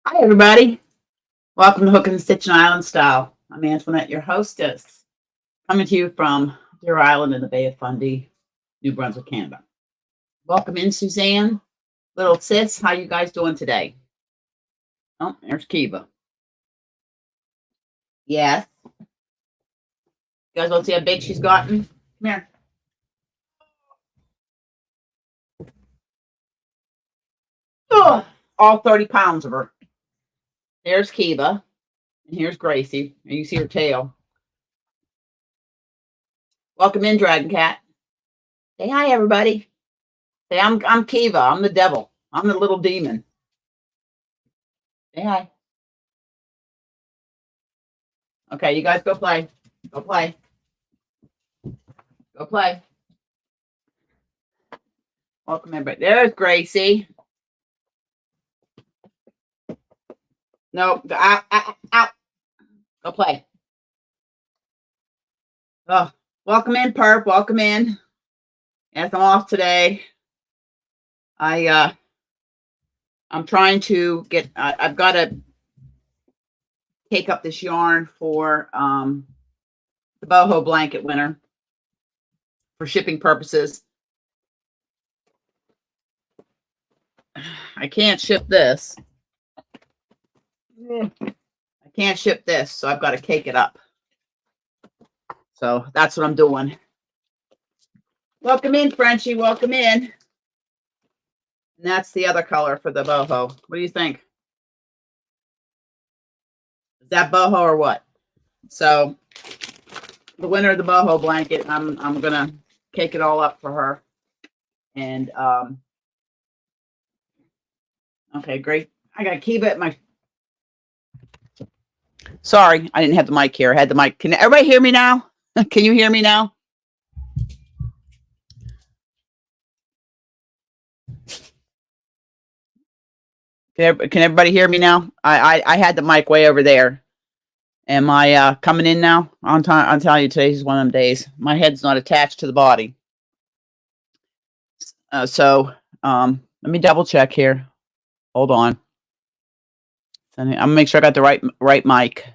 Hi, everybody. Welcome to Hook and Stitch and Island Style. I'm Antoinette, your hostess, coming to you from Deer Island in the Bay of Fundy, New Brunswick, Canada. Welcome in, Suzanne. Little sis, how you guys doing today? Oh, there's Kiva. Yes. You guys want to see how big she's gotten? Come here. Oh, all 30 pounds of her. There's Kiva. And here's Gracie. And you see her tail. Welcome in, Dragon Cat. Say hi, everybody. Say, I'm Kiva. I'm the devil. I'm the little demon. Say hi. Okay, you guys go play. Go play. Go play. Welcome, everybody. There's Gracie. No, out, out, out. Go play. Oh, welcome in, Perp. Welcome in. Yes, I'm off today. I'm trying to get. I've got to take up this yarn for the boho blanket winner for shipping purposes. I can't ship this. I can't ship this, so I've got to cake it up. So that's what I'm doing. Welcome in, Frenchie. Welcome in. And that's the other color for the boho. What do you think? Is that boho or what? So the winner of the boho blanket, I'm gonna cake it all up for her. And okay, great. I gotta keep it. Sorry, I didn't have the mic here. I had the mic. Can everybody hear me now? Can you hear me now? Can everybody hear me now? I had the mic way over there. Am I coming in now? On time. I'm telling you, today's one of them days. My head's not attached to the body. So let me double check here. Hold on. I'm gonna make sure I got the right mic.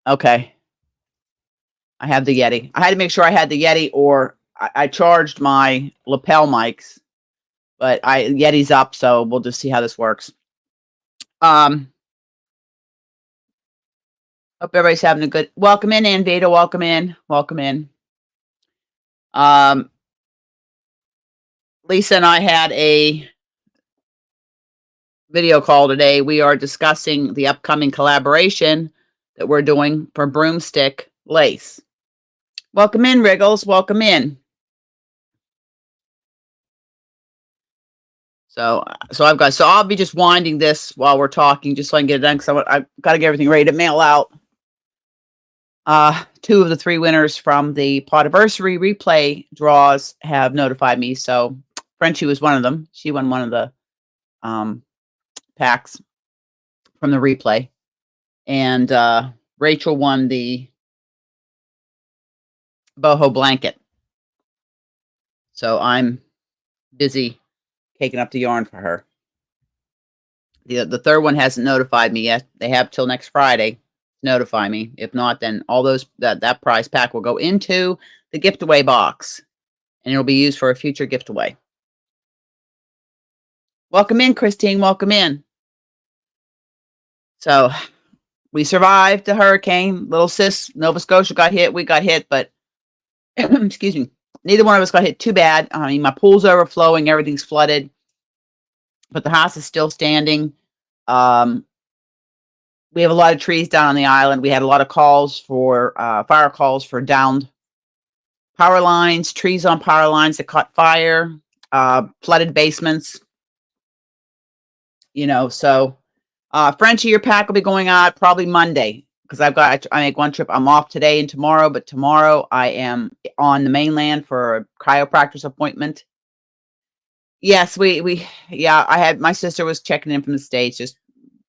Okay. I have the Yeti. I had to make sure I had the Yeti, or I charged my lapel mics, but Yeti's up, so we'll just see how this works. Hope everybody's having a good. Welcome in, Anvita. Welcome in. Welcome in. Lisa and I had a video call today. We are discussing the upcoming collaboration that we're doing for broomstick lace. Welcome in, Wriggles. Welcome in. So I'll be just winding this while we're talking, just so I can get it done, because I've got to get everything ready to mail out. 2 of the 3 winners from the Podiversary replay draws have notified me. So Frenchie was one of them. She won one of the packs from the replay, and Rachel won the boho blanket. So I'm busy caking up the yarn for her. The third one hasn't notified me yet. They have till next Friday to notify me. If not, then all those that prize pack will go into the gift away box, and it'll be used for a future gift away. Welcome in, Christine. Welcome in. So we survived the hurricane. Little sis, Nova Scotia got hit. We got hit, but excuse me, neither one of us got hit too bad. I mean, my pool's overflowing. Everything's flooded, but the house is still standing. We have a lot of trees down on the island. We had a lot of calls for fire calls for downed power lines, trees on power lines that caught fire, flooded basements. You know, so Frenchie, your pack will be going out probably Monday, because I make one trip. I'm off today and tomorrow, but tomorrow I am on the mainland for a chiropractor's appointment. Yes, yeah, I had, my sister was checking in from the States, just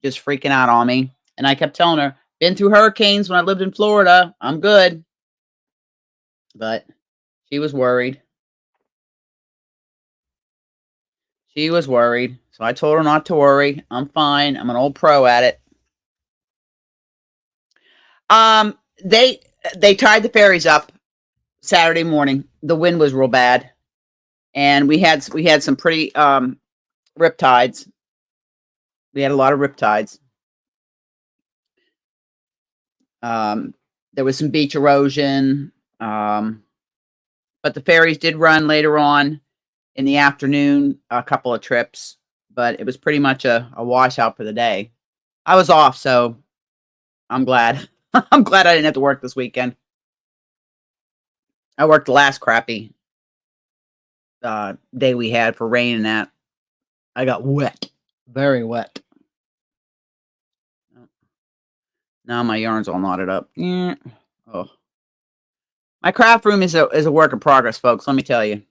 freaking out on me. And I kept telling her, been through hurricanes when I lived in Florida. I'm good. But she was worried. She was worried, so I told her not to worry. I'm fine. I'm an old pro at it. Um, they they tied the ferries up Saturday morning. The wind was real bad, and we had some pretty riptides. We had a lot of riptides. Um, there was some beach erosion, but the ferries did run later on in the afternoon, a couple of trips, but it was pretty much a washout for the day. I was off, so I'm glad. I'm glad I didn't have to work this weekend. I worked the last crappy day we had for rain and that. I got wet, very wet. Now my yarn's all knotted up. Yeah. Oh, my craft room is a work in progress, folks. Let me tell you.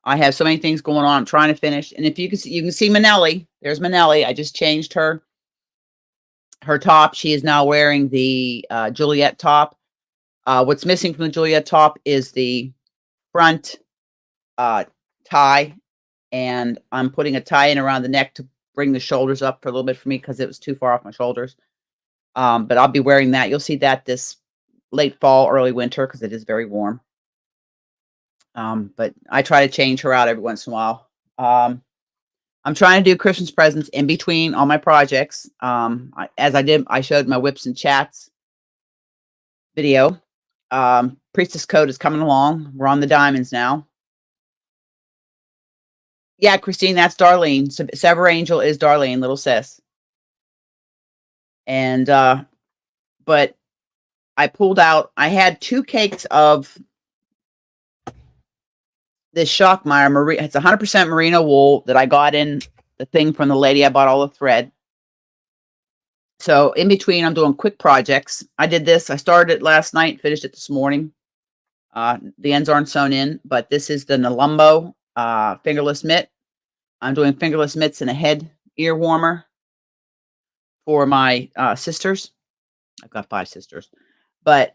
I have so many things going on. I'm trying to finish, and if you can see Manelli. There's Manelli. I just changed her top. She is now wearing the Juliet top. What's missing from the Juliet top is the front tie, and I'm putting a tie in around the neck to bring the shoulders up for a little bit for me because it was too far off my shoulders. But I'll be wearing that. You'll see that this late fall, early winter because it is very warm. But I try to change her out every once in a while. I'm trying to do Christmas presents in between all my projects. I showed my whips and chats video. Priestess Code is coming along. We're on the diamonds now. Yeah, Christine, that's Darlene. Sever Angel is Darlene, little sis. And but I pulled out. I had 2 cakes of this Shockmeyer it's 100% merino wool that I got in the thing from the lady I bought all the thread. So in between, I'm doing quick projects. I did this. I started it last night, finished it this morning. The ends aren't sewn in, but this is the Nalumbo fingerless mitt. I'm doing fingerless mitts and a head ear warmer for my sisters. I've got 5 sisters, but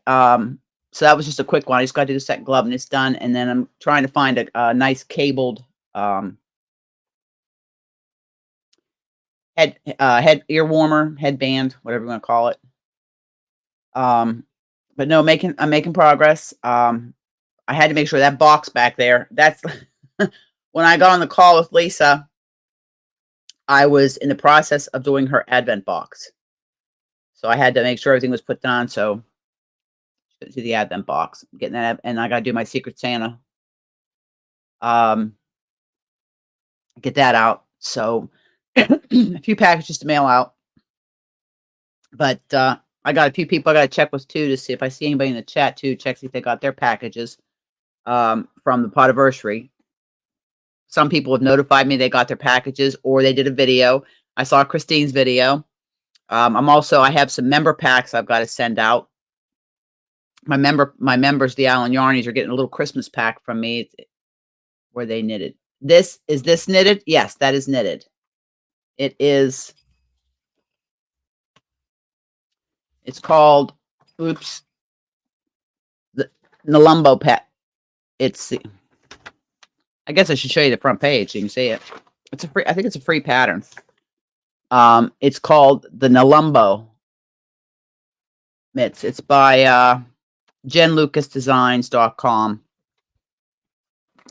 so that was just a quick one. I just got to do the second glove and it's done. And then I'm trying to find a nice cabled head ear warmer, headband, whatever you want to call it. But no, I'm making progress. I had to make sure that box back there. That's when I got on the call with Lisa. I was in the process of doing her advent box, so I had to make sure everything was put down. So to the advent box, getting that, and I got to do my Secret Santa. Get that out. So a few packages to mail out, but I got a few people I got to check with too to see if I see anybody in the chat too. Check see if they got their packages from the Podiversary. Some people have notified me they got their packages or they did a video. I saw Christine's video. I have some member packs I've got to send out. My members, the Allen Yarnies, are getting a little Christmas pack from me where they knitted. Is this knitted? Yes, that is knitted. It is. It's called, oops, the Nalumbo pet. I guess I should show you the front page so you can see it. I think it's a free pattern. It's called the Nalumbo mitts. It's by JenLucasDesigns.com.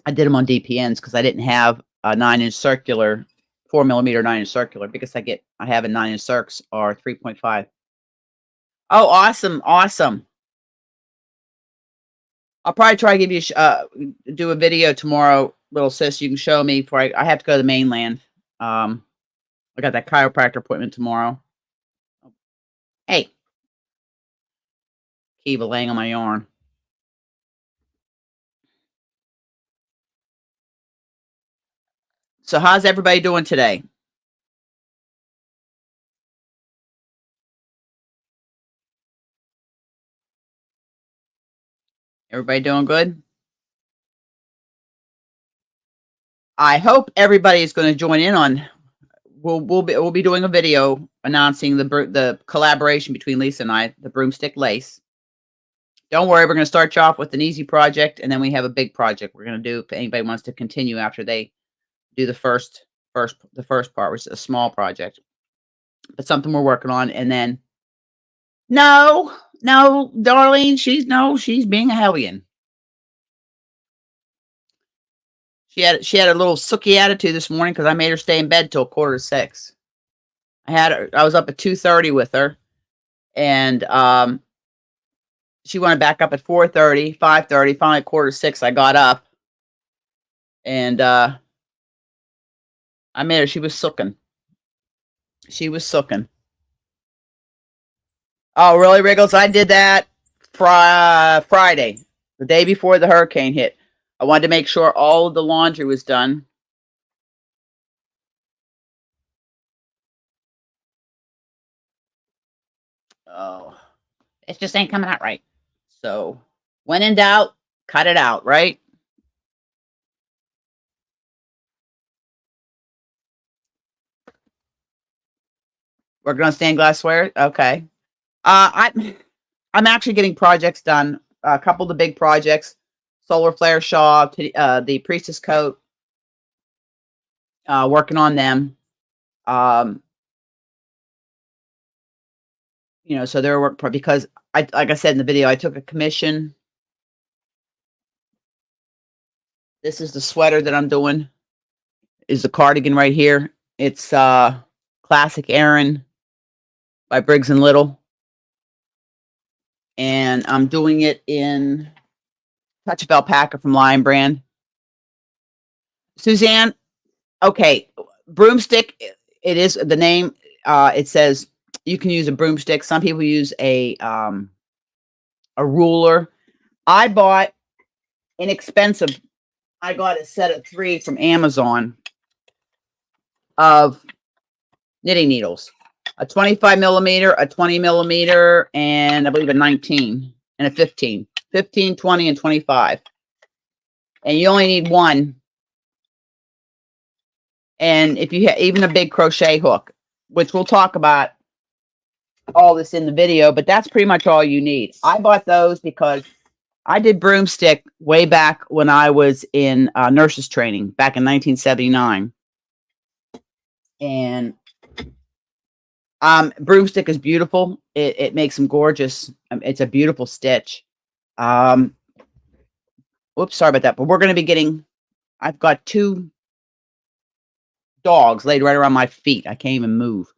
I did them on DPNs because I didn't have a 9-inch circular, 4mm 9-inch circular because I have a 9-inch circs or 3.5. Oh, awesome, awesome. I'll probably try to give you do a video tomorrow, little sis. You can show me before I have to go to the mainland. I got that chiropractor appointment tomorrow. Hey, Kiva laying on my yarn. So how's everybody doing today? Everybody doing good? I hope everybody is going to join in on. We'll be doing a video announcing the collaboration between Lisa and I, the broomstick lace. Don't worry, we're going to start you off with an easy project, and then we have a big project we're going to do if anybody wants to continue after they do the first The first part was a small project, but something we're working on. And then no, no, Darlene, she's being a hellion. She had a little sooky attitude this morning because I made her stay in bed till 5:45. I was up at 2:30 with her, and she went back up at 4:30, 5:30. Finally, at 5:45, I got up, and I made her. She was sooking. She was sooking. Oh, really, Wriggles? I did that Friday, the day before the hurricane hit. I wanted to make sure all of the laundry was done. Oh, it just ain't coming out right. So, when in doubt, cut it out, right? We're gonna stained glassware. Okay. I'm actually getting projects done. A couple of the big projects, solar flare shaw, the priestess coat. Working on them. Um, so they're work because like I said in the video, I took a commission. This is the sweater that I'm doing. Is the cardigan right here. It's classic Aaron by Briggs and Little. And I'm doing it in Touch of Alpaca from Lion Brand. Suzanne, okay, broomstick, it is the name, it says you can use a broomstick. Some people use a ruler. I bought inexpensive. I got a set of 3 from Amazon of knitting needles. A 25 millimeter, a 20 millimeter, and I believe a 19 and a 15. 15, 20, and 25. And you only need one. And if you have even a big crochet hook, which we'll talk about all this in the video, but that's pretty much all you need. I bought those because I did broomstick way back when I was in nurses training back in 1979. And broomstick is beautiful. It makes them gorgeous. It's a beautiful stitch. Oops, sorry about that. But we're going to be getting, I've got 2 dogs laid right around my feet. I can't even move.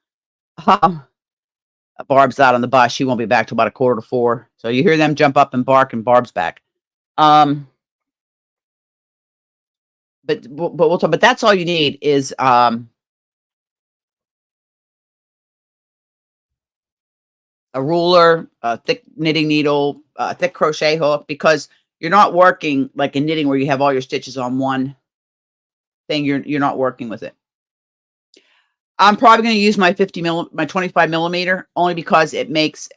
Barb's out on the bus. She won't be back till about 3:45. So you hear them jump up and bark, and Barb's back. But we'll talk. But that's all you need is a ruler, a thick knitting needle, a thick crochet hook, because you're not working like in knitting where you have all your stitches on one thing. You're not working with it. I'm probably going to use my 25 millimeter only because it makes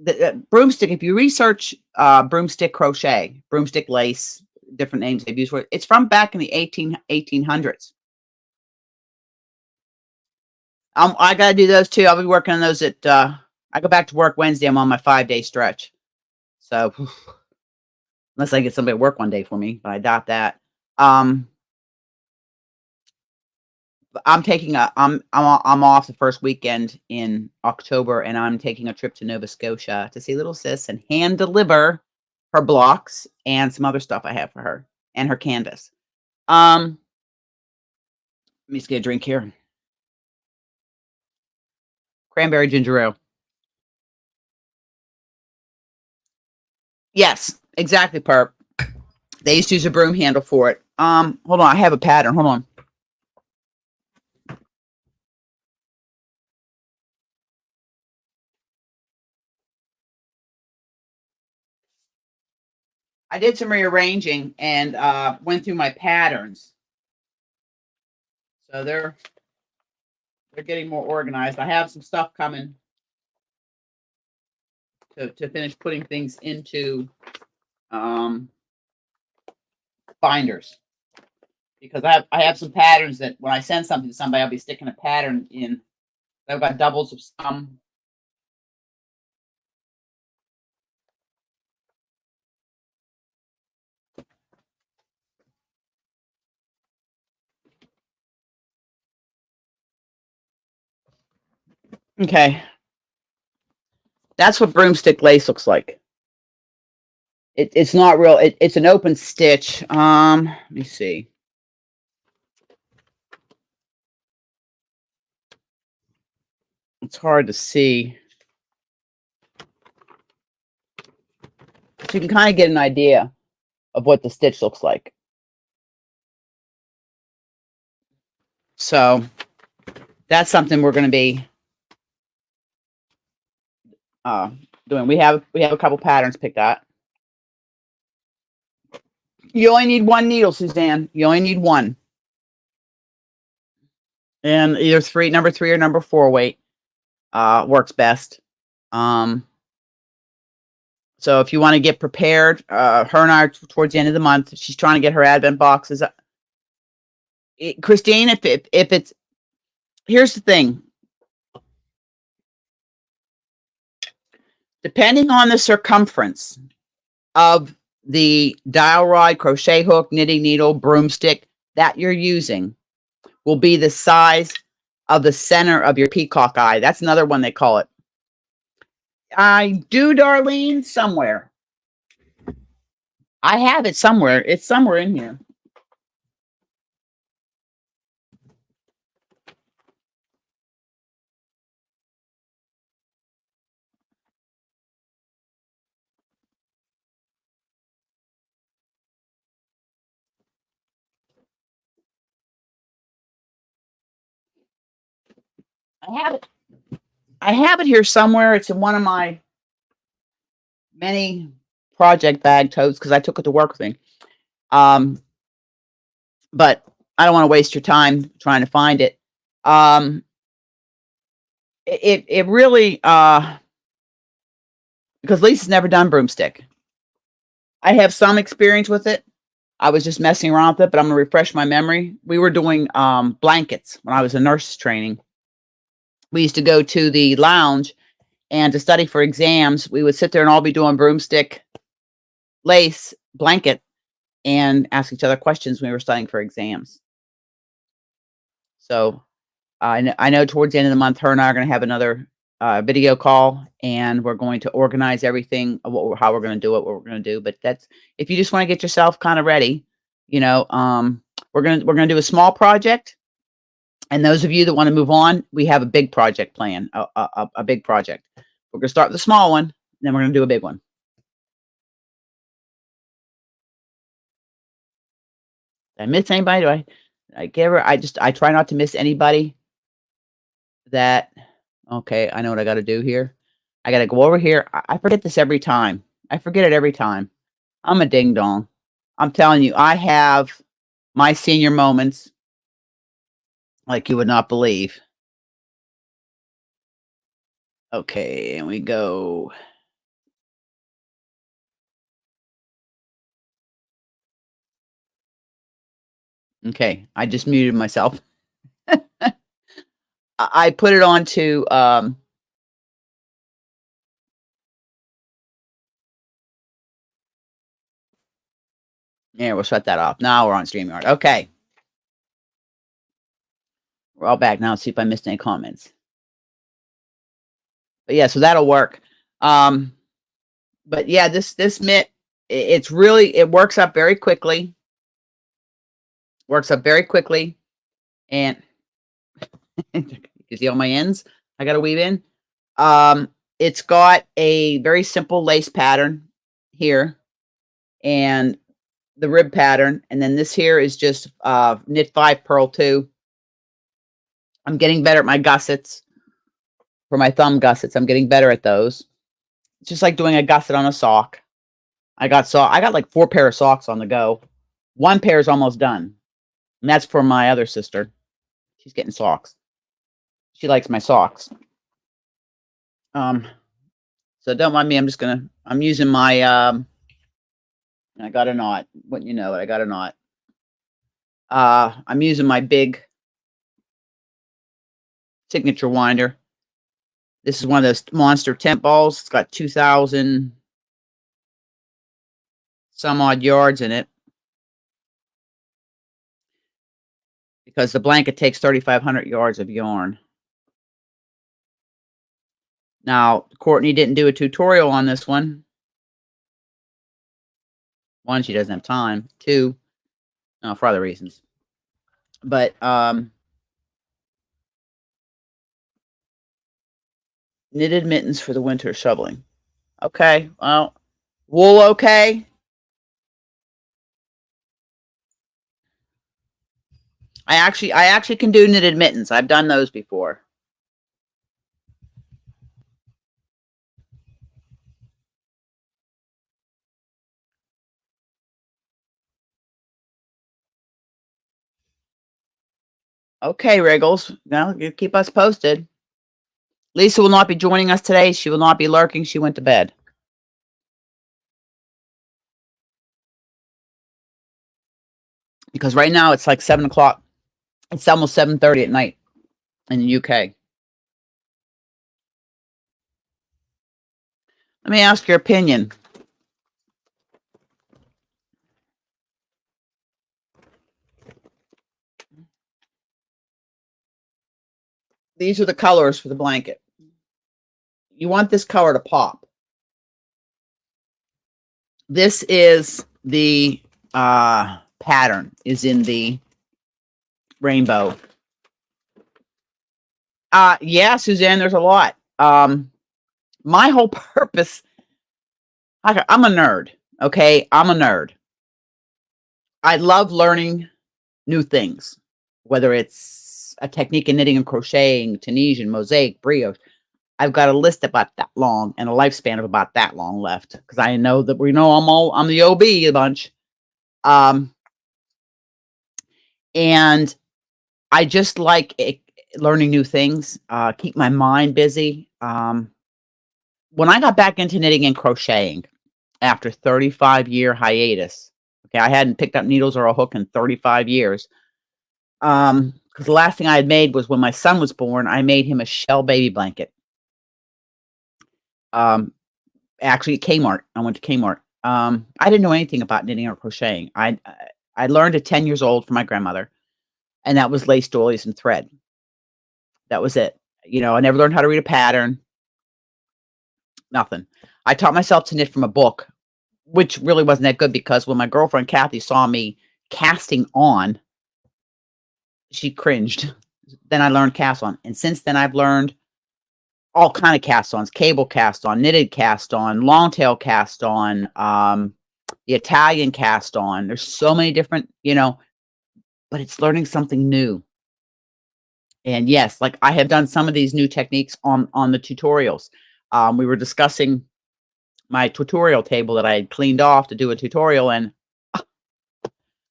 the broomstick. If you research broomstick crochet, broomstick lace, different names they've used for it, it's from back in the 1800s. I got to do those too. I'll be working on those at, I go back to work Wednesday. I'm on my 5-day stretch. So unless I get somebody to work one day for me, but I doubt that. I'm off the first weekend in October, and I'm taking a trip to Nova Scotia to see little sis and hand deliver her blocks and some other stuff I have for her and her canvas. Let me just get a drink here. Cranberry ginger ale. Yes, exactly, Perp. They used to use a broom handle for it. Hold on, I have a pattern. Hold on. I did some rearranging and went through my patterns. So they're getting more organized. I have some stuff coming to finish putting things into binders, because I have some patterns that when I send something to somebody, I'll be sticking a pattern in. I've got doubles of some. Okay. That's what broomstick lace looks like. It's not real. It's an open stitch. Let me see. It's hard to see. But you can kind of get an idea of what the stitch looks like. So that's something we're going to be doing. We have a couple patterns picked out. You only need one needle, Suzanne. You only need one. And either number 3 or number 4 weight works best. So if you want to get prepared, her and I are towards the end of the month. She's trying to get her advent boxes. Christine, if it's, here's the thing. Depending on the circumference of the dowel rod, crochet hook, knitting needle, broomstick that you're using will be the size of the center of your peacock eye. That's another one they call it. I do, Darlene, somewhere. I have it somewhere. It's somewhere in here. I have it here somewhere. It's in one of my many project bag totes because I took it to work with me. But I don't want to waste your time trying to find it. It really because Lisa's never done broomstick. I have some experience with it. I was just messing around with it, but I'm gonna refresh my memory. We were doing blankets when I was in nurse training. We used to go to the lounge, and to study for exams, we would sit there and all be doing broomstick lace blanket and ask each other questions when we were studying for exams. So I know towards the end of the month, her and I are going to have another video call, and we're going to organize everything, how we're going to do it, what we're going to do. But that's, if you just want to get yourself kind of ready, you know, we're gonna do a small project. And those of you that want to move on, we have a big project plan, a big project. We're going to start with the small one, and then we're going to do a big one. Did I miss anybody? Do I give her? I try not to miss anybody. That okay? I know what I got to do here. I got to go over here. I forget this every time. I forget it every time. I'm a ding dong. I'm telling you, I have my senior moments like you would not believe. Okay, and we go. Okay, I just muted myself. I put it on to yeah, we'll shut that off. Now we're on StreamYard. Okay. We're all back now. Let's see if I missed any comments. But yeah, so that'll work. But yeah, this mitt, it's really, it works up very quickly. Works up very quickly. And you see all my ends I got to weave in. It's got a very simple lace pattern here and the rib pattern. And then this here is just knit 5, purl 2. I'm getting better at my gussets. For my thumb gussets, I'm getting better at those. It's just like doing a gusset on a sock. I got like 4 pair of socks on the go. 1 pair is almost done. And that's for my other sister. She's getting socks. She likes my socks. So don't mind me. I'm using my I got a knot. Wouldn't you know it? I got a knot. I'm using my big signature winder. This is one of those monster tent balls. It's got 2,000 some odd yards in it. Because the blanket takes 3,500 yards of yarn. Now, Courtney didn't do a tutorial on this one. One, she doesn't have time. Two, for other reasons. But knitted mittens for the winter shoveling. Okay, well, wool okay. I actually can do knitted mittens. I've done those before. Okay, Wriggles. Now you keep us posted. Lisa will not be joining us today. She will not be lurking. She went to bed. Because right now it's like 7 o'clock. It's almost 7:30 at night in the UK. Let me ask your opinion. These are the colors for the blanket. You want this color to pop. This is the pattern is in the rainbow. Yeah, Suzanne, there's a lot. My whole purpose, I'm a nerd, okay? I'm a nerd. I love learning new things, whether it's a technique in knitting and crocheting, Tunisian, mosaic, brioche. I've got a list about that long and a lifespan of about that long left because I know that I'm the OB a bunch. And I just like learning new things, keep my mind busy. When I got back into knitting and crocheting after 35-year hiatus, okay, I hadn't picked up needles or a hook in 35 years. Because the last thing I had made was when my son was born, I made him a shell baby blanket. Actually at Kmart. I went to Kmart. I didn't know anything about knitting or crocheting. I learned at 10 years old from my grandmother, and that was lace doilies and thread. That was it. I never learned how to read a pattern. Nothing. I taught myself to knit from a book, which really wasn't that good because when my girlfriend Kathy saw me casting on, she cringed. Then I learned cast on, and since then I've learned all kind of cast ons: cable cast on, knitted cast on, long tail cast on, the Italian cast on. There's so many different, but it's learning something new. And yes, like I have done some of these new techniques on the tutorials. We were discussing my tutorial table that I had cleaned off to do a tutorial, and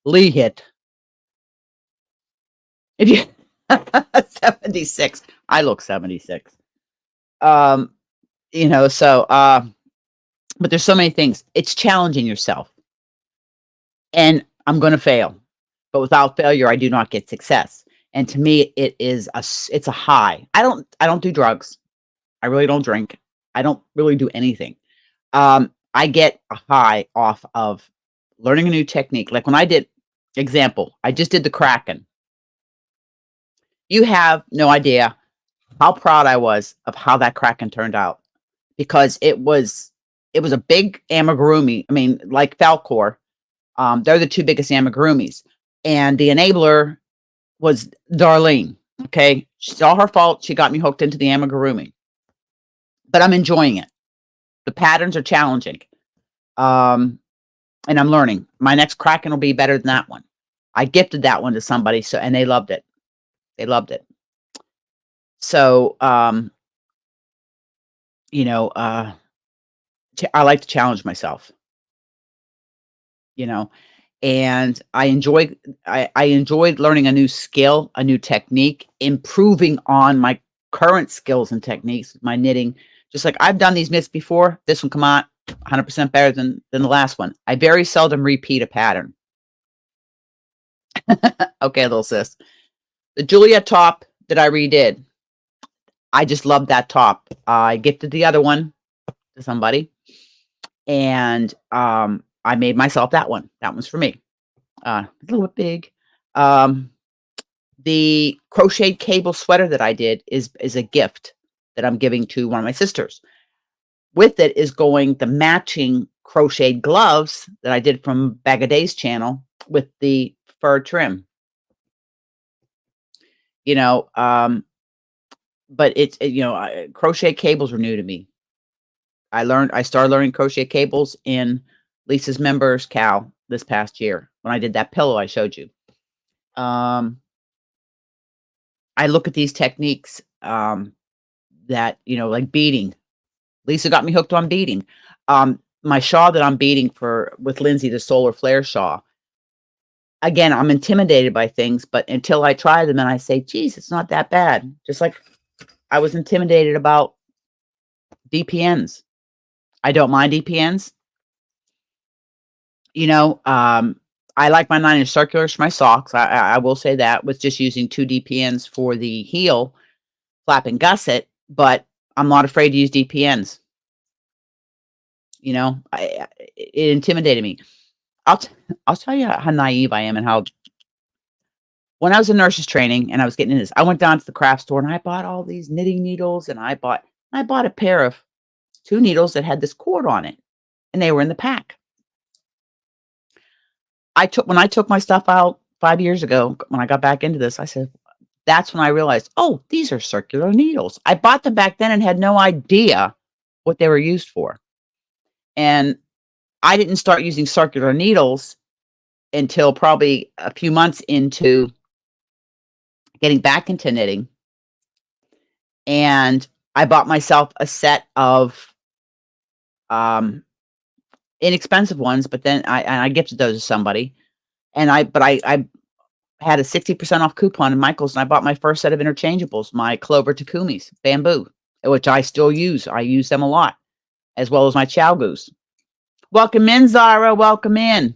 Lee hit. If you 76, I look 76. So but there's so many things. It's challenging yourself. And I'm going to fail. But without failure, I do not get success. And to me, it's a high. I don't do drugs. I really don't drink. I don't really do anything. I get a high off of learning a new technique. Like when I just did the Kraken. You have no idea how proud I was of how that Kraken turned out, because it was a big amigurumi. I mean, like Falcor, they're the two biggest amigurumis, and the enabler was Darlene. Okay, it's all her fault. She got me hooked into the amigurumi, but I'm enjoying it. The patterns are challenging, and I'm learning. My next Kraken will be better than that one. I gifted that one to somebody, and they loved it. They loved it. So, I like to challenge myself, and I enjoyed learning a new skill, a new technique, improving on my current skills and techniques, my knitting. Just like I've done these knits before, this one come out 100% better than the last one. I very seldom repeat a pattern. Okay, little sis. The Juliet top that I redid, I just loved that top. I gifted the other one to somebody, and I made myself that one. That one's for me. It's a little bit big. The crocheted cable sweater that I did is a gift that I'm giving to one of my sisters. With it is going the matching crocheted gloves that I did from Bag of Days channel with the fur trim. You know, but crochet cables were new to me. I started learning crochet cables in Lisa's Members Cal this past year when I did that pillow I showed you. I look at these techniques, that, like beading. Lisa got me hooked on beading. My shawl that I'm beading with Lindsay, the solar flare shawl. Again, I'm intimidated by things, but until I try them and I say, geez, it's not that bad. Just like I was intimidated about DPNs. I don't mind DPNs. I like my 9-inch circulars for my socks. I will say that with just using 2 DPNs for the heel, flap and gusset, but I'm not afraid to use DPNs. It intimidated me. I'll tell you how naive I am and how when I was in nurses training and I was getting into this, I went down to the craft store and I bought all these knitting needles and I bought a pair of 2 needles that had this cord on it and they were in the pack. When I took my stuff out 5 years ago, when I got back into this, I said, that's when I realized, oh, these are circular needles. I bought them back then and had no idea what they were used for. And I didn't start using circular needles until probably a few months into getting back into knitting. And I bought myself a set of inexpensive ones, but then I gifted those to somebody. And I had a 60% off coupon in Michael's, and I bought my first set of interchangeables, my Clover Takumis, bamboo, which I still use. I use them a lot, as well as my Chow Goose. Welcome in, Zara. Welcome in.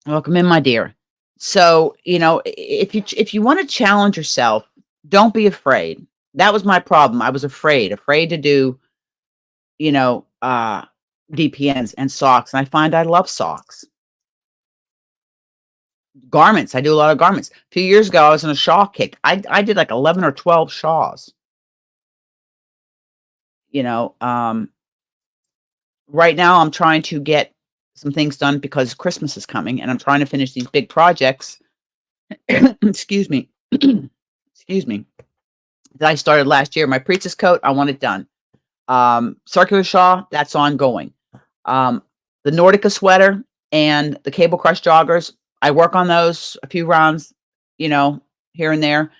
Welcome in, my dear. So, if you want to challenge yourself, don't be afraid. That was my problem. I was afraid to do, DPNs and socks. And I find I love socks. Garments. I do a lot of garments. A few years ago, I was in a shawl kick. I did like 11 or 12 shawls. Right now I'm trying to get some things done because Christmas is coming and I'm trying to finish these big projects. Excuse me. Excuse me. That I started last year. My priestess coat, I want it done. Circular shawl, that's ongoing. The Nordica sweater and the cable crush joggers, I work on those a few rounds, here and there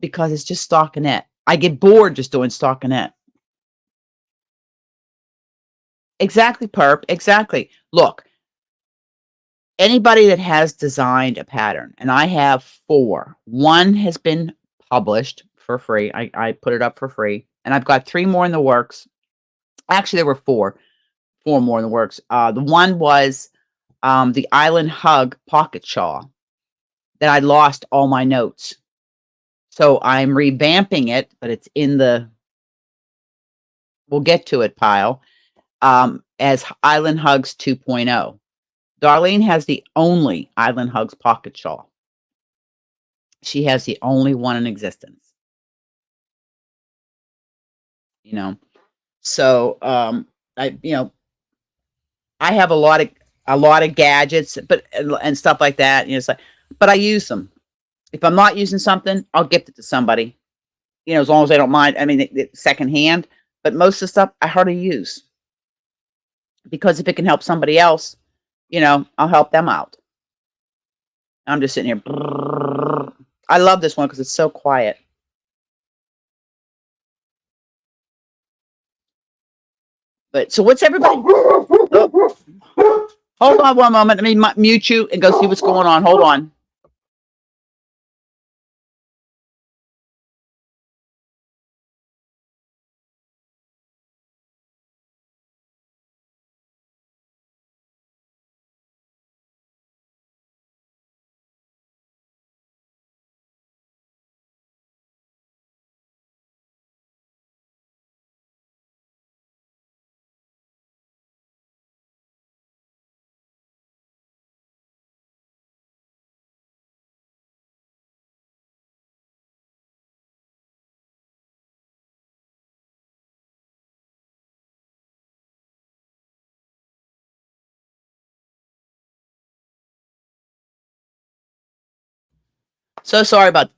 because it's just stockinette. I get bored just doing stockinette. Exactly, perp. Exactly. Look, anybody that has designed a pattern, and I have 4. One has been published for free. I put it up for free, and I've got 3 more in the works. Actually, there were 4 more in the works. The one was the Island Hug pocket shawl that I lost all my notes. So I'm revamping it, but it's in the we'll get to it pile as Island Hugs 2.0. Darlene has the only Island Hugs pocket shawl. She has the only one in existence. So I have a lot of gadgets, but and stuff like that. But I use them. If I'm not using something, I'll gift it to somebody. As long as they don't mind. I mean, it's secondhand. But most of the stuff I hardly use because if it can help somebody else, I'll help them out. I'm just sitting here. I love this one because it's so quiet. But so what's everybody? Oh. Hold on one moment. Let me mute you and go see what's going on. Hold on. So sorry about.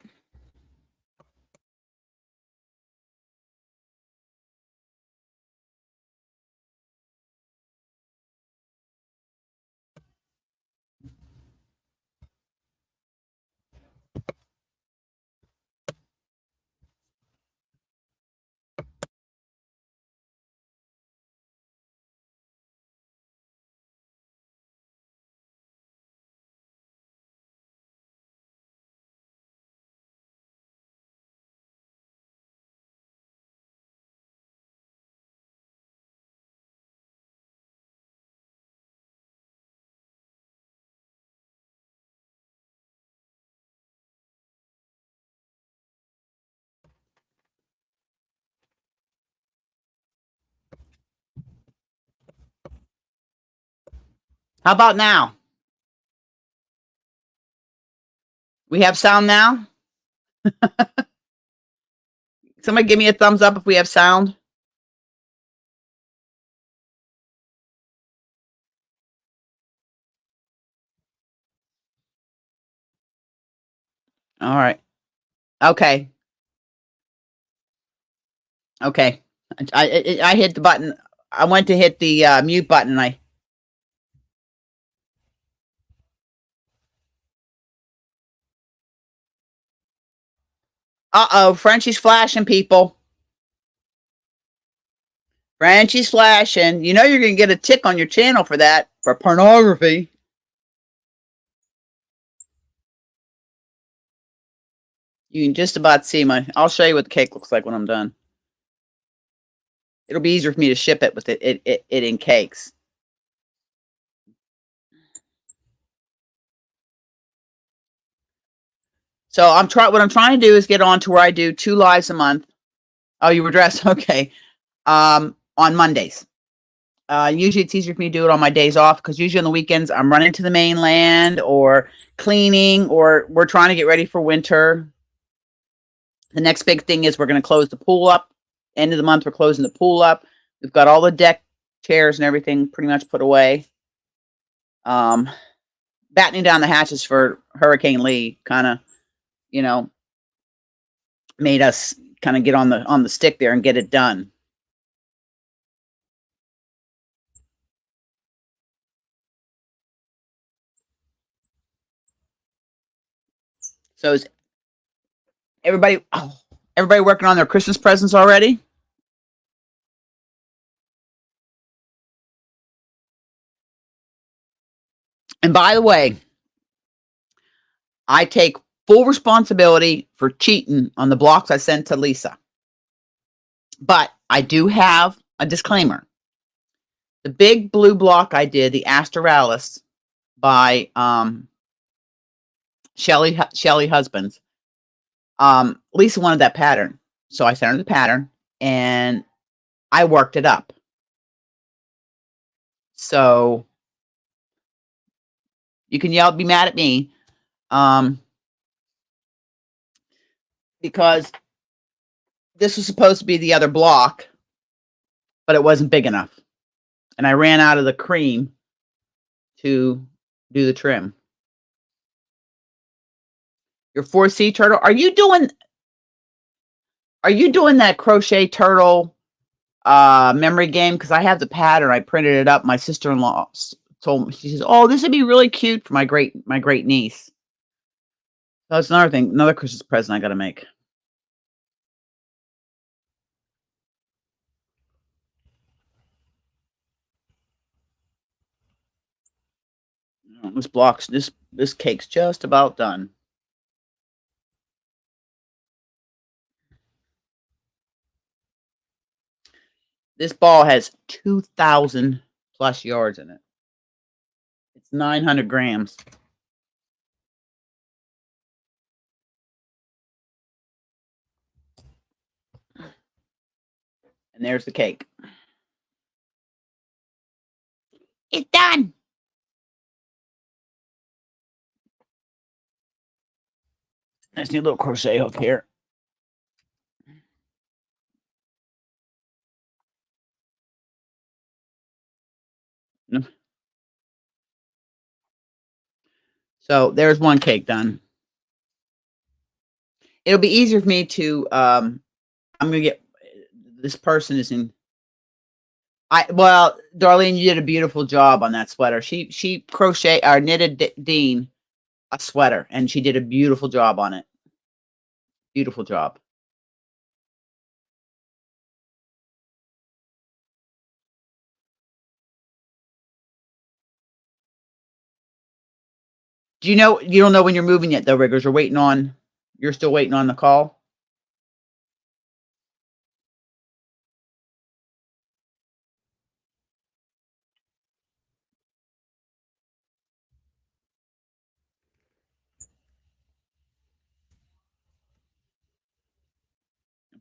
How about now? We have sound now? Somebody give me a thumbs up if we have sound. All right. Okay. Okay. I hit the button. I went to hit the mute button. And uh-oh, Frenchie's flashing, people. Frenchie's flashing. You know you're going to get a tick on your channel for that, for pornography. You can just about see my... I'll show you what the cake looks like when I'm done. It'll be easier for me to ship it with it in cakes. So what I'm trying to do is get on to where I do 2 lives a month. Oh, you were dressed? Okay. On Mondays. Usually it's easier for me to do it on my days off because usually on the weekends I'm running to the mainland or cleaning or we're trying to get ready for winter. The next big thing is we're going to close the pool up. End of the month, we're closing the pool up. We've got all the deck chairs and everything pretty much put away. Battening down the hatches for Hurricane Lee kind of, you know, made us kind of get on the stick there and get it done. So is everybody working on their Christmas presents already? And by the way, I take full responsibility for cheating on the blocks I sent to Lisa. But I do have a disclaimer. The big blue block I did, the Astralis by Shelly Husbands. Lisa wanted that pattern. So I sent her the pattern and I worked it up. So you can be mad at me. Because this was supposed to be the other block, but it wasn't big enough. And I ran out of the cream to do the trim. Your 4C turtle. Are you doing that crochet turtle memory game? Because I have the pattern. I printed it up. My sister-in-law told me, she says, "Oh, this would be really cute for my great niece." So that's another thing, another Christmas present I got to make. This cake's just about done. This ball has 2,000 plus yards in it. It's 900 grams. And there's the cake. It's done. Nice new little crochet hook here. So there's one cake done. It'll be easier for me to, I'm gonna get this person is in well, Darlene, you did a beautiful job on that sweater. She crochet or knitted Dean a sweater, and she did a beautiful job on it. Beautiful job. Do you know you don't know when you're moving yet though, Riggers? You're still waiting on the call?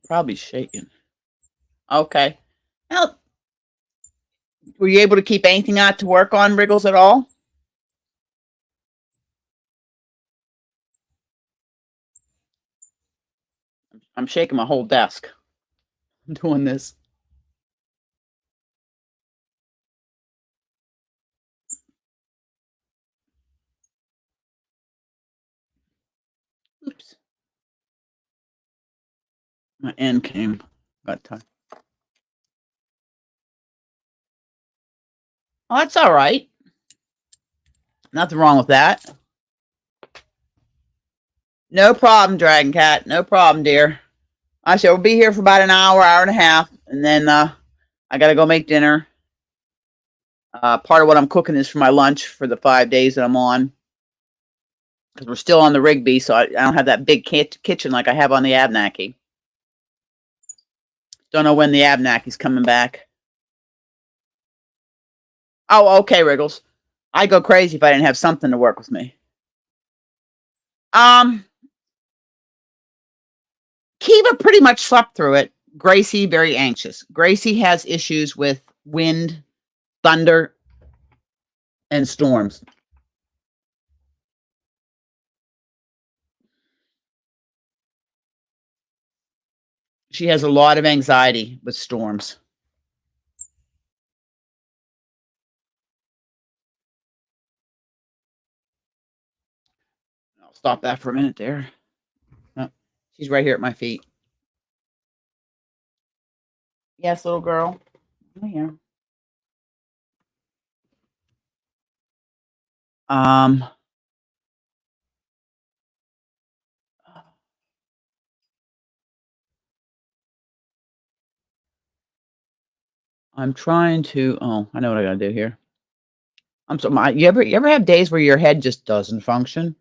Probably shaking. Okay. Well, were you able to keep anything out to work on, Wriggles, at all? I'm shaking my whole desk. I'm doing this. Oops. My end came. Got time. Oh, that's all right. Nothing wrong with that. No problem, Dragon Cat. No problem, dear. I shall be here for about an hour, hour and a half, and then I gotta go make dinner. Part of what I'm cooking is for my lunch for the 5 days that I'm on, because we're still on the Rigby, so I don't have that big kitchen like I have on the Abnaki. Don't know when the Abnaki's coming back. Oh, okay, Wriggles. I'd go crazy if I didn't have something to work with me. Kiva pretty much slept through it. Gracie, very anxious. Gracie has issues with wind, thunder, and storms. She has a lot of anxiety with storms. I'll stop that for a minute there. Oh, she's right here at my feet. Yes, little girl. Oh, yeah. I'm trying to. Oh, I know what I gotta do here. I'm so my. You ever have days where your head just doesn't function?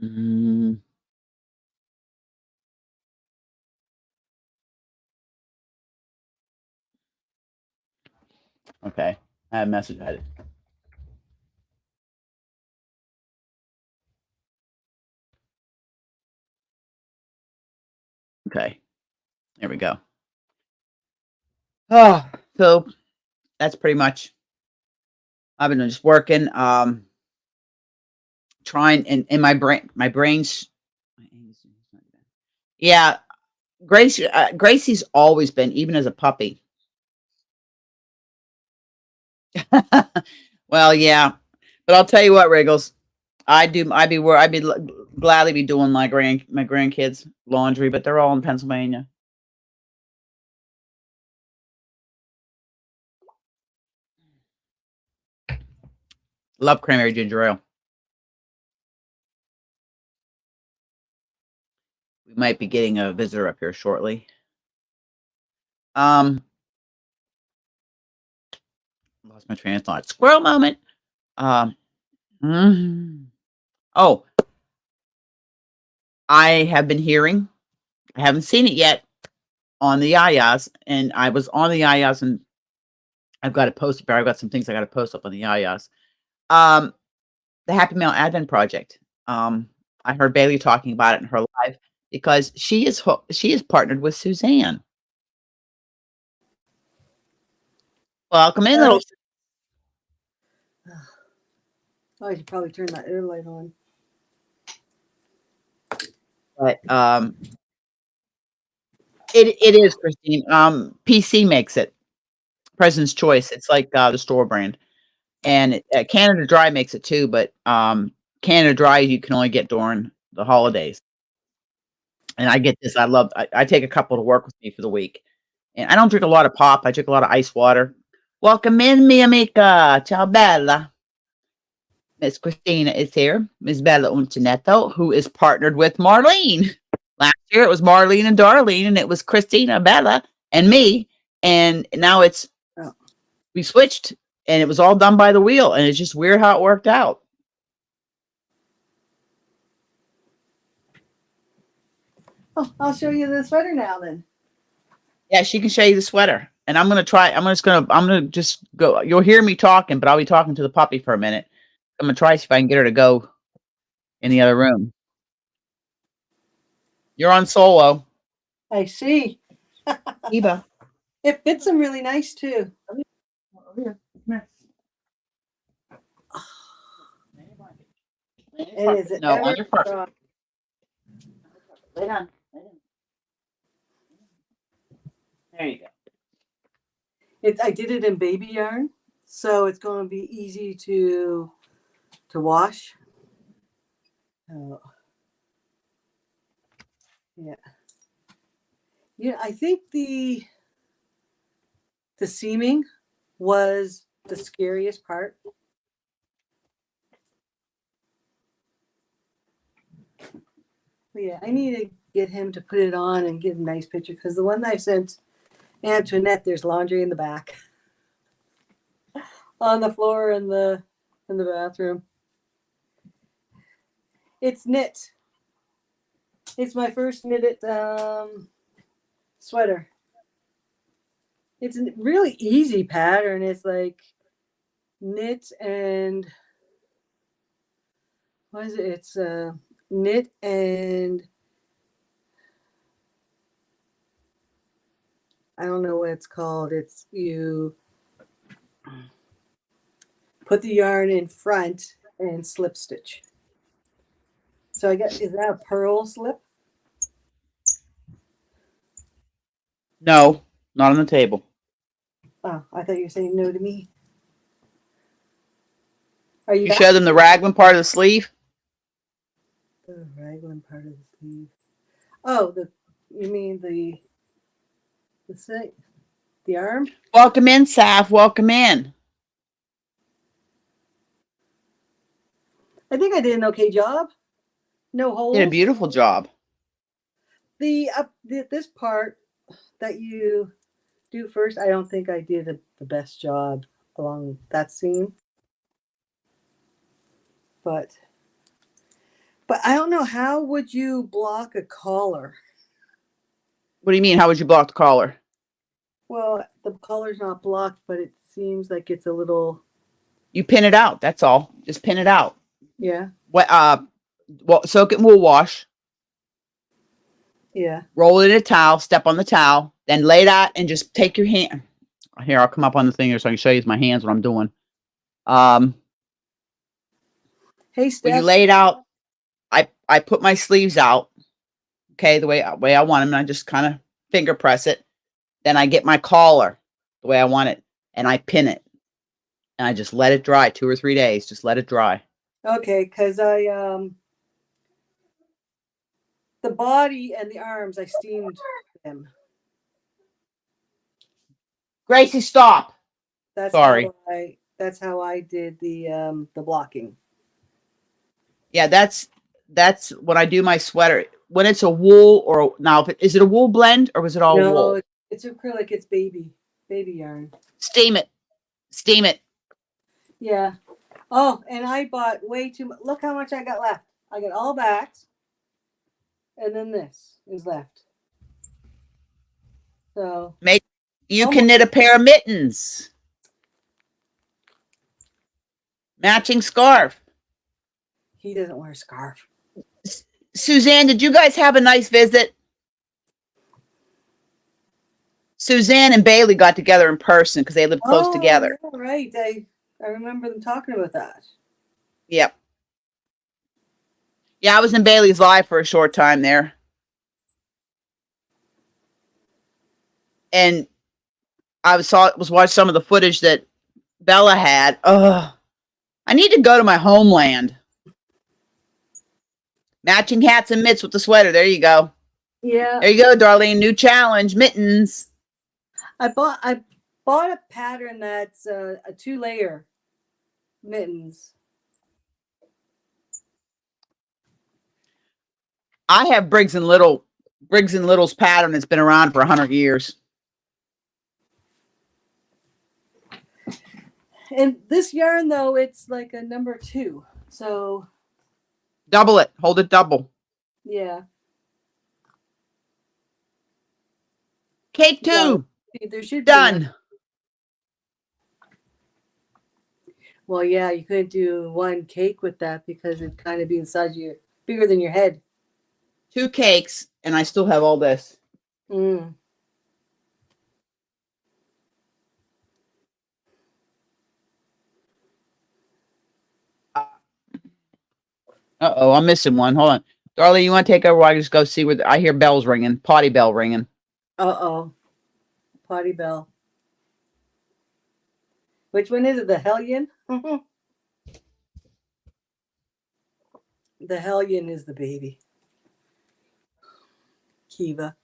Mm, okay, I have a message. Okay, there we go. Oh, so that's pretty much. I've been just working. Trying in my brain's. Yeah, Gracie's always been, even as a puppy. Well, yeah, but I'll tell you what, Wriggles, I'd gladly be doing my grandkids' laundry, but they're all in Pennsylvania. Love cranberry ginger ale. We might be getting a visitor up here shortly. Lost my train of thought. Squirrel moment. Oh, I have been hearing. I haven't seen it yet on the Yayas, and I was on the Yayas, and I've got to post it. I've got some things I got to post up on the Yayas. The Happy Mail Advent Project. I heard Bailey talking about it in her live because she is partnered with Suzanne. Welcome in, little. Oh, I should probably turn that air light on. But it is, Christine. PC makes it. President's Choice. It's like the store brand. And Canada Dry makes it too, but Canada Dry you can only get during the holidays. And I get this. I take a couple to work with me for the week. And I don't drink a lot of pop. I drink a lot of ice water. Welcome in, mia amica. Ciao bella. Miss Christina is here. Miss Bella Uncinetto, who is partnered with Marlene. Last year it was Marlene and Darlene, and it was Christina, Bella, and me. And now we switched, and it was all done by the wheel, and it's just weird how it worked out. Oh, I'll show you the sweater now then. Yeah, she can show you the sweater. And I'm gonna just go. You'll hear me talking, but I'll be talking to the puppy for a minute. I'm gonna try see if I can get her to go in the other room. You're on solo. I see. Eva. It fits them really nice too. Over here. Come here. It is. No, on your part. Lay down. There you go. I did it in baby yarn, so it's going to be easy to wash. Oh. Yeah. Yeah, I think the seaming was the scariest part. But yeah, I need to get him to put it on and get a nice picture, because the one that I sent Antoinette, there's laundry in the back on the floor in the bathroom. It's knit. It's my first knitted sweater. It's a really easy pattern. It's like knit and what is it? It's knit and I don't know what it's called. It's you put the yarn in front and slip stitch. So I guess, is that a purl slip? No, not on the table. Oh, I thought you were saying no to me. Are you You show them the raglan part of the sleeve? The raglan part of the sleeve. Oh, you mean the arm? Welcome in, Saf. Welcome in. I think I did an okay job. No holes. You did a beautiful job. This part that you do first, I don't think I did the best job along that seam. But I don't know, how would you block a collar? What do you mean? How would you block the collar? Well, the collar's not blocked, but it seems like it's a little. You pin it out. That's all. Just pin it out. Yeah. Well, soak it in wool wash. Yeah. Roll it in a towel. Step on the towel. Then lay it out and just take your hand. Here, I'll come up on the thing here so I can show you with my hands what I'm doing. Hey, Steph. When you lay it out, I put my sleeves out. Okay, the way I want them, and I just kind of finger press it. Then I get my collar the way I want it, and I pin it. And I just let it dry 2 or 3 days. Just let it dry. Okay, because the body and the arms, I steamed them. Gracie, stop. Sorry. That's how I did the blocking. Yeah, that's when I do my sweater. When it's a wool or now, is it a wool blend or was it all wool? No, it's acrylic. It's baby yarn. Steam it. Steam it. Yeah. Oh, and I bought way too much. Look how much I got left. I got all that, and then this is left. So you can knit a pair of mittens. Matching scarf. He doesn't wear a scarf. Suzanne, did you guys have a nice visit? Suzanne and Bailey got together in person because they live close together. Yeah, right. I remember them talking about that. Yep. Yeah, I was in Bailey's live for a short time there. And I was watching some of the footage that Bella had. Ugh. I need to go to my homeland. Matching hats and mitts with the sweater. There you go. Yeah. There you go, Darlene. New challenge. Mittens. I bought a pattern that's a 2-layer mittens. I have Briggs and Little's pattern that's been around for 100 years. And this yarn, though, it's like a number 2. So double it. Hold it double. Yeah. Cake 2. Yeah, there should done. Be well, yeah, you couldn't do one cake with that because it'd kind of be inside you, bigger than your head. 2 cakes, and I still have all this. Mm. Uh-oh, I'm missing one. Hold on. Darlene, you want to take over while I just go see where I hear bells ringing, potty bell ringing. Uh-oh. Potty bell. Which one is it? The Hellion? The Hellion is the baby. Kiva.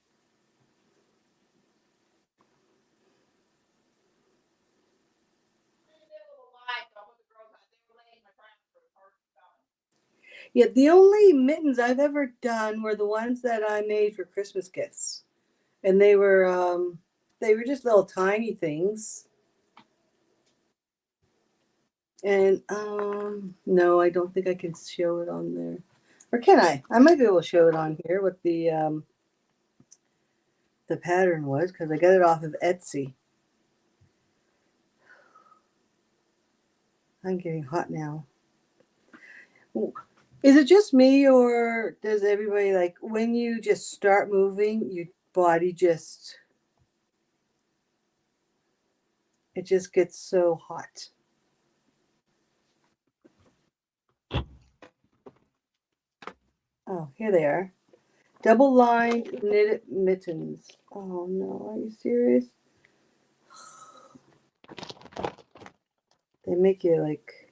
Yeah, the only mittens I've ever done were the ones that I made for Christmas gifts. And they were just little tiny things. And no, I don't think I can show it on there. Or can I? I might be able to show it on here what the pattern was, because I got it off of Etsy. I'm getting hot now. Is it just me, or does everybody, like, when you just start moving, your body just, it just gets so hot? Oh, here they are. Double lined knitted mittens. Oh no, are you serious? They make you like,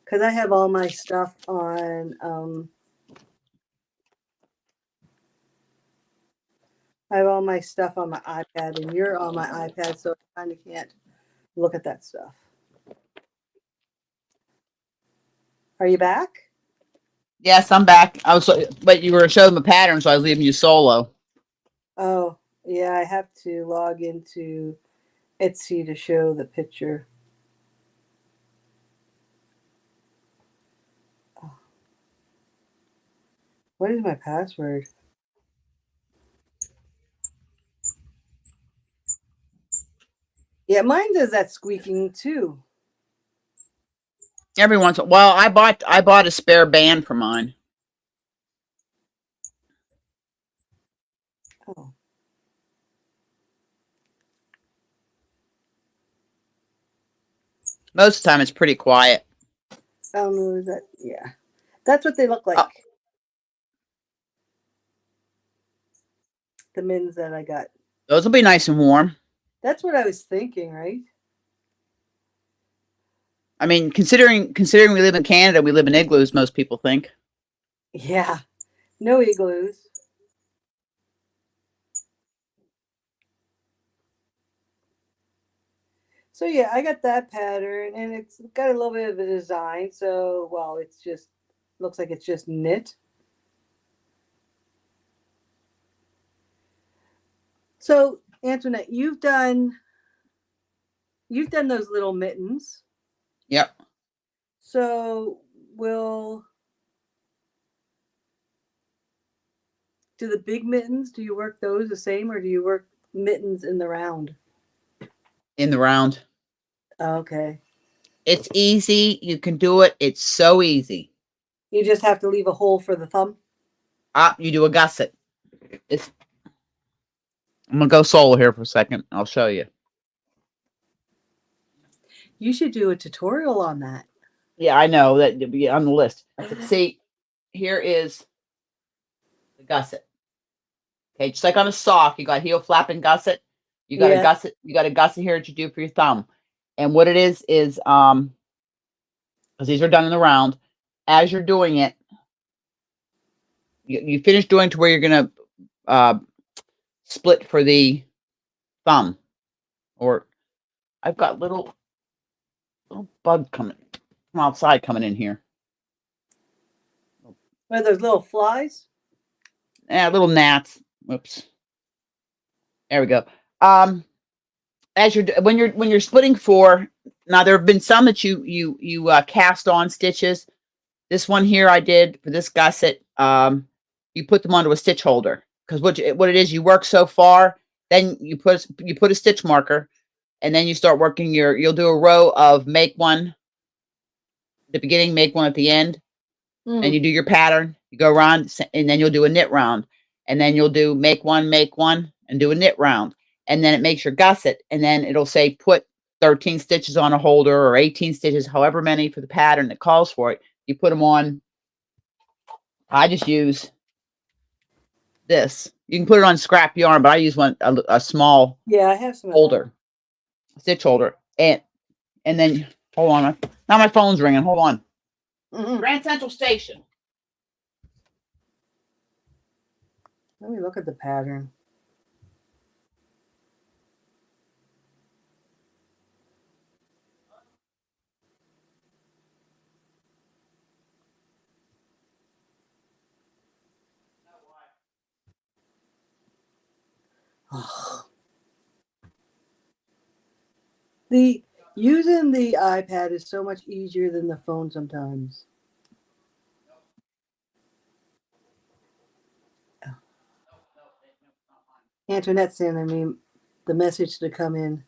because I have all my stuff on I have all my stuff on my iPad, and you're on my iPad, so I kind of can't look at that stuff. Are you back? Yes, I'm back. But you were showing the pattern, so I was leaving you solo. Oh, yeah, I have to log into Etsy to show the picture. Oh. What is my password? Yeah, mine does that squeaking too. Every once in a while, I bought a spare band for mine. Oh. Most of the time, it's pretty quiet. I don't know, is that, yeah. That's what they look like. Oh. The mittens that I got. Those will be nice and warm. That's what I was thinking, right? I mean, considering we live in Canada, we live in igloos, most people think. Yeah. No igloos. So yeah, I got that pattern, and it's got a little bit of a design. So, well, it's just, looks like it's just knit. So, Antoinette, you've done those little mittens. Yep. So, do the big mittens, do you work those the same, or do you work mittens in the round? In the round. Okay. It's easy. You can do it. It's so easy. You just have to leave a hole for the thumb? You do a gusset. I'm going to go solo here for a second. I'll show you. You should do a tutorial on that. Yeah, I know that you'll be on the list. But see, here is the gusset. Okay, just like on a sock, you got heel flap and gusset. You got a gusset. You got a gusset here that you do for your thumb. And what it is because these are done in the round. As you're doing it, you finish doing to where you're gonna split for the thumb. Or I've got little bug coming from outside coming in here. Are those little flies? Yeah, little gnats. Whoops. There we go. As when you're splitting for, now there have been some that you cast on stitches. This one here I did for this gusset. You put them onto a stitch holder, because what it is, you work so far, then you put a stitch marker, and then you start working you'll do a row of make one at the beginning, make one at the end, and you do your pattern. You go around, and then you'll do a knit round, and then you'll do make one, and do a knit round, and then it makes your gusset, and then it'll say put 13 stitches on a holder or 18 stitches, however many for the pattern that calls for it. You put them on. I just use this. You can put it on scrap yarn, but I use a small I have some holder, stitch holder, and then hold on. Now my phone's ringing. Hold on. Grand Central Station. Let me look at the pattern. Using the iPad is so much easier than the phone sometimes. Antoinette sending me the message to come in.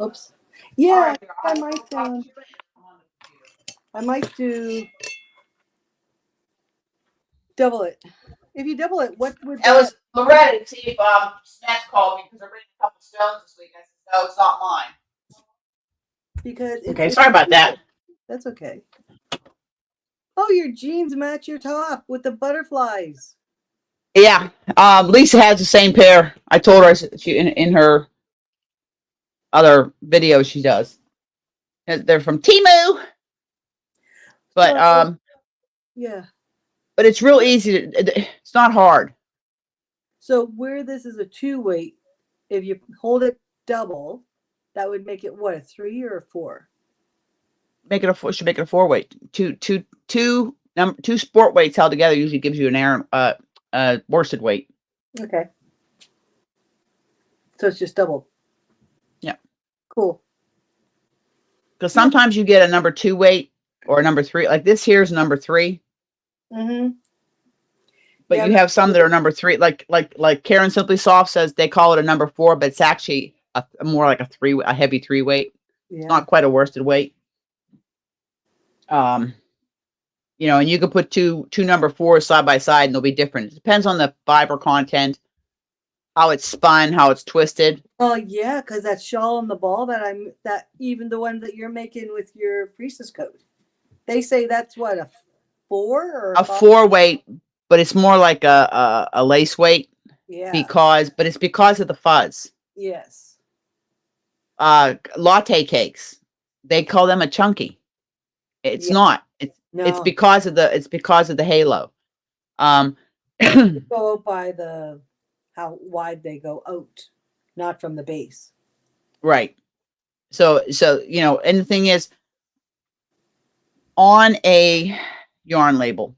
Oops. Yeah, I might do double it. If you double it, what would It was Loretta to see if Snatch called me because they're bringing a couple stones this week. I said, no, it's not mine. Because okay, sorry about that. That's okay. Oh, your jeans match your top with the butterflies. Yeah, Lisa has the same pair. I told her she in her other videos she does. They're from Temu, but yeah. But it's real easy. It's not hard. So where this is a 2 weight, if you hold it double, that would make it what, a 3 or a 4? Make it a should make it a 4 weight. Two sport weights held together usually gives you an worsted weight. Okay. So it's just double. Yeah. Cool. Because sometimes you get a number 2 weight or a number 3. Like this here is number 3. But you have some that are number 3. Like Karen Simply Soft says they call it a number 4, but it's actually more like a heavy 3 weight. Yeah. It's not quite a worsted weight. You know, and you can put two number 4s side by side and they'll be different. It depends on the fiber content, how it's spun, how it's twisted. Oh yeah, because that shawl and the ball that even the one that you're making with your priestess coat, they say that's what, a 4 or a 4 weight, but it's more like a lace weight. Yeah. But it's because of the fuzz. Yes. Latte cakes, they call them a chunky. It's not. It's because of the halo. Go by how wide they go out, not from the base. Right. So you know, and the thing is, on a yarn label,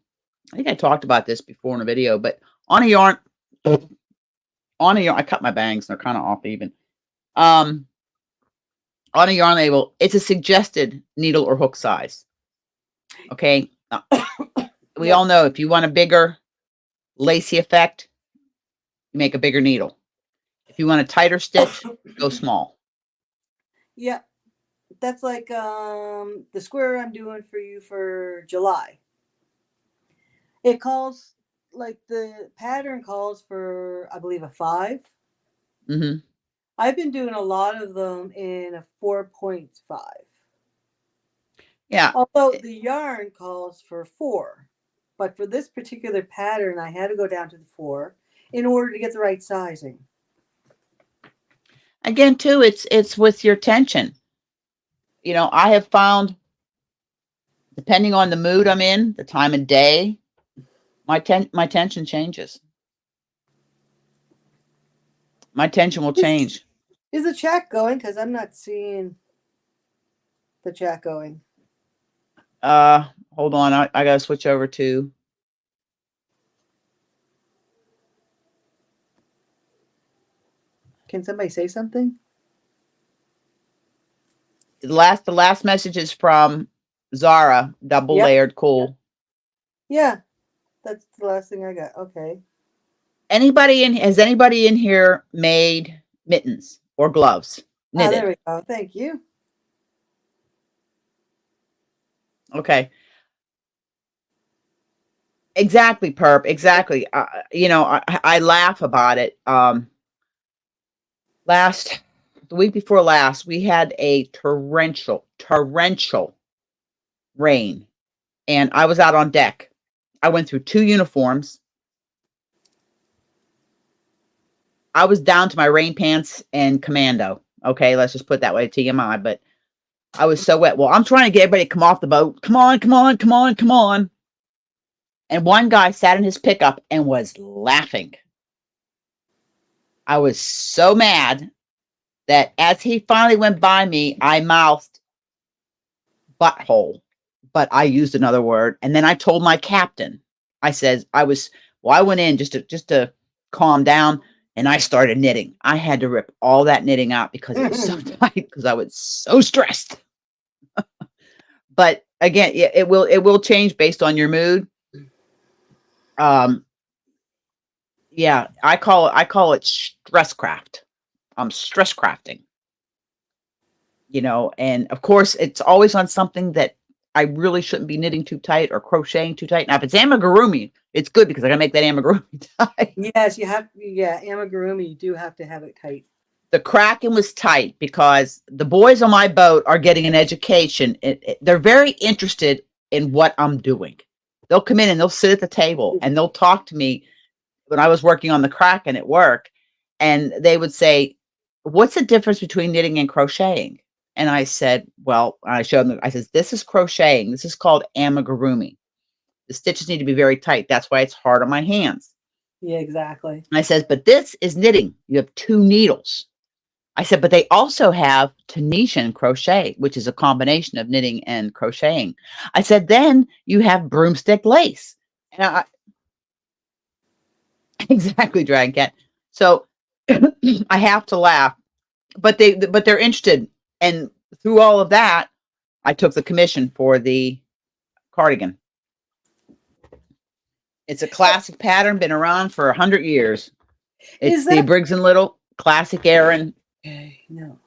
I think I talked about this before in a video, but on a yarn, I cut my bangs, they're kind of off even. On a yarn label, it's a suggested needle or hook size. Okay. We all know if you want a bigger lacy effect, you make a bigger needle. If you want a tighter stitch, go small. Yeah. That's like the square I'm doing for you for July. It calls, like the pattern calls for, I believe, a 5. Mm-hmm. I've been doing a lot of them in a 4.5. Yeah. Although the yarn calls for 4. But for this particular pattern, I had to go down to the 4. in order to get the right sizing. Again, too, it's with your tension. You know, I have found, depending on the mood I'm in, the time of day, my tension changes. My tension will change. Is the chat going? Because I'm not seeing the chat going. Hold on. I gotta switch over to. Can somebody say something? The last message is from Zara, double Yep. layered, cool. Yeah, that's the last thing I got. Okay. Has anybody in here made mittens or gloves? Ah, Knitted. there we go. Thank you. Okay. Exactly, Perp. Exactly. You know, I laugh about it. The week before last, we had a torrential rain, and I was out on deck. I went through 2 uniforms. I was down to my rain pants and commando. Okay, let's just put it that way, TMI. But I was so wet. Well, I'm trying to get everybody to come off the boat. Come on, come on, come on, come on. And one guy sat in his pickup and was laughing. I was so mad that as he finally went by me, I mouthed butthole, but I used another word. And then I told my captain, I went in just to calm down, and I started knitting. I had to rip all that knitting out because it was so tight, because I was so stressed. But again, it will change based on your mood. Yeah, I call it stress craft. I'm stress crafting. You know, and of course, it's always on something that I really shouldn't be knitting too tight or crocheting too tight. Now, if it's amigurumi, it's good because I gotta make that amigurumi tight. Yes, you have. Yeah, amigurumi, you do have to have it tight. The Kraken was tight because the boys on my boat are getting an education. They're very interested in what I'm doing. They'll come in and they'll sit at the table and they'll talk to me when I was working on the Kraken at work, and they would say, "What's the difference between knitting and crocheting?" And I said, well, I showed them, I said, this is crocheting. This is called amigurumi. The stitches need to be very tight. That's why it's hard on my hands. Yeah, exactly. And I said, but this is knitting. You have 2 needles. I said, but they also have Tunisian crochet, which is a combination of knitting and crocheting. I said, then you have broomstick lace. And exactly, Dragon Cat. So I have to laugh, but they're interested. And through all of that, I took the commission for the cardigan. It's a classic pattern, been around for 100 years. It's the Briggs & Little classic Aran. Okay, no.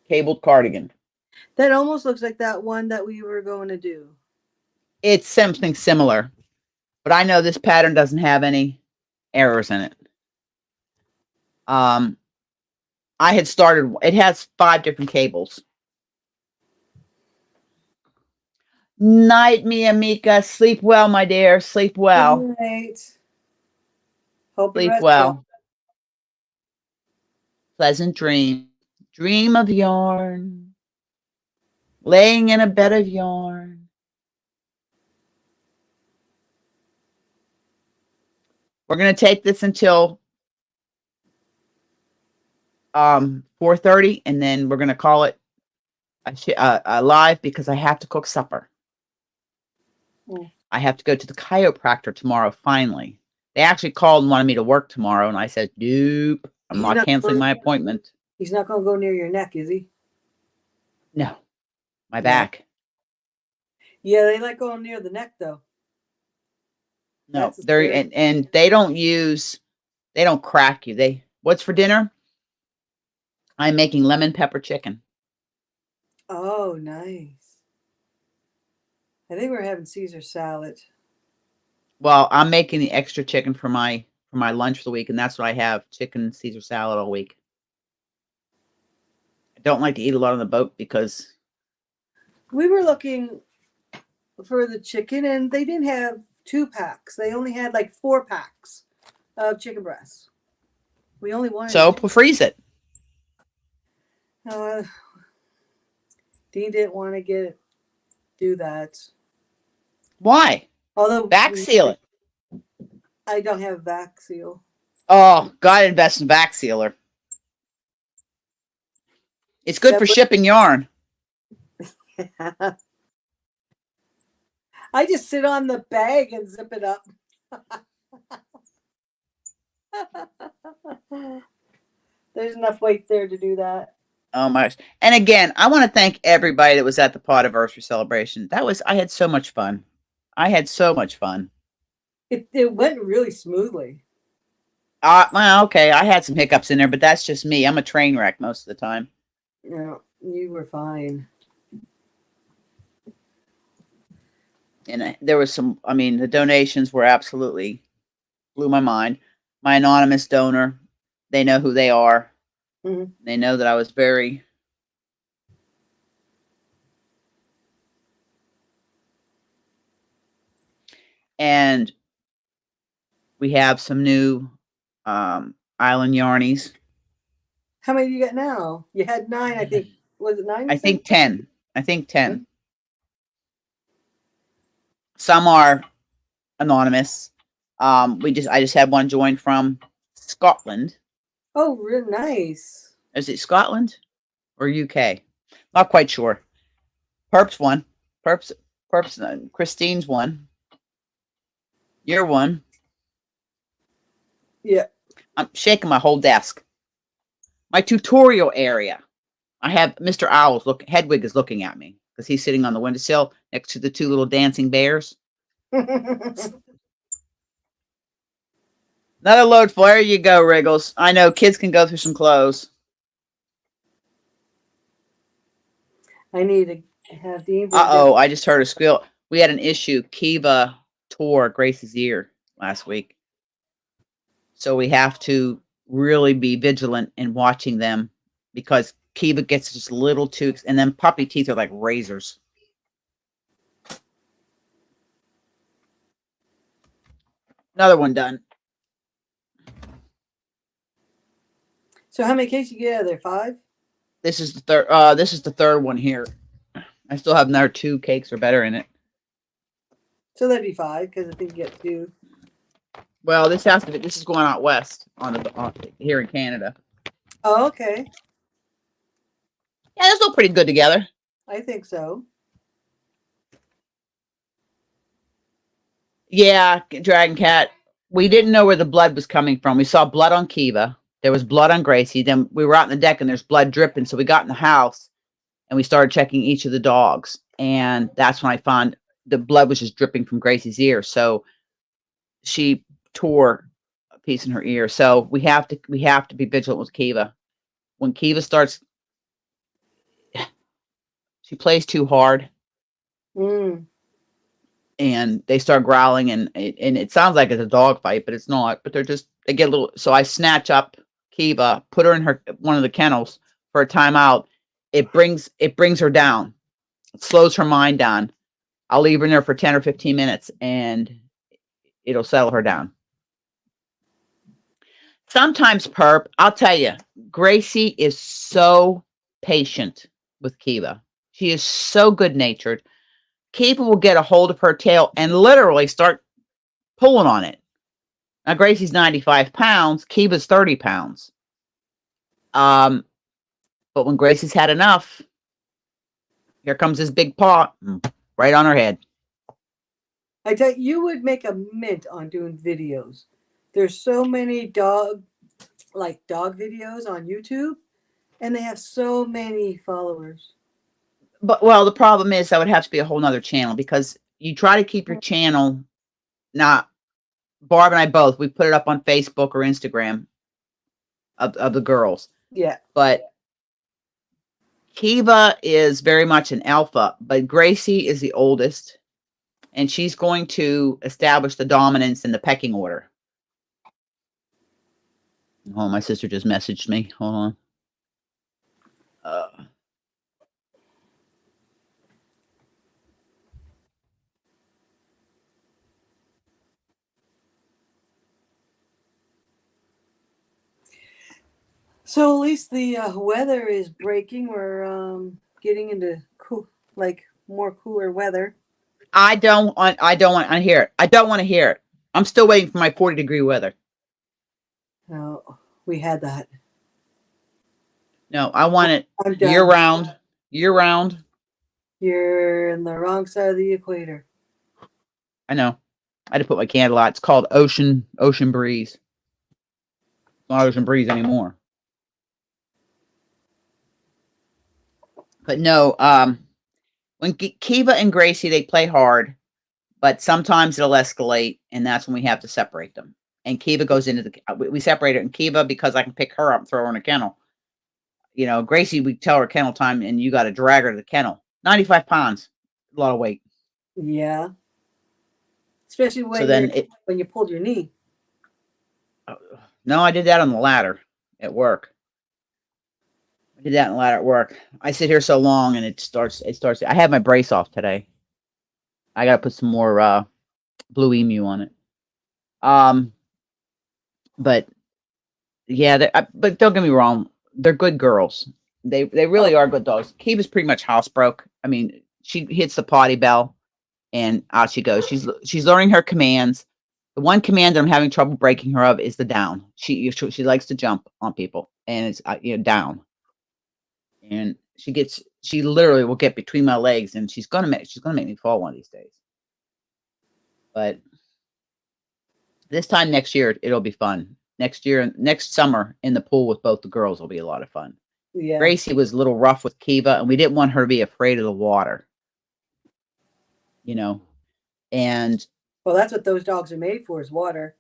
Cabled cardigan. That almost looks like that one that we were going to do. It's something similar, but I know this pattern doesn't have any errors in it. I had started, it has 5 different cables. Night, Mia Mika. Sleep well, my dear. Sleep well. Good night. Hope Sleep well. Pleasant dream. Dream of yarn. Laying in a bed of yarn. We're going to take this until 4:30, and then we're going to call it a live because I have to cook supper. I have to go to the chiropractor tomorrow, finally. They actually called and wanted me to work tomorrow, and I said, nope, I'm not canceling my appointment. He's not going to go near your neck, is he? No, my back. Yeah, they like going near the neck, though. No, and they don't crack you. What's for dinner? I'm making lemon pepper chicken. Oh, nice. I think we're having Caesar salad. Well, I'm making the extra chicken for my lunch for the week, and that's what I have: chicken Caesar salad all week. I don't like to eat a lot on the boat because we were looking for the chicken, and they didn't have 2 packs. They only had like 4 packs of chicken breasts. We only wanted. So freeze it. Dean didn't want to do that. Why? Although Back seal it. I don't have vac seal. Oh, gotta invest in vac sealer. It's good for shipping yarn. I just sit on the bag and zip it up. There's enough weight there to do that. Oh my gosh. And again, I want to thank everybody that was at the Podiversary celebration. I had so much fun. I had so much fun. It went really smoothly. Well, okay. I had some hiccups in there, but that's just me. I'm a train wreck most of the time. No, you were fine. And there was some, I mean, the donations were absolutely blew my mind. My anonymous donor, they know who they are. Mm-hmm. They know that I was very and we have some new island yarnies. How many do you got now? You had 9, I think. Was it 9? I think 10. I think 10. Okay. Some are anonymous. I just had one join from Scotland. Oh, real nice. Is it Scotland or UK? Not quite sure. Perps one. Perps. Christine's one. You're one. Yeah. I'm shaking my whole desk. My tutorial area. I have Mr. Owl's Hedwig is looking at me because he's sitting on the windowsill next to the 2 little dancing bears. Another load full. There you go, Wriggles. I know kids can go through some clothes. I need to have Dean. I just heard a squeal. We had an issue. Kiva tore Gracie's ear last week. So we have to really be vigilant in watching them because Kiva gets just a little too, and then puppy teeth are like razors. Another one done. So how many cakes you get out of there? 5? This is the third. This is the third one here. I still have another 2 cakes or better in it. So that'd be 5 because I think you get 2. Well, this is going out west here in Canada. Oh, okay. Yeah, those look pretty good together. I think so. Yeah, Dragon Cat. We didn't know where the blood was coming from. We saw blood on Kiva. There was blood on Gracie. Then we were out on the deck and there's blood dripping. So we got in the house and we started checking each of the dogs. And that's when I found the blood was just dripping from Gracie's ear. So she tore a piece in her ear. So we have to be vigilant with Kiva. When Kiva starts, she plays too hard. And they start growling and it sounds like it's a dog fight, but it's not. But they get a little. So I snatch up Kiva, put her in one of the kennels for a timeout. It brings her down. It slows her mind down. I'll leave her in there for 10 or 15 minutes and it'll settle her down. Sometimes, Perp, I'll tell you, Gracie is so patient with Kiva. She is so good-natured. Kiva will get a hold of her tail and literally start pulling on it. Now, Gracie's 95 pounds. Kiva's 30 pounds. But when Gracie's had enough, here comes this big paw right on her head. I tell you, you would make a mint on doing videos. There's so many dog videos on YouTube, and they have so many followers. But, well, the problem is that would have to be a whole nother channel because you try to keep your channel. Now, Barb and I both, we put it up on Facebook or Instagram of the girls. Yeah. But Kiva is very much an alpha, but Gracie is the oldest, and she's going to establish the dominance in the pecking order. Oh, my sister just messaged me. Hold on. So at least the weather is breaking. We're getting into more cooler weather. I don't want to hear it. I don't want to hear it. I'm still waiting for my 40-degree weather. No, we had that. No, I want it I'm year done. round. Year round. You're in the wrong side of the equator. I know. I had to put my candle out. It's called Ocean Breeze. It's not Ocean Breeze anymore. But no, when Kiva and Gracie, they play hard, but sometimes it'll escalate, and that's when we have to separate them. And Kiva goes into we separate her, and Kiva, because I can pick her up and throw her in a kennel. You know, Gracie, we tell her kennel time, and you got to drag her to the kennel. 95 pounds, a lot of weight. Yeah. Especially when So then when you pulled your knee. No, I did that on the ladder at work. I did that on the ladder at work. I sit here so long, and it starts. I have my brace off today. I got to put some more Blue Emu on it. But yeah, but don't get me wrong, they're good girls. They really are good dogs. Kiva's pretty much housebroke. I mean, she hits the potty bell, and out she goes. She's learning her commands. The one command that I'm having trouble breaking her of is the down. She likes to jump on people, and it's down. And she literally will get between my legs, and she's gonna make me fall one of these days. But this time next year, it'll be fun. Next summer in the pool with both the girls will be a lot of fun. Yeah. Gracie was a little rough with Kiva, and we didn't want her to be afraid of the water. You know, and well, that's what those dogs are made for, is water.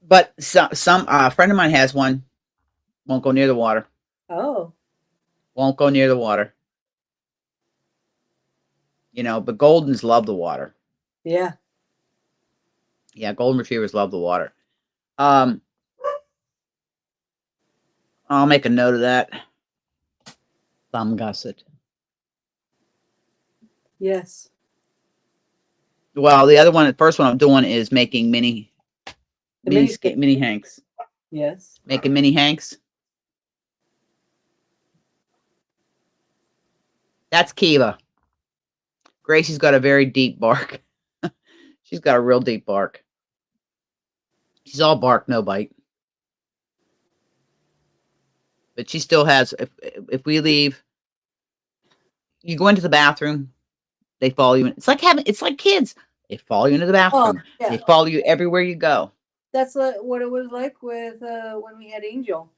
But some friend of mine has one. Won't go near the water. Oh. Won't go near the water. You know, but Goldens love the water. Yeah. Yeah, Golden Retrievers love the water. I'll make a note of that. Thumb gusset. Yes. Well, the first one I'm doing is making mini Hanks. Yes. Making mini Hanks. That's Kiva. Gracie's got a very deep bark. She's got a real deep bark. She's all bark, no bite. But she still has, if we leave, you go into the bathroom, they follow you. It's like kids. They follow you into the bathroom. Yeah. They follow you everywhere you go. That's what it was like with when we had Angel.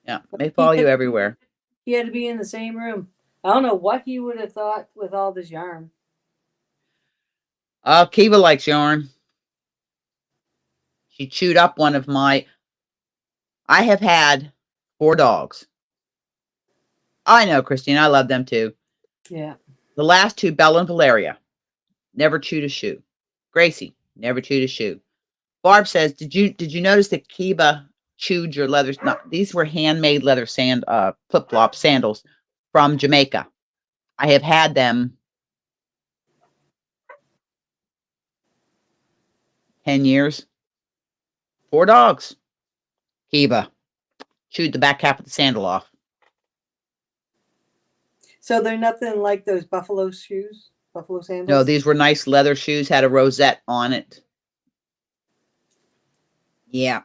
Yeah, they follow you everywhere. He had to be in the same room. I don't know what he would have thought with all this yarn. Kiva likes yarn. She chewed up one of my. I have had 4 dogs. I know, Christine. I love them too. Yeah. The last 2, Bella and Valeria, never chewed a shoe. Gracie never chewed a shoe. Barb says, "Did you notice that Kiva chewed your leather? These were handmade leather flip-flop sandals from Jamaica. I have had them 10 years. 4 dogs. Kiva chewed the back half of the sandal off. So they're nothing like those buffalo shoes, buffalo sandals? No, these were nice leather shoes, had a rosette on it. Yeah.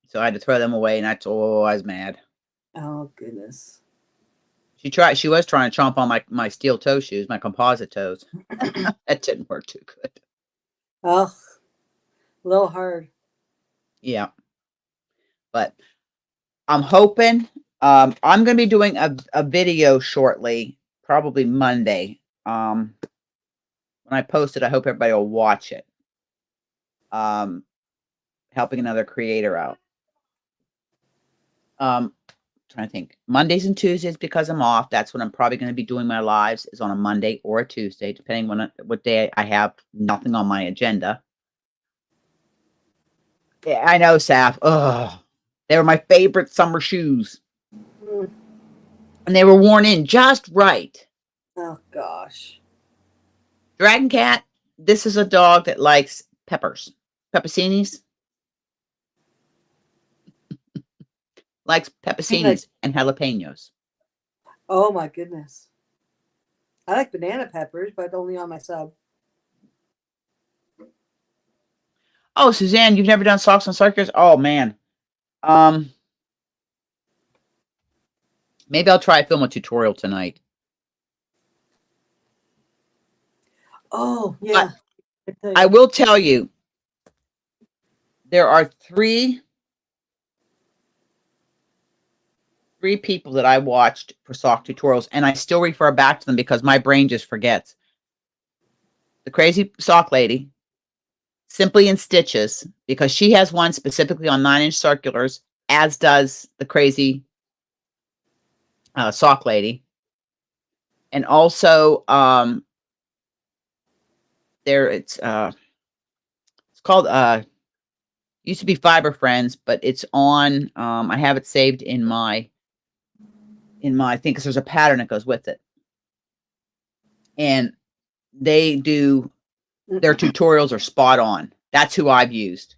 So I had to throw them away, and I was mad. Oh, goodness. She was trying to chomp on my steel toe shoes, my composite toes. That didn't work too good. Oh, a little hard. Yeah. But I'm hoping I'm going to be doing a video shortly, probably Monday. When I post it, I hope everybody will watch it. Helping another creator out. Trying to think. Mondays and Tuesdays, because I'm off. That's when I'm probably going to be doing my lives, is on a Monday or a Tuesday, depending on what day I have nothing on my agenda. Yeah, I know, Saf. Oh, they were my favorite summer shoes. Mm. And they were worn in just right. Oh, gosh. Dragon Cat, this is a dog that likes peppers. Pepperoncinis. likes Like, pepperoncinis and jalapenos. oh my goodness. I like banana peppers, but only on my sub. Oh, Suzanne, you've never done socks and circus? Oh man. Maybe I'll try to film a tutorial tonight. Oh But yeah. I will tell you, there are three people that I watched for sock tutorials, and I still refer back to them because my brain just forgets. The Crazy Sock Lady, Simply in Stitches, because she has one specifically on 9-inch circulars, as does the Crazy Sock Lady. And also, it's called used to be Fiber Friends, but it's on. I have it saved in my thing because there's a pattern that goes with it, and they do their tutorials are spot on. That's who I've used.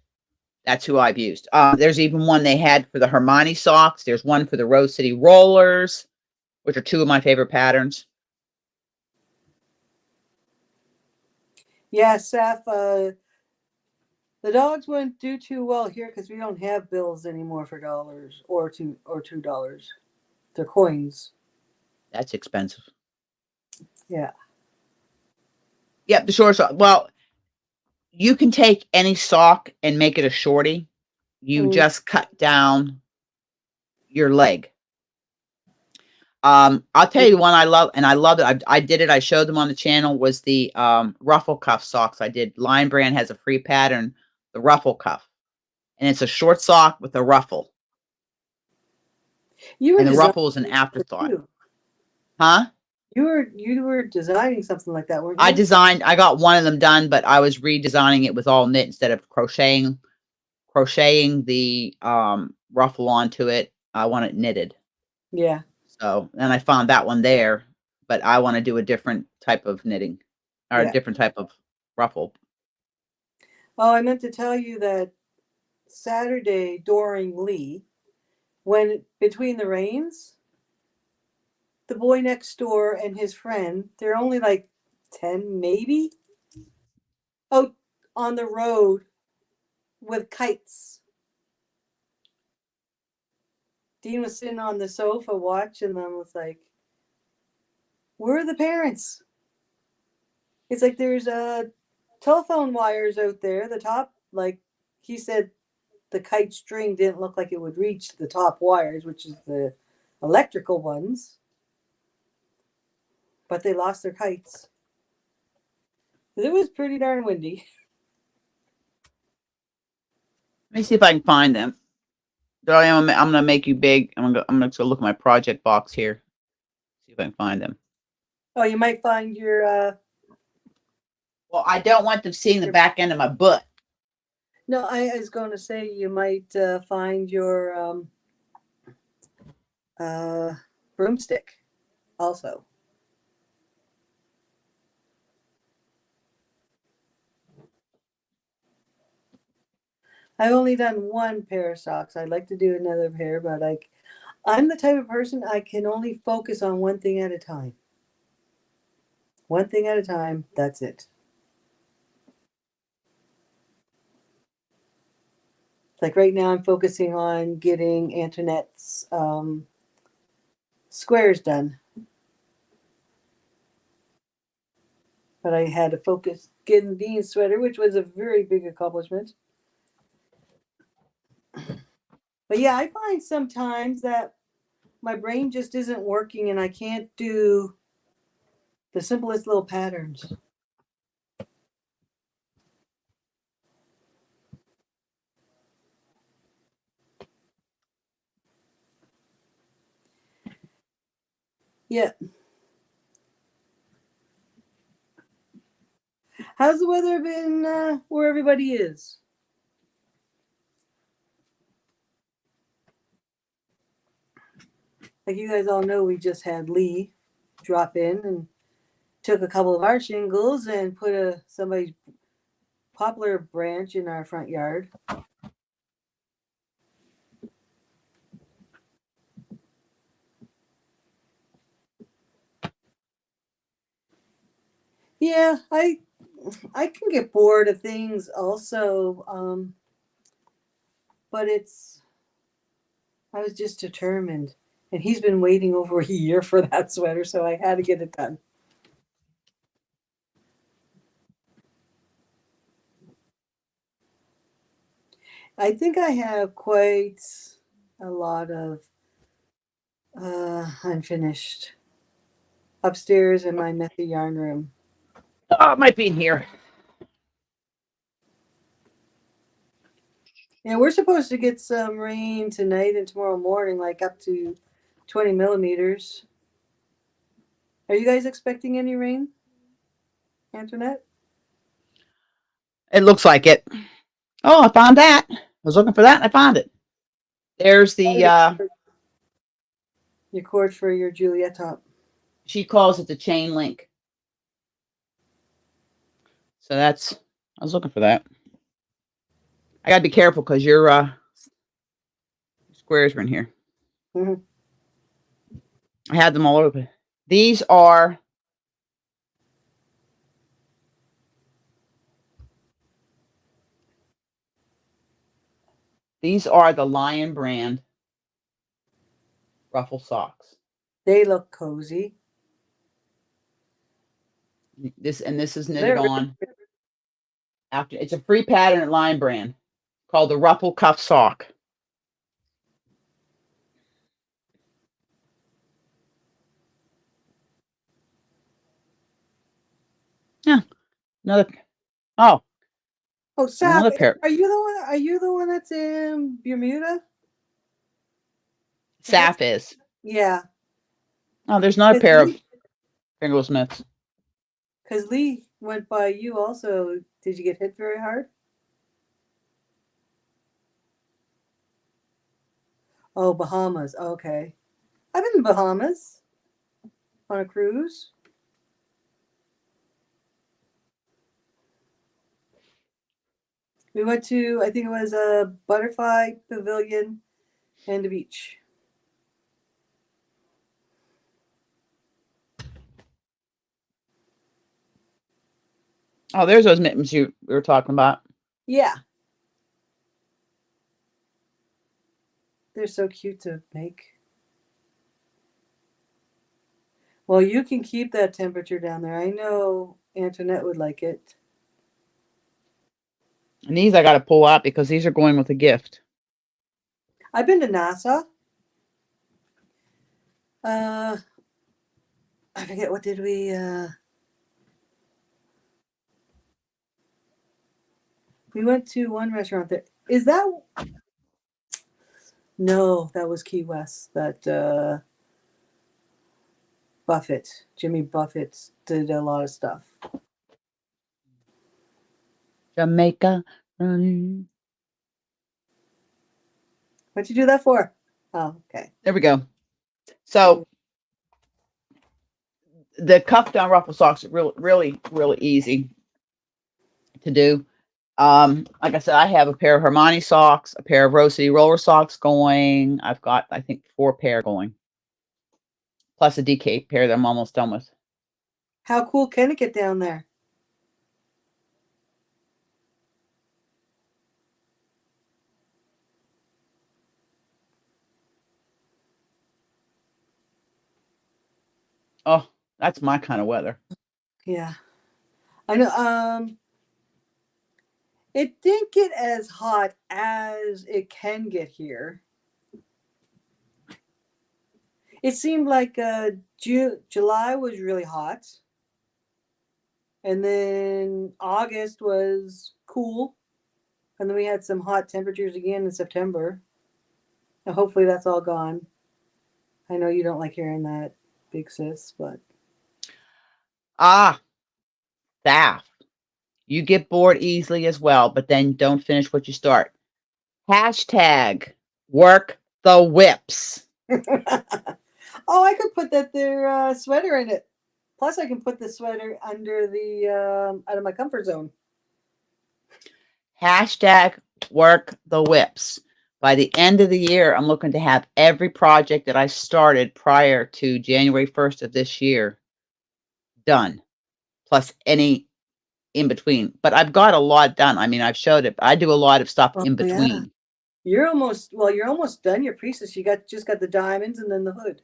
There's even one they had for the Hermione socks. There's one for the Rose City Rollers, which are two of my favorite patterns. Yeah, Seth, the dogs wouldn't do too well here because we don't have bills anymore for dollars or $2. They're coins. That's expensive. Yeah. Yep, the short sock. Well, you can take any sock and make it a shorty. You just cut down your leg. I'll tell you one I love, and I love it. I did it. I showed them on the channel. Was the ruffle cuff socks I did. Lion Brand has a free pattern, the ruffle cuff, and it's a short sock with a ruffle. And the ruffle is an afterthought. Huh? You were designing something like that, weren't you? I got one of them done, but I was redesigning it with all knit instead of crocheting the ruffle onto it. I want it knitted. Yeah. So, and I found that one there, but I want to do a different type of knitting or a different type of ruffle. Oh, I meant to tell you that Saturday during Lee, when between the rains, the boy next door and his friend, they're only like 10 maybe, out on the road with kites. Dean was sitting on the sofa watching them, was like, where are the parents? It's like there's telephone wires out there. The top, like he said, the kite string didn't look like it would reach the top wires, which is the electrical ones. But they lost their kites. It was pretty darn windy. Let me see if I can find them. I'm going to make you big. I'm going to look at my project box here. See if I can find them. Oh, you might find your well, I don't want them seeing the back end of my butt. No, I was going to say you might find your broomstick also. I've only done one pair of socks. I'd like to do another pair, but I'm the type of person I can only focus on one thing at a time. One thing at a time, that's it. Like right now, I'm focusing on getting Antoinette's squares done. But I had to focus getting Dean's sweater, which was a very big accomplishment. But yeah, I find sometimes that my brain just isn't working and I can't do the simplest little patterns. Yeah. How's the weather been where everybody is? Like you guys all know, we just had Lee drop in and took a couple of our shingles and put somebody's poplar branch in our front yard. Yeah, I can get bored of things also, but I was just determined, and he's been waiting over a year for that sweater, so I had to get it done. I think I have quite a lot of unfinished upstairs in my messy yarn room. Oh, it might be in here. Yeah, we're supposed to get some rain tonight and tomorrow morning, like up to 20 millimeters. Are you guys expecting any rain, Antoinette? It looks like it. Oh, I found that. I was looking for that and I found it. There's the Your cord for your Juliet top. she calls it the chain link. So that's, I was looking for that. I gotta be careful because your squares are in here. Mm-hmm. I had them all open. These are the Lion brand ruffle socks. They look cozy. This is knitted They're on after. It's a free pattern at Lion brand called the ruffle cuff sock. Yeah, another. Oh, Saf, another pair. are you the one? Are you the one that's in Bermuda? Saf is. Yeah. Oh, there's another pair of fingerless mitts. Because Lee went by you also. Did you get hit very hard? Oh, Bahamas. Okay. I've been in Bahamas on a cruise. We went to, I think it was a butterfly pavilion and a beach. Oh, there's those mittens we were talking about. Yeah. They're so cute to make. Well, you can keep that temperature down there. I know Antoinette would like it. And these I got to pull out because these are going with a gift. I've been to NASA. I forget, what did we went to one restaurant there. Is that, no, that was Key West. That Jimmy Buffett did a lot of stuff. Jamaica. What'd you do that for? Oh, okay. There we go. So the cuff down ruffle socks are really easy to do. Like I said, I have a pair of Hermione socks, a pair of Rose City roller socks going. I've got, I think, 4 pair going, plus a DK pair that I'm almost done with. How cool can it get down there? Oh, that's my kind of weather. Yeah. I know. It didn't get as hot as it can get here. It seemed like July was really hot. And then August was cool. And then we had some hot temperatures again in September. Now hopefully that's all gone. I know you don't like hearing that, big sis, but. Staff. You get bored easily as well, but then don't finish what you start. Hashtag work the whips. Oh, I could put their sweater in it. Plus, I can put the sweater under the out of my comfort zone. Hashtag work the whips. By the end of the year, I'm looking to have every project that I started prior to January 1st of this year done. plus any in between. But I've got a lot done. I mean, I've showed it. I do a lot of stuff Oh, in yeah. between. You're almost done your priestess. You just got the diamonds and then the hood.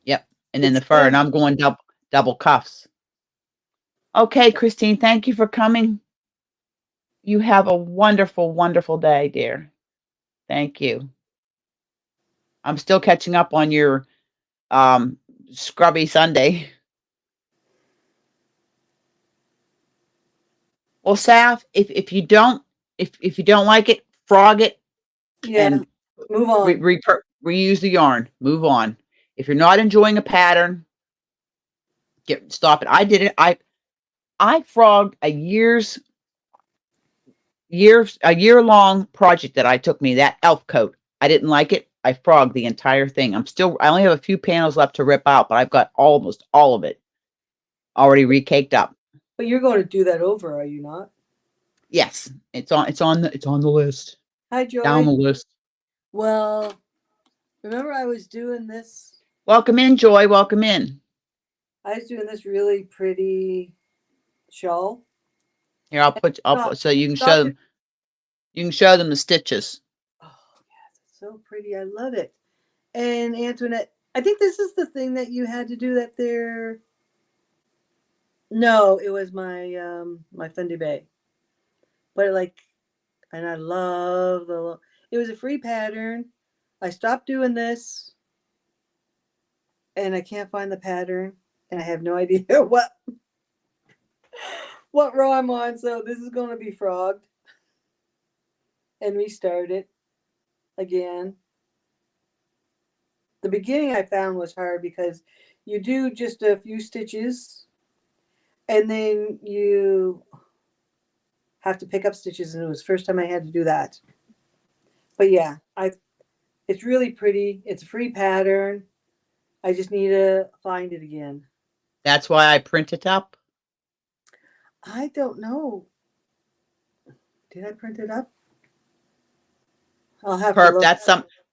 Yep. And then the fur, and I'm going double cuffs. Okay, Christine, thank you for coming. You have a wonderful, wonderful day, dear. Thank you. I'm still catching up on your scrubby Sunday. Well, Saf, if you don't like it, frog it. Yeah. And move on. Reuse the yarn. Move on. If you're not enjoying a pattern, stop it. I did it. I frogged a year-long project that I took me, that elf coat. I didn't like it. I frogged the entire thing. I only have a few panels left to rip out, but I've got almost all of it already recaked up. But you're going to do that over, are you not? Yes, it's on the list. Hi, Joy. Down the list. Well, remember I was doing this. Welcome in, Joy. Welcome in. I was doing this really pretty shawl. Here, I'll put so you can show them. You can show them the stitches. Oh, yes, it's so pretty. I love it. And Antoinette, I think this is the thing that you had to do that there. No, it was my my Fendi Bay. But and I love it was a free pattern. I stopped doing this and I can't find the pattern and I have no idea what row I'm on. So this is going to be frogged and restart it again. The beginning I found was hard because you do just a few stitches and then you have to pick up stitches, and it was the first time I had to do that. But yeah, it's really pretty. It's a free pattern. I just need to find it again. That's why I print it up. I don't know. Did I print it up? I'll have to look.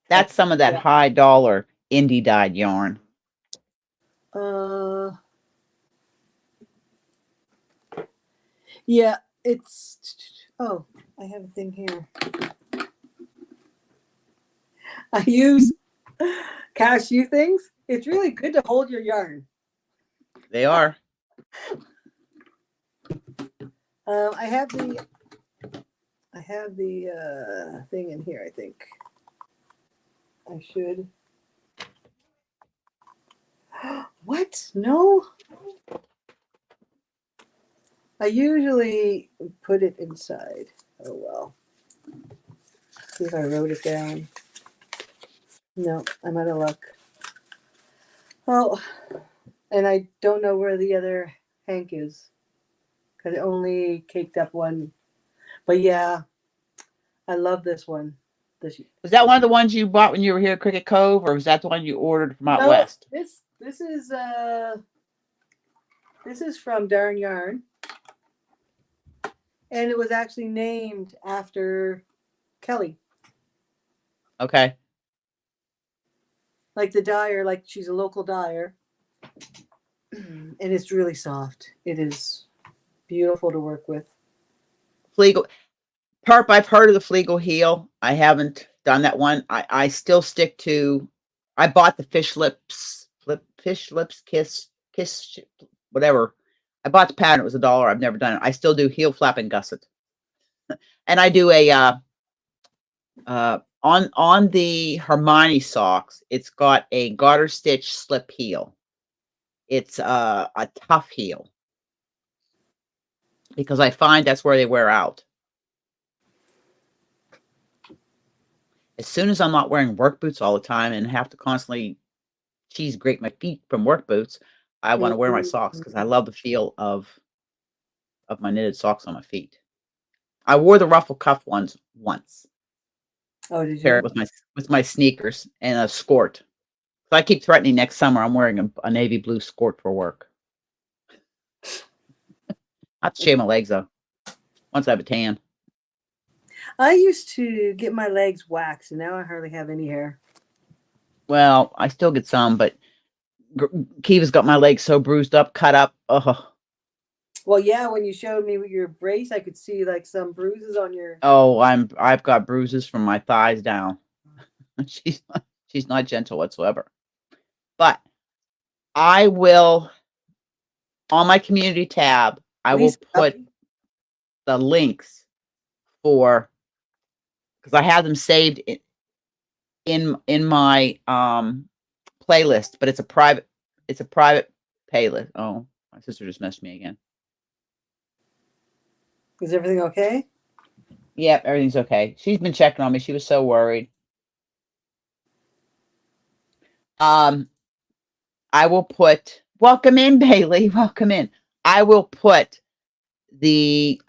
That's some of that high dollar indie dyed yarn. Yeah, oh, I have a thing here. I use cashew things. It's really good to hold your yarn. They are. I have the thing in here, I think. I should. What? No? I usually put it inside. Oh, well. See if I wrote it down. No, I'm out of luck. Oh, and I don't know where the other hank is because I only caked up one. But yeah, I love this one. Was that one of the ones you bought when you were here at Cricket Cove, or was that the one you ordered from out west? This is from Darn Yarn, and it was actually named after Kelly. Okay. Like the dyer, like she's a local dyer, and it's really soft. It is beautiful to work with. Fleagle. Perp, I've heard of the Fleagle heel. I haven't done that one. I still stick to. I bought the fish lips kiss whatever. I bought the pattern. It was $1. I've never done it. I still do heel flap and gusset, and I do a on the Hermione socks. It's got a garter stitch slip heel. It's a tough heel because I find that's where they wear out. As soon as I'm not wearing work boots all the time and have to constantly grate my feet from work boots, I want to wear my socks because I love the feel of my knitted socks on my feet. I wore the ruffle cuff ones once. Oh, did you? Pair it with my sneakers and a skirt. So I keep threatening next summer I'm wearing a navy blue skirt for work. Not to shave my legs though. Once I have a tan. I used to get my legs waxed, and now I hardly have any hair. Well, I still get some, but Kiva's got my legs so bruised up, cut up. Oh, Well, yeah, when you showed me your brace, I could see like some bruises on your. Oh, I've got bruises from my thighs down. She's not gentle whatsoever. But I will, on my community tab, I will Lisa, put the links for, because I have them saved in my playlist, but it's a private playlist. Oh, my sister just messaged me again. is everything okay? Yep, everything's okay. She's been checking on me. She was so worried. I will put, welcome in, Bailey. Welcome in. I will put the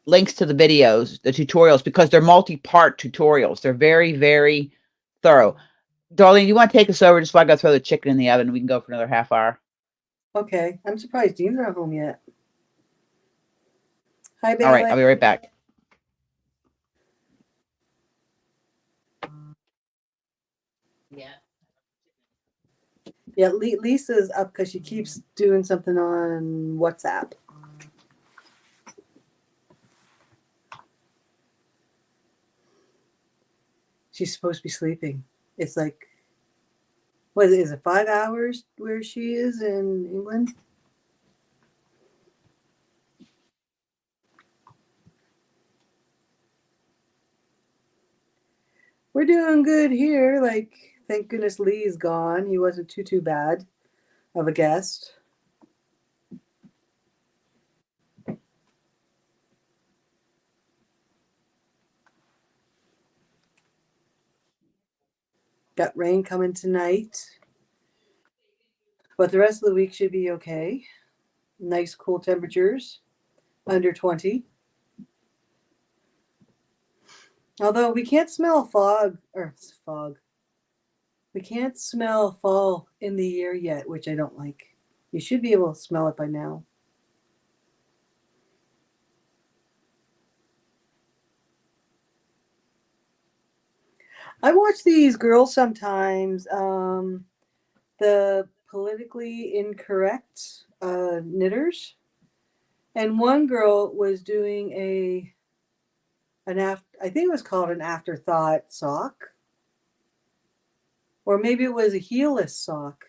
links to the videos, the tutorials, because they're multi-part tutorials. They're very, very thorough. Darlene, you want to take us over just while I go throw the chicken in the oven and we can go for another half hour? Okay. I'm surprised Dean's not home yet. Hi, Bailey. All right, I'll be right back. Yeah. Yeah, Lisa's up because she keeps doing something on WhatsApp. She's supposed to be sleeping. It's like, what is it 5 hours where she is in England? We're doing good here. Like, thank goodness Lee's gone. He wasn't too bad of a guest. Got rain coming tonight. But the rest of the week should be okay. Nice cool temperatures, under 20. Although we can't smell fog. We can't smell fall in the air yet, which I don't like. You should be able to smell it by now. I watch these girls sometimes, the politically incorrect knitters. And one girl was doing I think it was called an afterthought sock. Or maybe it was a heelless sock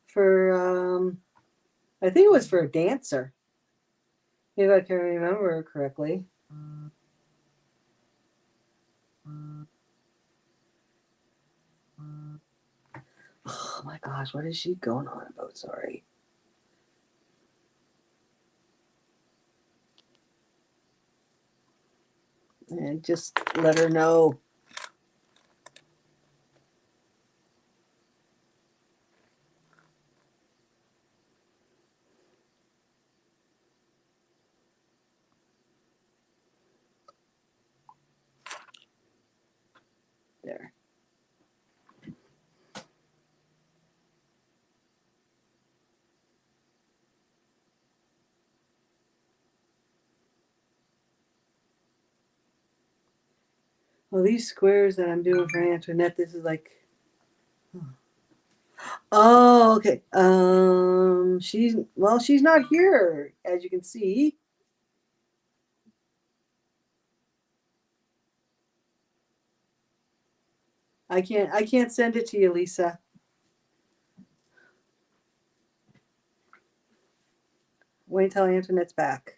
for, I think it was for a dancer, if I can remember correctly. Oh my gosh, what is she going on about? Sorry. And just let her know. There. Well, these squares that I'm doing for Antoinette, this is like, oh, okay. She's not here, as you can see. I can't send it to you, Lisa. Wait until Antoinette's back.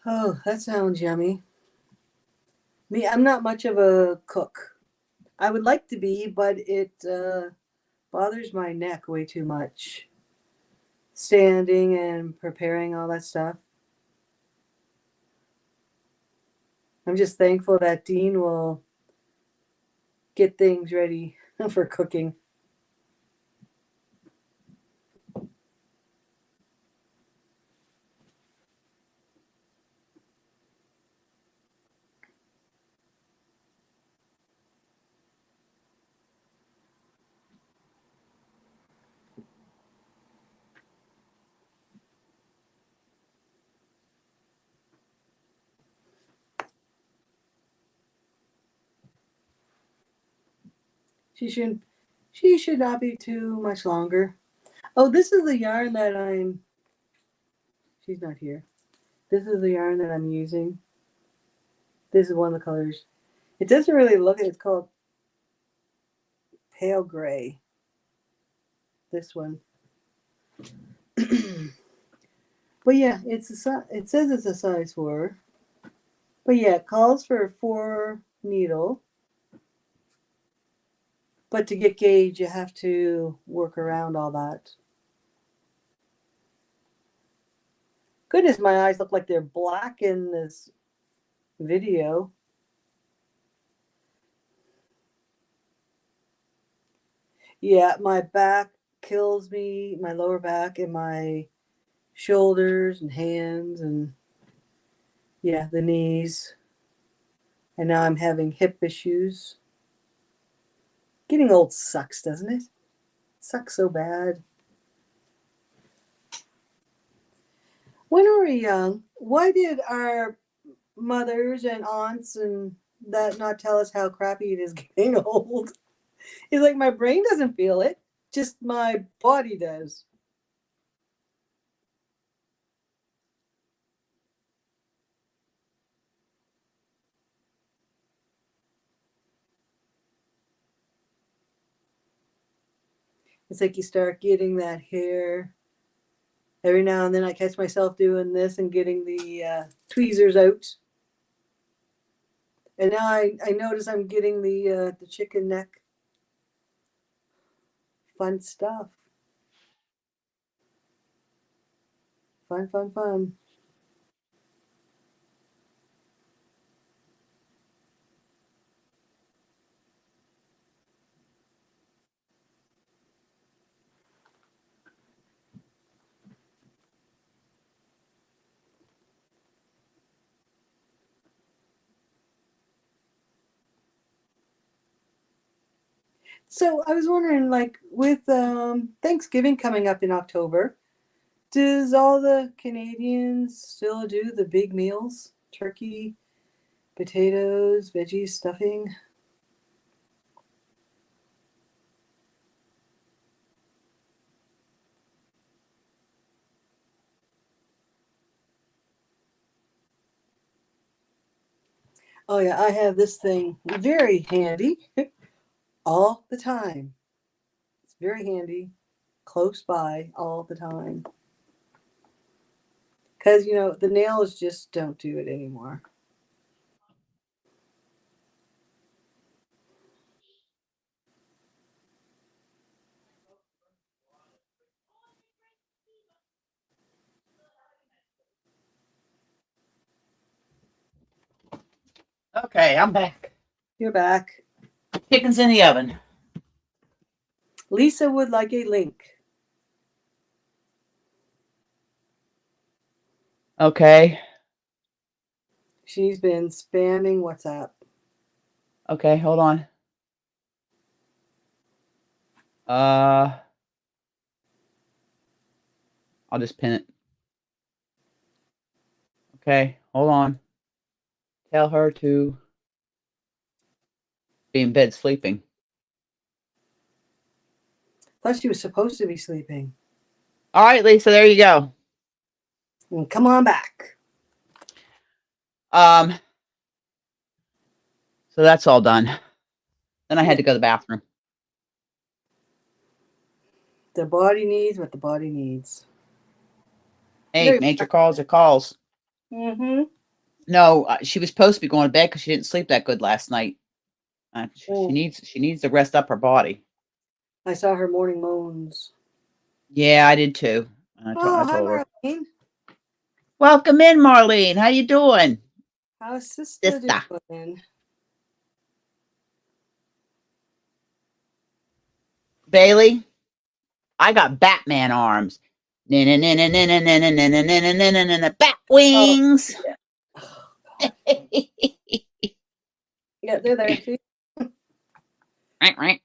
Oh, that sounds yummy. Me, I'm not much of a cook. I would like to be, but it bothers my neck way too much. Standing and preparing all that stuff. I'm just thankful that Dean will get things ready for cooking. She should not be too much longer. Oh, this is the yarn that she's not here. This is the yarn that I'm using. This is one of the colors. It doesn't really look, it's called pale gray. This one. But yeah, it says it's a size 4. But yeah, it calls for 4 needle. But to get gauge, you have to work around all that. Goodness, my eyes look like they're black in this video. Yeah, my back kills me, my lower back and my shoulders and hands and yeah, the knees. And now I'm having hip issues. Getting old sucks, doesn't it? Sucks so bad. When we were young, why did our mothers and aunts and that not tell us how crappy it is getting old? It's like my brain doesn't feel it, just my body does. It's like you start getting that hair. Every now and then I catch myself doing this and getting the tweezers out. And now I notice I'm getting the chicken neck. Fun stuff. Fun, fun, fun. So I was wondering, like, with Thanksgiving coming up in October, does all the Canadians still do the big meals? Turkey, potatoes, veggies, stuffing? Oh yeah, I have this thing very handy all the time. It's very handy, close by all the time. Because, the nails just don't do it anymore. Okay, I'm back. You're back. Chicken's in the oven. Lisa would like a link. Okay. She's been spamming WhatsApp. Okay, hold on. I'll just pin it. Okay, hold on. Tell her to be in bed sleeping. Thought she was supposed to be sleeping. All right, Lisa, there you go. And come on back. So that's all done. Then I had to go to the bathroom. The body needs what the body needs. Hey, major calls are calls. Mm-hmm. No, she was supposed to be going to bed because she didn't sleep that good last night. She needs to rest up her body. I saw her morning moans. Yeah, I did too. I Hi, told her. Marlene. Welcome in, Marlene. How you doing? How's sister doing? Bailey, I got Batman arms. Bat wings. Yeah, they're there too. Right.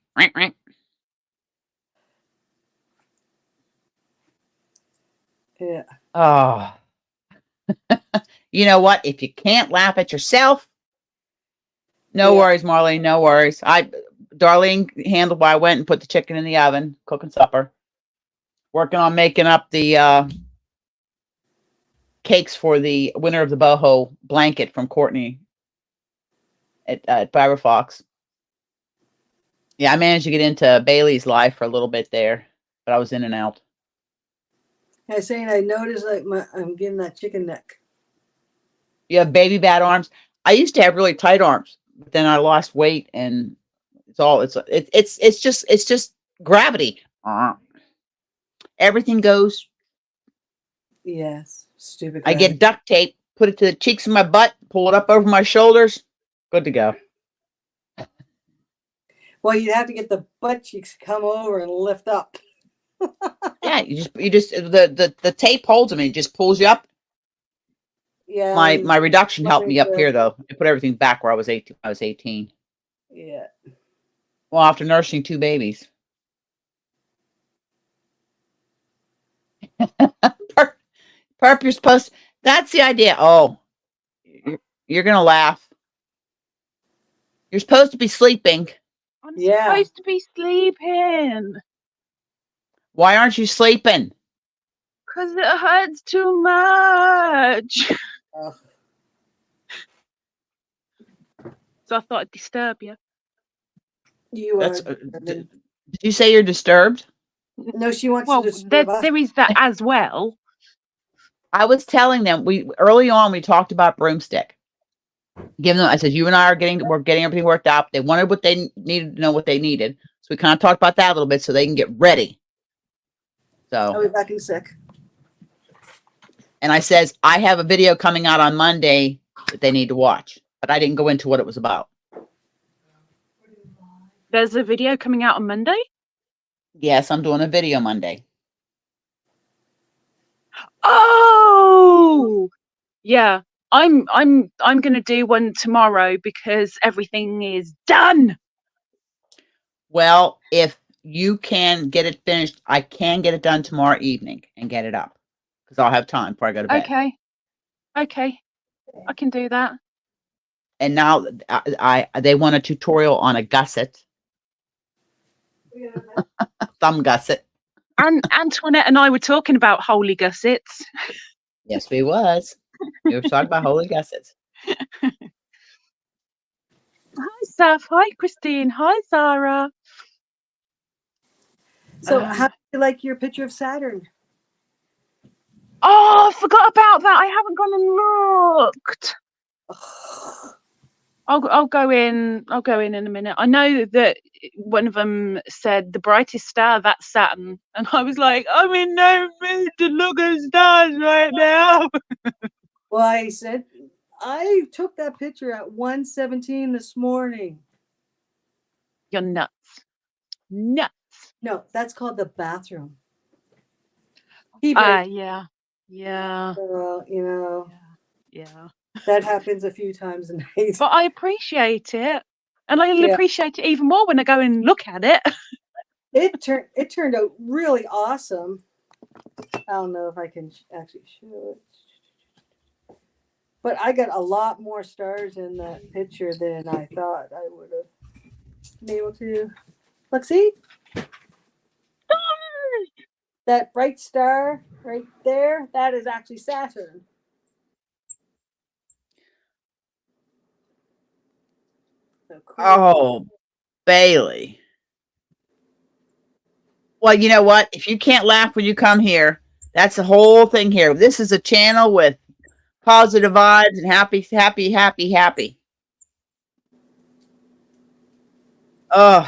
Yeah. Oh. You know what? If you can't laugh at yourself, no worries, Marlene. No worries. Darlene handled while I went and put the chicken in the oven, cooking supper. Working on making up the cakes for the winner of the boho blanket from Courtney at Firefox. Yeah, I managed to get into Bailey's life for a little bit there, but I was in and out. I was saying I noticed like I'm getting that chicken neck. You have baby bat arms. I used to have really tight arms, but then I lost weight, and it's just gravity. Everything goes. Yes, stupid. I get duct tape, put it to the cheeks of my butt, pull it up over my shoulders, good to go. Well, you'd have to get the butt cheeks to come over and lift up. Yeah, you just the tape holds them and it just pulls you up. Yeah. My reduction helped me up here though. It put everything back where I was 18. Yeah. Well, after nursing 2 babies. Perp, you're supposed. That's the idea. Oh, you're gonna laugh. You're supposed to be sleeping. I'm supposed to be sleeping. Why aren't you sleeping? Because it hurts too much. So I thought I'd disturb you. Did you say you're disturbed? No, she wants to disturb us. There is that as well. I was telling them early on we talked about broomstick. Giving them, I said, you and I we're getting everything worked out. They wanted what they needed to know what they needed. So we kind of talked about that a little bit so they can get ready. So I'll be back in sick. And I says, I have a video coming out on Monday that they need to watch. But I didn't go into what it was about. There's a video coming out on Monday? Yes, I'm doing a video Monday. Oh, yeah. I'm gonna do one tomorrow because everything is done. Well, if you can get it finished, I can get it done tomorrow evening and get it up because I'll have time before I go to bed. Okay, I can do that. And now they want a tutorial on a gusset, thumb gusset. And Antoinette and I were talking about holy gussets. Yes, we was. We were talking about holy gussets. Hi, Saf. Hi, Christine. Hi, Zara. So how do you like your picture of Saturn? Oh, I forgot about that. I haven't gone and looked. I'll go in a minute. I know that one of them said the brightest star, that's Saturn, and I was like, I'm in no mood to look at stars right now. Well, I said I took that picture at 1:17 this morning. You're nuts. Nuts. No, that's called the bathroom. Yeah. You know. Yeah. That happens a few times a night. But I appreciate it. And I'll appreciate it even more when I go and look at it. It turned out really awesome. I don't know if I can actually show it. But I got a lot more stars in that picture than I thought I would have been able to. Look, see? That bright star right there, that is actually Saturn. So cool. Oh, Bailey. Well, you know what? If you can't laugh when you come here, that's the whole thing here. This is a channel with positive vibes and happy. Oh,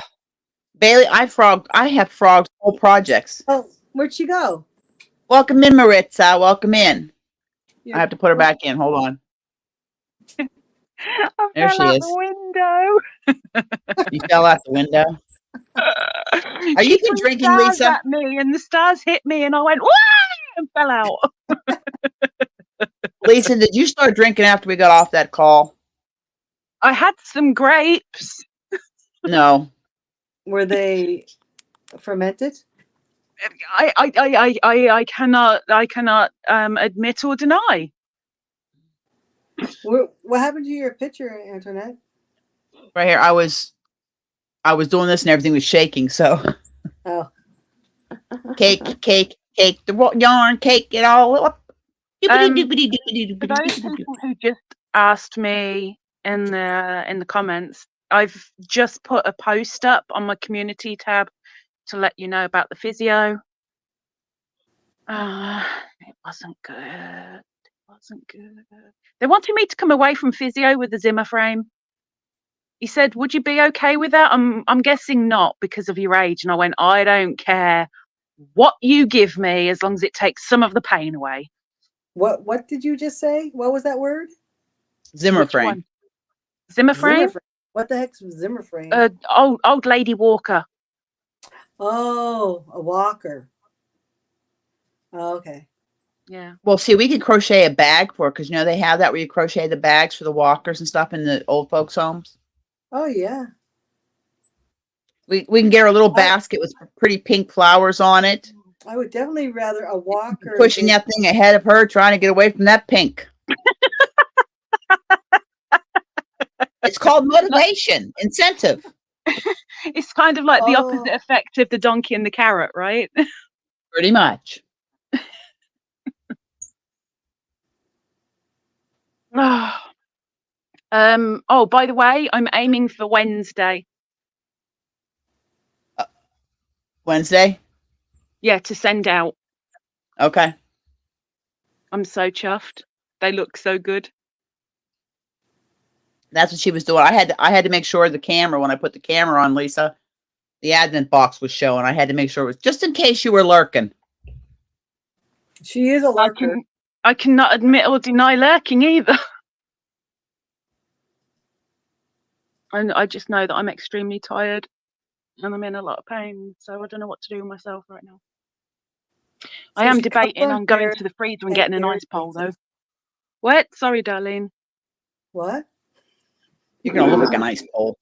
Bailey, I have frogged whole projects. Oh, where'd she go? Welcome in, Maritza. Welcome in. I have to put her back in. Hold on. There she is. The window. You fell out the window. Are you been drinking, Lisa? At me, and the stars hit me, and I went, "Wah!" and fell out. Lisa, did you start drinking after we got off that call? I had some grapes. No. Were they fermented? I cannot admit or deny. What happened to your picture, Antoinette? Right here. I was I was doing this and everything was shaking. So Oh. cake, the yarn, cake, it all up. For those people who just asked me in the comments, I've just put a post up on my community tab to let you know about the physio. It wasn't good. It wasn't good. They wanted me to come away from physio with a Zimmer frame. He said, "Would you be okay with that?" I'm guessing not because of your age. And I went, "I don't care what you give me as long as it takes some of the pain away." What did you just say? What was that word? Zimmer Which frame. one? Zimmer frame? Zimmer frame. What the heck's Zimmer frame? Old lady walker. Oh, a walker. Oh, okay. Yeah. Well, see, we could crochet a bag for it because they have that where you crochet the bags for the walkers and stuff in the old folks' homes. Oh yeah. We can get her a little basket with pretty pink flowers on it. I would definitely rather a walker. Pushing that thing ahead of her, trying to get away from that pink. It's called motivation, incentive. It's kind of like the opposite effect of the donkey and the carrot, right? Pretty much. Oh, by the way, I'm aiming for Wednesday. Wednesday? Yeah, to send out. Okay. I'm so chuffed. They look so good. That's what she was doing. I had to make sure the camera, when I put the camera on, Lisa, the advent box was showing. I had to make sure it was just in case you were lurking. She is a lurker. I cannot admit or deny lurking either. And I just know that I'm extremely tired and I'm in a lot of pain. So I don't know what to do with myself right now. I am debating on going to the freezer and getting an ice pole though. What? Sorry, Darlene. What? You're going to look like an ice pole.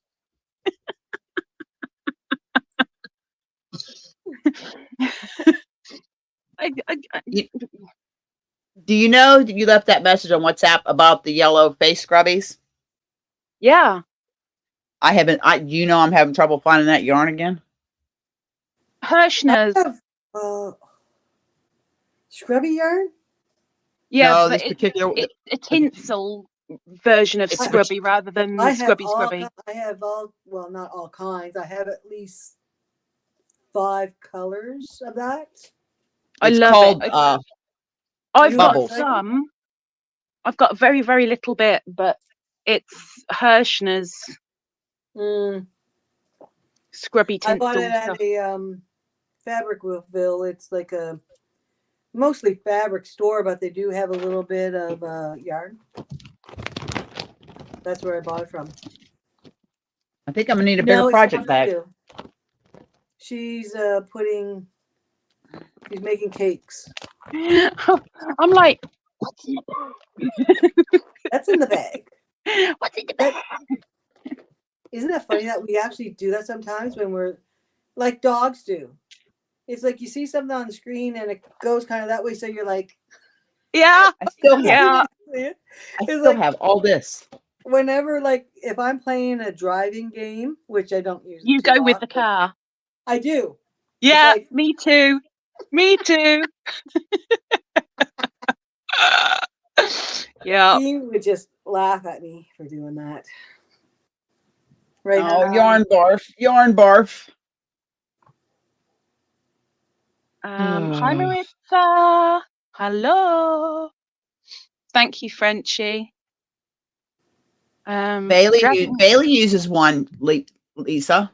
Do you know that you left that message on WhatsApp about the yellow face scrubbies? Yeah. I'm having trouble finding that yarn again. Hirschner's. Scrubby yarn? Yeah, no, but this particular it's a tinsel version of scrubby rather than scrubby. I have well, not all kinds. I have at least 5 colors of that. I love it. I've Bubbles. got some. I've got very, very little bit, but it's Hirschner's scrubby tinsel. I bought it at a Fabricville. It's like a mostly fabric store, but they do have a little bit of yarn. That's where I bought it from. I think I'm gonna need a bigger project bag. She's she's making cakes. I'm like, what's in the bag? That's in the bag. What's in the bag? Isn't that funny that we actually do that sometimes when we're like dogs do? It's like you see something on the screen and it goes kind of that way, so you're like, yeah, I still have all this. Whenever, like, if I'm playing a driving game, which I don't usually, you go with the car. I do. Yeah, like, me too. Me too. Yeah. He would just laugh at me for doing that. Right now. Yarn barf. Hi, Maritza. Hello. Thank you, Frenchie. Bailey uses one, Lisa.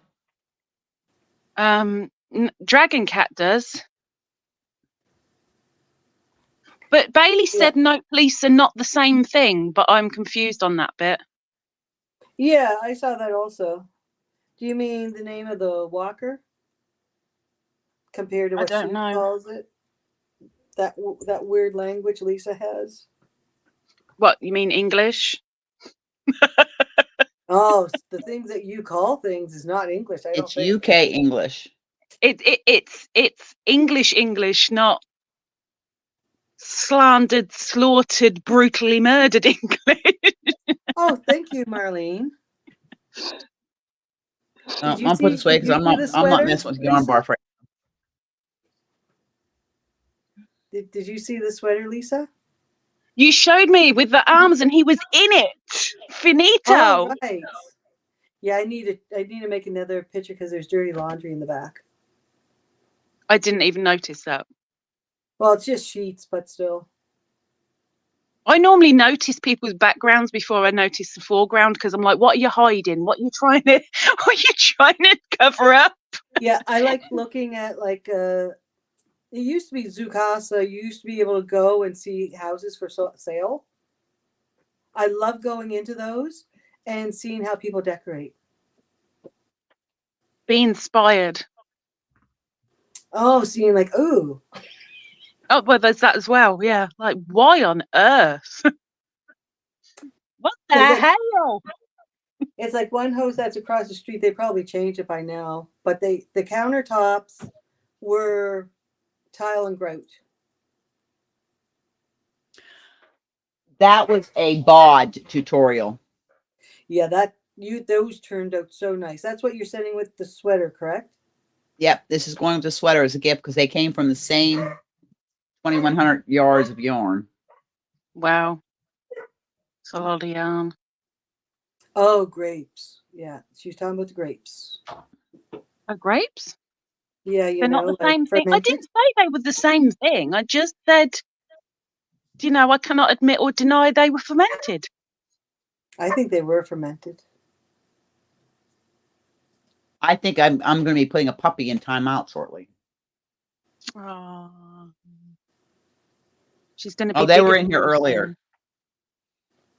Dragon Cat does. But Bailey said no, Lisa, not the same thing, but I'm confused on that bit. Yeah, I saw that also. Do you mean the name of the walker? Compared to what she calls it? That weird language Lisa has? What, you mean English? Oh, the things that you call things is not English. It's UK English. It's English, not slandered, slaughtered, brutally murdered English. Oh, thank you, Marlene. I'm gonna put this away because I'm not messing with the yarn bar for. Did you see the sweater, Lisa? You showed me with the arms, and he was in it. Finito. Oh, right. Yeah, I need to make another picture because there's dirty laundry in the back. I didn't even notice that. Well, it's just sheets, but still. I normally notice people's backgrounds before I notice the foreground because I'm like, what are you hiding? What are you trying to cover up? Yeah, I like looking at like it used to be Zoocasa. You used to be able to go and see houses for sale. I love going into those and seeing how people decorate. Be inspired. Oh, seeing like, ooh. Oh, well, there's that as well. Yeah. Like, why on earth? What the hell? It's like one house that's across the street. They probably changed it by now, but the countertops were tile and grout. That was a bod tutorial. Yeah, those turned out so nice. That's what you're sending with the sweater, correct? Yep, this is going with the sweater as a gift because they came from the same 2,100 yards of yarn. Wow. It's a lot of yarn. Oh, grapes. Yeah, she's talking about the grapes. Are grapes? Yeah, They're not the same thing. I didn't say they were the same thing. I just said, I cannot admit or deny they were fermented. I think they were fermented. I think I'm going to be putting a puppy in timeout shortly. Oh, she's going to be. Oh, they were in here earlier.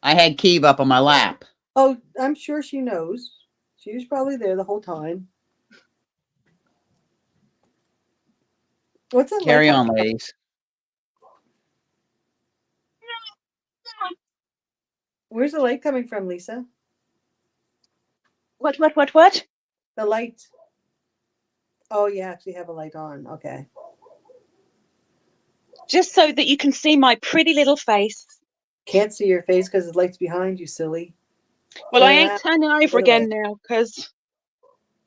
I had Keeve up on my lap. Oh, I'm sure she knows. She was probably there the whole time. What's that? Carry on, ladies. Where's the light coming from, Lisa? What? The light. Oh, you actually have a light on. Okay. Just so that you can see my pretty little face. Can't see your face because the light's behind you, silly. Well, I ain't turning over again now because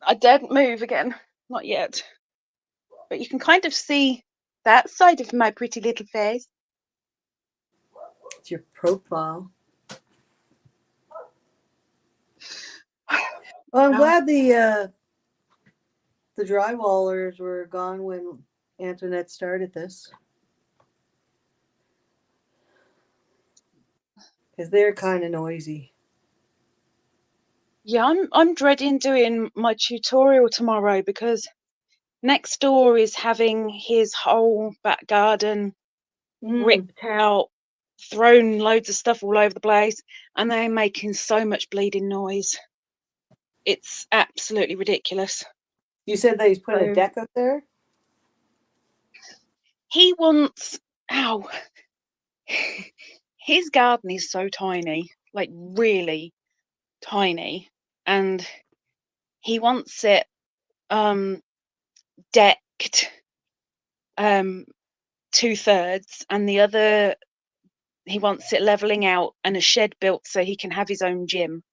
I daren't move again. Not yet. But you can kind of see that side of my pretty little face. It's your profile. Well, I'm glad the drywallers were gone when Antoinette started this. Because they're kind of noisy. Yeah, I'm dreading doing my tutorial tomorrow because next door is having his whole back garden ripped out, thrown loads of stuff all over the place, and they're making so much bleeding noise. It's absolutely ridiculous. You said that he's putting a deck up there? He wants... Ow. His garden is so tiny, like really tiny, and he wants it decked 2/3, and the other he wants it leveling out and a shed built so he can have his own gym.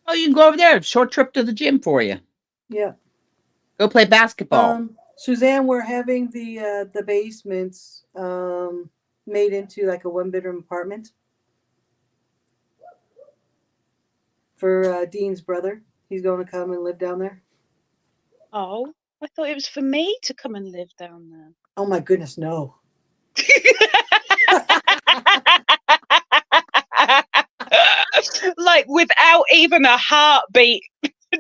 Oh, you can go over there. Short trip to the gym for you. Yeah. Go play basketball. Suzanne, we're having the basements made into like a 1-bedroom apartment for Dean's brother. He's going to come and live down there. Oh, I thought it was for me to come and live down there. Oh my goodness, no. Like without even a heartbeat,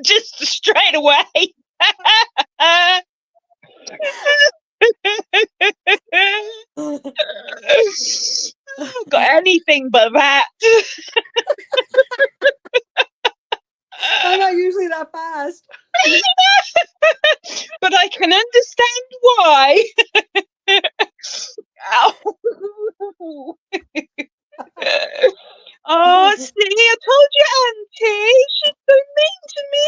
just straight away. Got anything but that. I'm not usually that fast. But I can understand why. Oh, see, I told you, Auntie. She's so mean to me.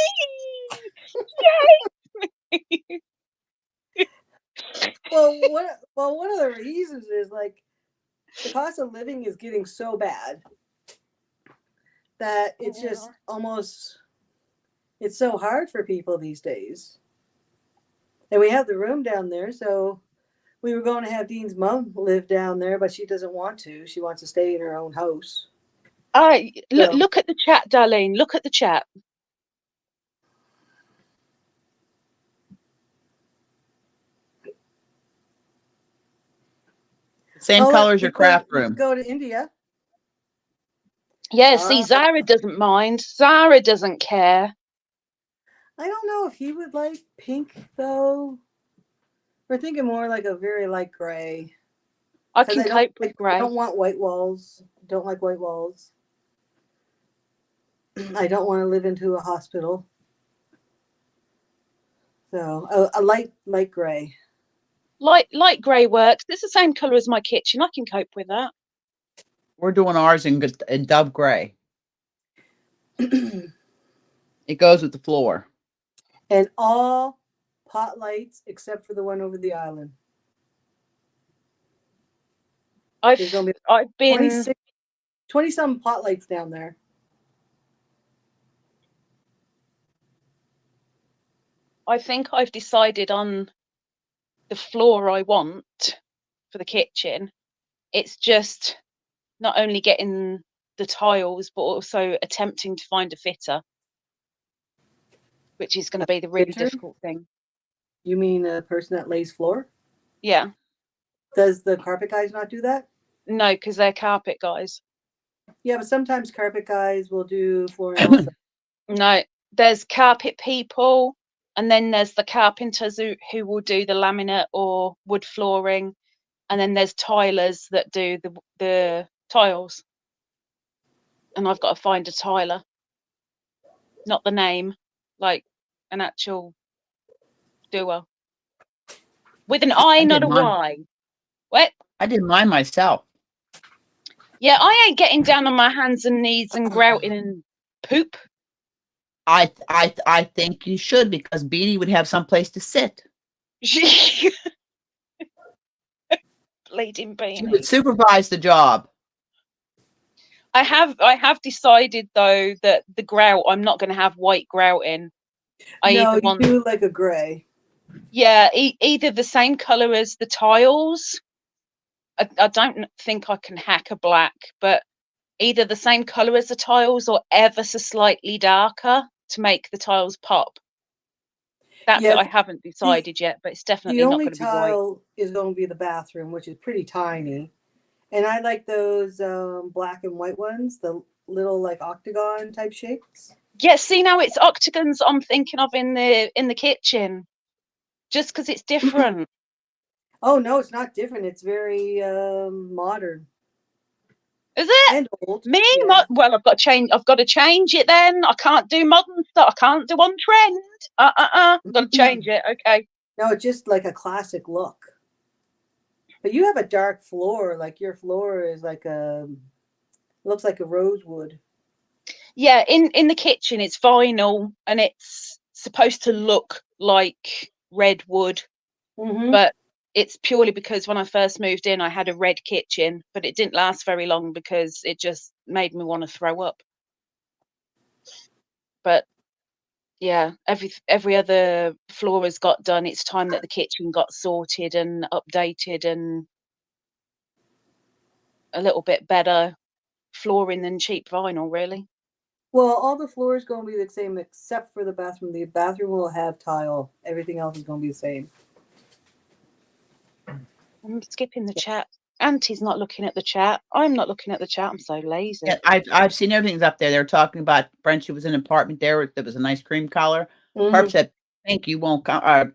Well, one of the reasons is like the cost of living is getting so bad that it's just almost, it's so hard for people these days. And we have the room down there, so we were going to have Dean's mom live down there, but she doesn't want to. She wants to stay in her own house. Look at the chat, Darlene. Look at the chat. Same color as your craft room. Go to India. Yeah, see, Zara doesn't mind. Zara doesn't care. I don't know if he would like pink, though. We're thinking more like a very light gray. I can cope with grey. I don't want white walls. Don't like white walls. I don't want to live into a hospital. So a light gray. Light grey works. It's the same colour as my kitchen. I can cope with that. We're doing ours in dove gray. It goes with the floor. And all pot lights except for the one over the island. I've been 20-some pot lights down there. I think I've decided on the floor I want for the kitchen. It's just not only getting the tiles, but also attempting to find a fitter, which is going to be the really difficult thing. You mean a person that lays floor? Yeah. Does the carpet guys not do that? No, because they're carpet guys. Yeah, but sometimes carpet guys will do flooring also. No, there's carpet people, and then there's the carpenters who will do the laminate or wood flooring, and then there's tilers that do the tiles. And I've got to find a tiler, not the name, like an actual doer with an I, not a Y. What? I did mine myself. Yeah, I ain't getting down on my hands and knees and grouting and poop. I think you should, because Beanie would have some place to sit. Bleeding Beanie. She would supervise the job. I have decided though that the grout, I'm not going to have white grout in. You do like a gray. Yeah, either the same color as the tiles. I don't think I can hack a black, but either the same color as the tiles or ever so slightly darker to make the tiles pop. That's what I haven't decided yet, but it's definitely not going to be white. The only tile is going to be the bathroom, which is pretty tiny. And I like those black and white ones, the little like octagon type shapes. Yeah, see, now it's octagons I'm thinking of in the kitchen, just because it's different. Oh no, it's not different. It's very modern. Is it? And old. Me? Yeah. Well, I've got to change it then. I can't do modern stuff. I can't do on trend. I've got to change it. Okay. No, it's just like a classic look. But you have a dark floor. Like your floor is like looks like a rosewood. Yeah, in the kitchen it's vinyl and it's supposed to look like red wood, but it's purely because when I first moved in I had a red kitchen, but it didn't last very long because it just made me want to throw up. But yeah, every other floor has got done. It's time that the kitchen got sorted and updated and a little bit better flooring than cheap vinyl, really. Well, all the floors going to be the same except for the bathroom. The bathroom will have tile. Everything else is going to be the same. I'm skipping the chat. Auntie's not looking at the chat. I'm not looking at the chat. I'm so lazy. Yeah, I've seen everything's up there. They were talking about Frenchie was in an apartment there that was a nice cream color. Perp said pink, you won't come.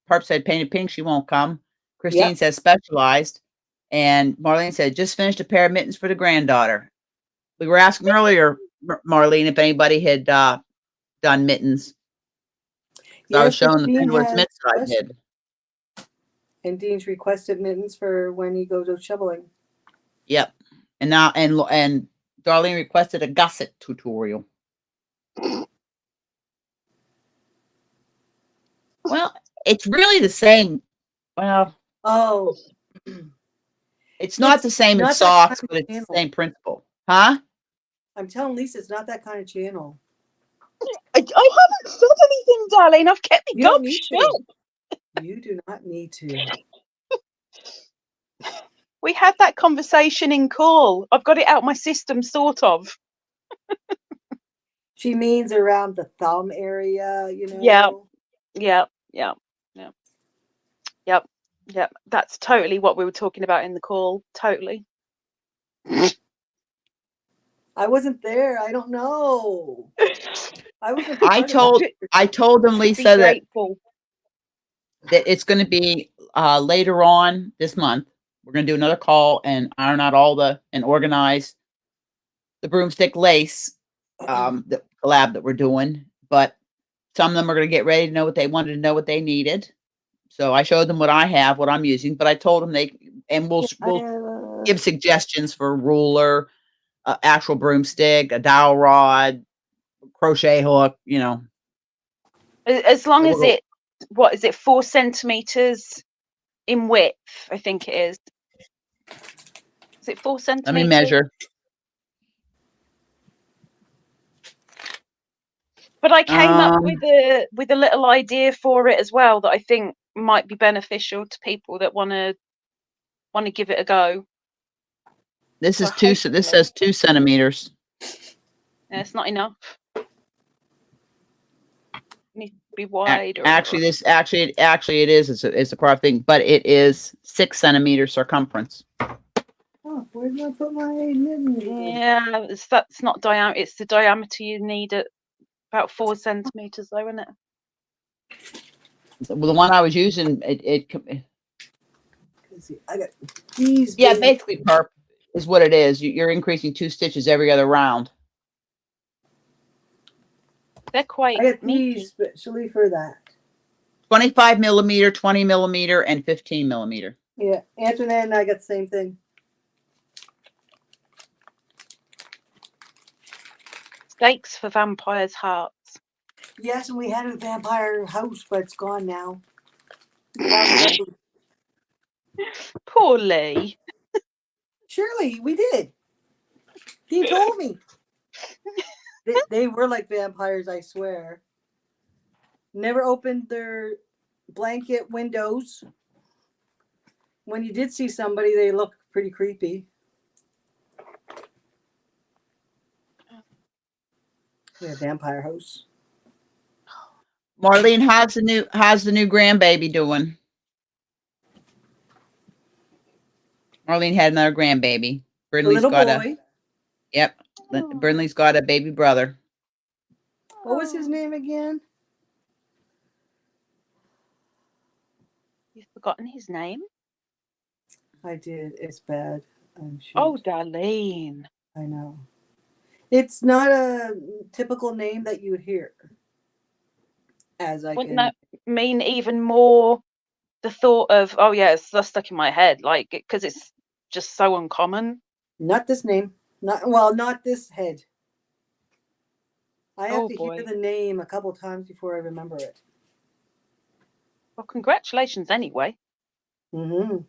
Perp said painted pink, she won't come. Christine says specialized. And Marlene said just finished a pair of mittens for the granddaughter. We were asking earlier, Marlene, if anybody had done mittens. So I was showing the mittens I did. And Dean's requested mittens for when he goes out shoveling. Yep. And now and Darlene requested a gusset tutorial. Well, it's really the same. Well, it's not the same in socks, but it's the same principle. Huh? I'm telling Lisa, it's not that kind of channel. I haven't said anything, darling. I've kept You my don't gob need shut. to. You do not need to. We had that conversation in call. I've got it out my system, sort of. She means around the thumb area, you know. Yeah. That's totally what we were talking about in the call. Totally. I wasn't there. I don't know. I wasn't. I told them, Be Lisa, grateful. that it's going to be later on this month. We're going to do another call and iron out and organize the broomstick lace, the collab that we're doing. But some of them are going to get ready to know what they wanted to know, what they needed. So I showed them what I have, what I'm using, but I told them we'll give suggestions for ruler, actual broomstick, a dowel rod, crochet hook, you know. As long as what is it, 4 centimeters in width, I think it is. Is it 4 centimeters? Let me measure. But I came up with a little idea for it as well that I think might be beneficial to people that want to give it a go. This is this says 2 centimeters. Yeah, it's not enough. It needs to be wide. Actually, it is. It's a correct thing, but it is 6 centimeters circumference. Oh, where did I put my knitting? Yeah, that's not diameter. It's the diameter you need at about 4 centimeters, though, isn't it? Well, the one I was using, I got these. Yeah, basically, perp is what it is. You're increasing 2 stitches every other round. They're quite. I got these especially for that. 25 millimeter, 20 millimeter, and 15 millimeter. Yeah, Antoinette and I got the same thing. Stakes for vampires' hearts. Yes, and we had a vampire house, but it's gone now. Poor Lee. Surely we did. He told me. They were like vampires, I swear. Never opened their blanket windows. When you did see somebody, they looked pretty creepy. Yeah, vampire house. Marlene, how's the new grandbaby doing? Marlene had another grandbaby. Brindley's got a yep. Brindley's got a baby brother. What was his name again? You've forgotten his name? I did. It's bad. Oh, Darlene. I know. It's not a typical name that you would hear. Wouldn't that mean even more the thought of, oh yeah, it's stuck in my head, like, because it's just so uncommon? Not this name. Not this head. I have to hear the name a couple times before I remember it. Well, congratulations anyway. Mm-hmm.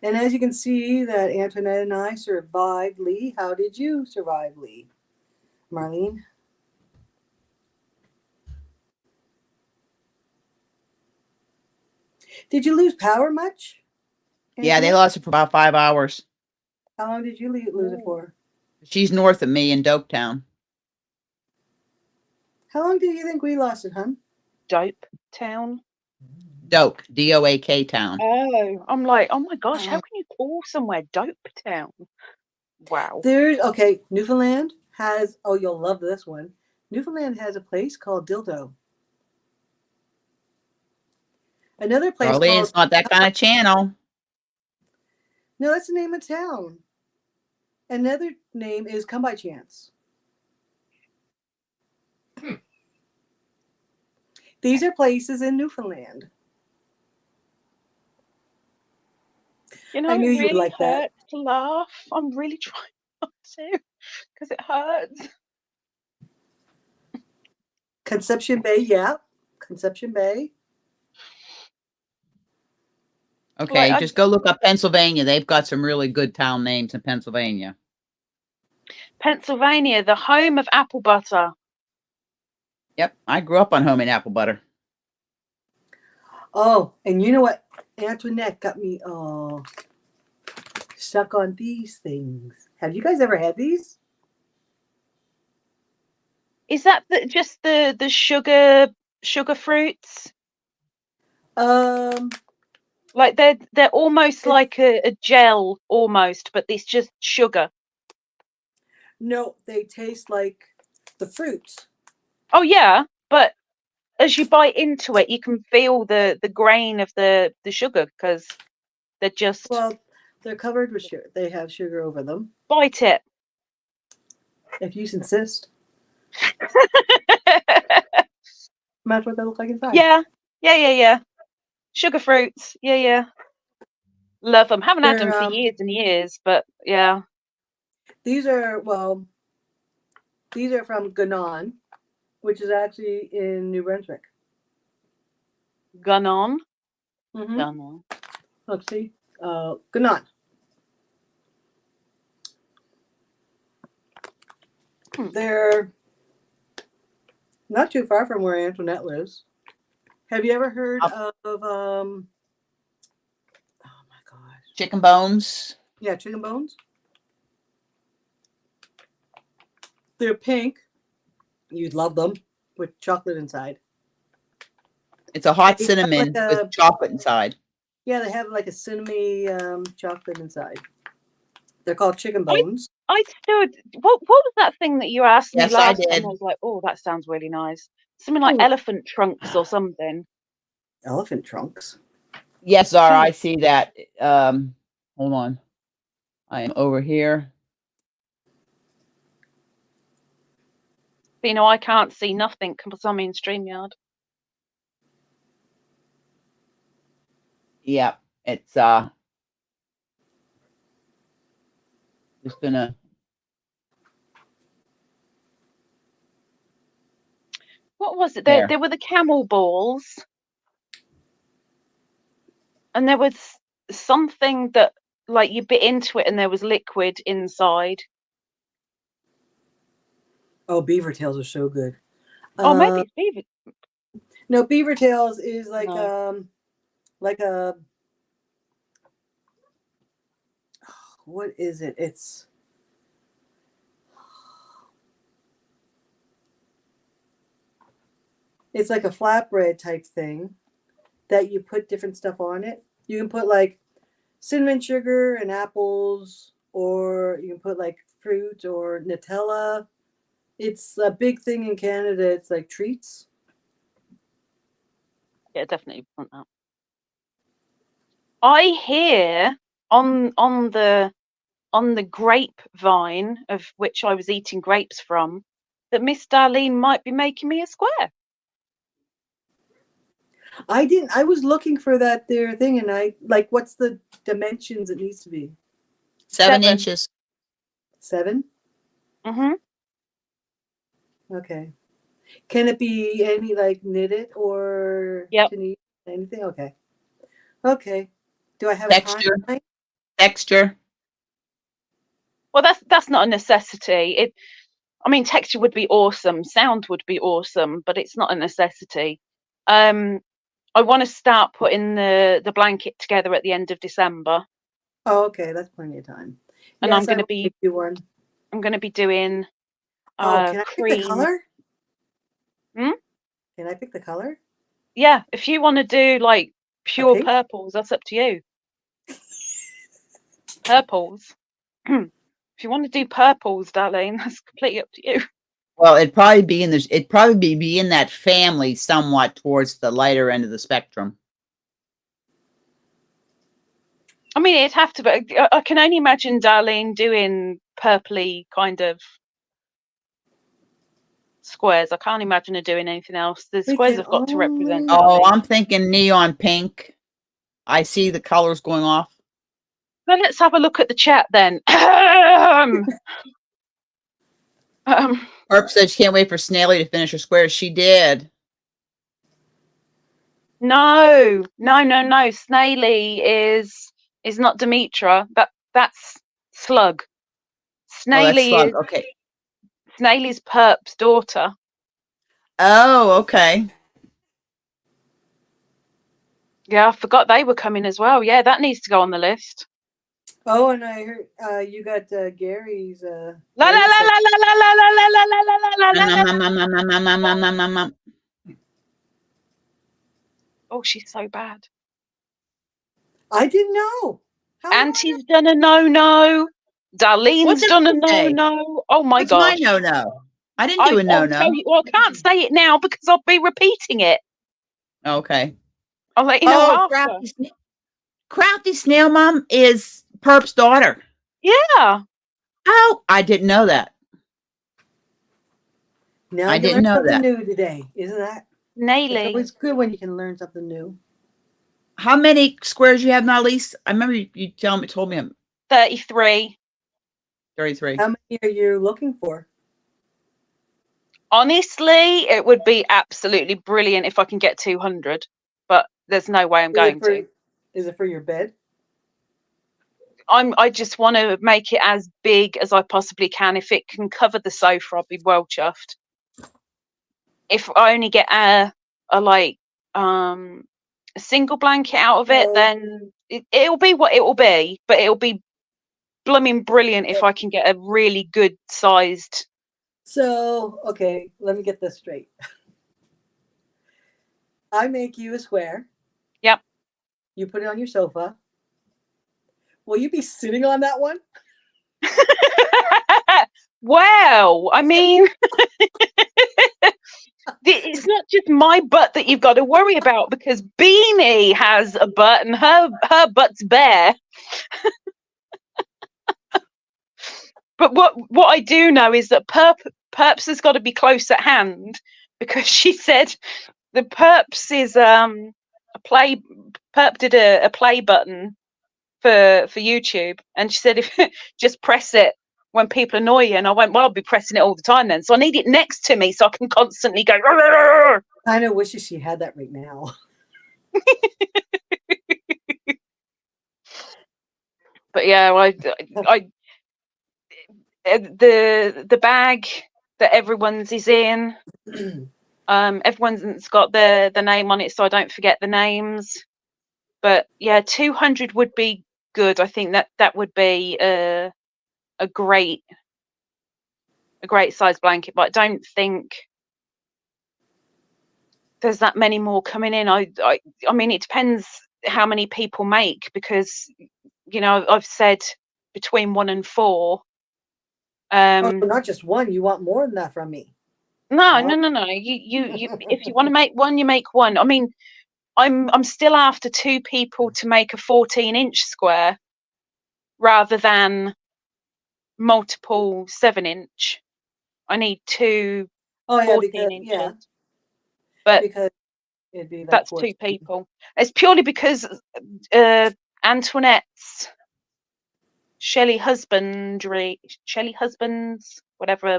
And as you can see that Antoinette and I survived Lee. How did you survive Lee, Marlene? Did you lose power much? Antoinette? Yeah, they lost it for about 5 hours. How long did you lose it for? She's north of me in Doketown. How long do you think we lost it, hun? Doketown? Doak, D-O-A-K town. Oh, I'm like, oh my gosh, how can you call somewhere Doketown? Wow. Newfoundland has, you'll love this one. Newfoundland has a place called Dildo. Another place Darlene, it's not that kind of channel. No, that's the name of town. Another name is Come By Chance. These are places in Newfoundland. You know, I knew it you would really like that. hurts to laugh. I'm really trying not to, because it hurts. Conception Bay, yeah. Conception Bay. Okay, I- just go look up Pennsylvania. They've got some really good town names in Pennsylvania. Pennsylvania, the home of apple butter. Yep, I grew up on homemade apple butter. Oh, and you know what? Antoinette got me stuck on these things. Have you guys ever had these? Is that just the sugar fruits? Like they're almost like a gel almost, but it's just sugar. No, they taste like the fruits. Oh yeah, but as you bite into it, you can feel the grain of the sugar because they're just Well, they're covered with sugar. They have sugar over them. bite it. If you insist. Imagine what they look like inside. Yeah. Sugar fruits. Yeah. Love them. Haven't had them for They're, years and years, but yeah. These are from Ganon, which is actually in New Brunswick. Gun on. Mm-hmm. Gun on. Let's see. Ganon. They're not too far from where Antoinette lives. Have you ever heard of oh my gosh. Chicken bones. Yeah, chicken bones. They're pink. You'd love them with chocolate inside. It's a hot They have cinnamon like with chocolate inside. Yeah, they have like a cinnamon chocolate inside. They're called chicken bones. I stood. What was that thing that you asked me Yes, I last time? did. I was like, oh, that sounds really nice. Something like Ooh. elephant trunks or something. Elephant trunks. Yes, Zara, I see that. Hold on. I am over here. But, you know, I can't see nothing because I'm in StreamYard. Yep, it's just gonna. What was it? There. There were the camel balls. And there was something that, like, you bit into it and there was liquid inside. Oh, beaver tails are so good. Oh, maybe it's beaver. No, beaver tails is like No. like a what is it? It's like a flatbread type thing that you put different stuff on it. You can put like cinnamon sugar and apples, or you can put like fruit or Nutella. It's a big thing in Canada. It's like treats. Yeah, definitely want that. I hear on the grapevine, of which I was eating grapes from, that Miss Darlene might be making me a square. I was looking for that there thing, and I like, what's the dimensions it needs to be? 7 7. inches. 7? Mm-hmm. Okay. Can it be any like knitted or Yep. anything? Okay. Okay. Do I have Texture. a time? Texture. Well, that's not a necessity. I mean, texture would be awesome, sound would be awesome, but it's not a necessity. I want to start putting the blanket together at the end of December. Oh, okay, that's plenty of time. And yes, I'm going to be one. I'm going to be doing can I cream. pick the color? Hmm? Can I pick the color? Yeah, if you want to do like pure pink? purples, that's up to you. Purples. If you want to do purples, darling, that's completely up to you. Well, it'd probably be in that family somewhat towards the lighter end of the spectrum. I mean, it'd have to be. I can only imagine Darlene doing purpley kind of squares. I can't imagine her doing anything else. The squares have got to represent. Oh, Darlene. I'm thinking neon pink. I see the colors going off. Well, let's have a look at the chat then. Herb says she can't wait for Snaily to finish her squares. She did. No. Snaily is not Demetra. That's Slug. Oh, that's Snaily Slug. Okay. Snaily's Perp's daughter. Oh, okay. Yeah, I forgot they were coming as well. Yeah, that needs to go on the list. Oh, and I heard you got Gary's. La la la Gary's la la la la la la la la la la la la. Oh, she's so bad. I didn't know. How did I Auntie's done a no-no. Darlene's What did done a you say? no-no. Oh my What's gosh. my no-no? I didn't do a I'll no-no. tell you. Well, I can't say it now because I'll be repeating it. Okay. I'll let you know Oh, after. Crafty Snail Mom is Perp's daughter. Yeah. Oh, I didn't know that. Now I you didn't learned know something that. new today, isn't that? It's Naily. always good when you can learn something new. How many squares you have now, Lise? I remember you told me I'm 33. 33. How many are you looking for? Honestly, it would be absolutely brilliant if I can get 200, but there's no way I'm going to. Is it for your bed? I just want to make it as big as I possibly can. If it can cover the sofa, I'll be well chuffed. If I only get a single blanket out of it, then it'll be what it will be. But it'll be blooming brilliant if I can get a really good sized. So, okay, let me get this straight. I make you a square. Yep. You put it on your sofa. Will you be sitting on that one? Well, I mean, it's not just my butt that you've got to worry about, because Beanie has a butt and her butt's bare. But what I do know is that Perps has got to be close at hand, because she said the Perps is Perp did a play button for YouTube, and she said if just press it when people annoy you, and I went, well, I'll be pressing it all the time then, so I need it next to me so I can constantly go. I kind of wishes she had that right now. But yeah, the bag that everyone's is in, everyone's got the name on it, so I don't forget the names. But yeah, 200 would be good. I think that would be a great size blanket, but I don't think there's that many more coming in. I mean, it depends how many people make, because I've said between 1 and 4. Not just one. You want more than that from me? No. You if you want to make one, you make one. I mean, I'm still after 2 people to make a 14-inch square rather than multiple 7-inch. I need 2 14 inches. Yeah. But because it'd be like that's 14. 2 people. It's purely because Antoinette's Shelley Husbands, whatever, I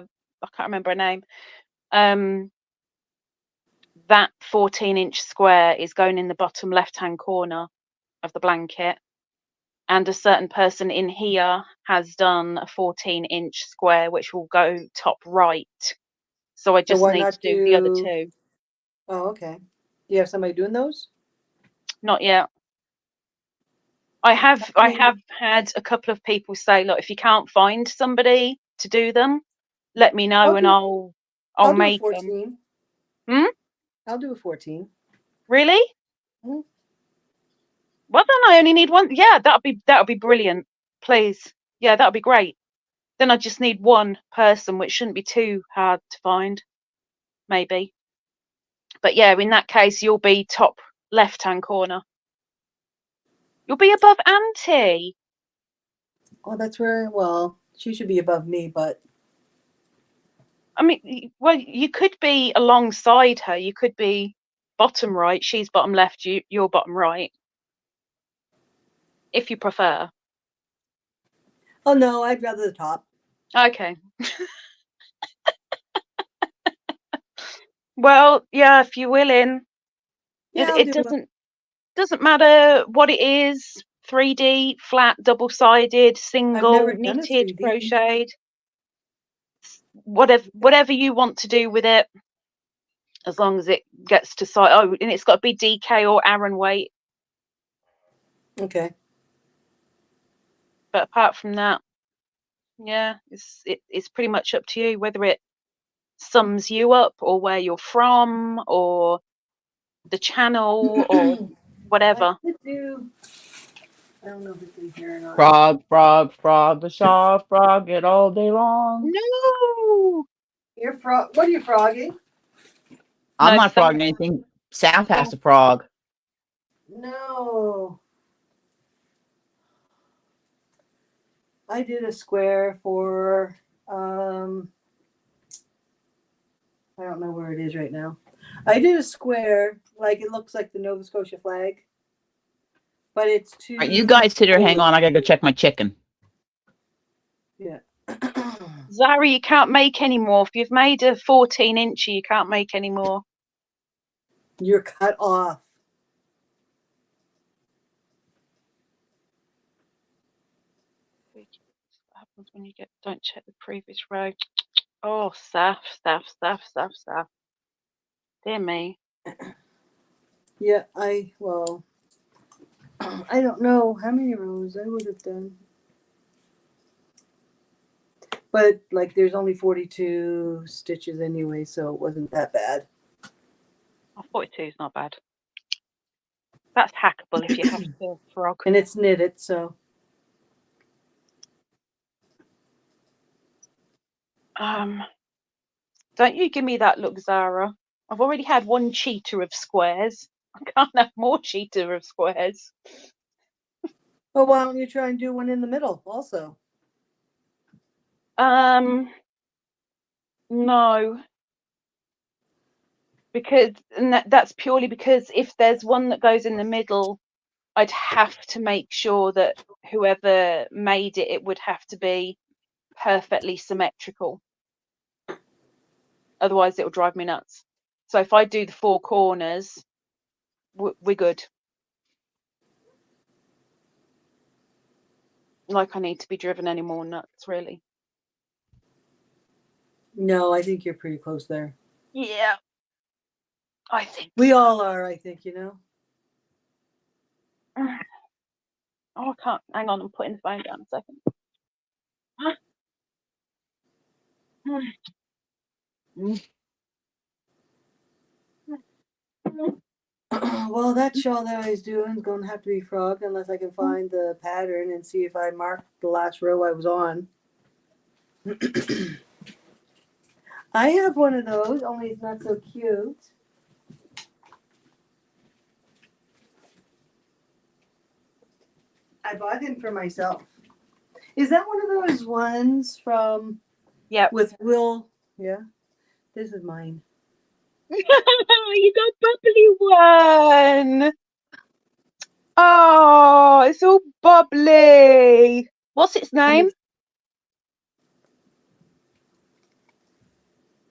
can't remember her name. That 14-inch square is going in the bottom left-hand corner of the blanket, and a certain person in here has done a 14-inch square which will go top right. So I just need to do the other 2. Oh, okay. Do you have somebody doing those? Not yet. I have had a couple of people say, look, if you can't find somebody to do them, let me know and I'll make do a 14. them. I'll do a 14. Really? Mm-hmm. Well, then I only need one. Yeah, that'll be brilliant. Please. Yeah, that'll be great. Then I just need one person, which shouldn't be too hard to find, maybe. But yeah, in that case, you'll be top left-hand corner. You'll be above Auntie. Oh, that's where, well, she should be above me, but. I mean, well, you could be alongside her. You could be bottom right. She's bottom left. You're bottom right. If you prefer. Oh, no, I'd rather the top. Okay. Well, yeah, if you're willing. Yeah, I'll It do doesn't matter what it is. 3D, flat, double-sided, I've never single, done a knitted, 3D. crocheted, whatever you want to do with it, as long as it gets to size. Oh, and it's got to be DK or Aran weight. Okay. But apart from that, yeah, it's pretty much up to you whether it sums you up or where you're from or the channel or whatever. I could do. I don't know if it's in here or not. Frog, frog, frog, the shaw, frog it all day long. No, You're frog. What are you frogging? I'm No, not Sam. frogging anything. South has to frog. No. I did a square for I don't know where it is right now. I did a square like it looks like the Nova Scotia flag, but it's too. All right, you guys sit here. Hang on. I gotta go check my chicken. Yeah. Zara, you can't make any more. If you've made a 14-inch, you can't make any more. You're cut off. What happens when you don't check the previous row? Oh, staff. Dear me. Yeah, I don't know how many rows I would have done. But like there's only 42 stitches anyway, so it wasn't that bad. Oh, 42 is not bad. That's hackable if you have to frog. And it's knitted, so Don't you give me that look, Zara. I've already had one cheater of squares. I can't have more cheater of squares. well, why don't you try and do one in the middle also? No. Because that's purely because if there's one that goes in the middle, I'd have to make sure that whoever made it, it would have to be perfectly symmetrical. Otherwise, it'll drive me nuts. So if I do the 4 corners, we're good. Like I need to be driven any more nuts, really. No, I think you're pretty close there. Yeah, I think we all are. I think Oh, I can't. Hang on, I'm putting the phone down a second. Well, that shawl that I was doing is going to have to be frogged unless I can find the pattern and see if I marked the last row I was on. I have one of those, only it's not so cute. I bought him for myself. Is that one of those ones from? Yep. With Will? Yeah. This is mine. You got bubbly one. Oh, it's all bubbly. What's its name?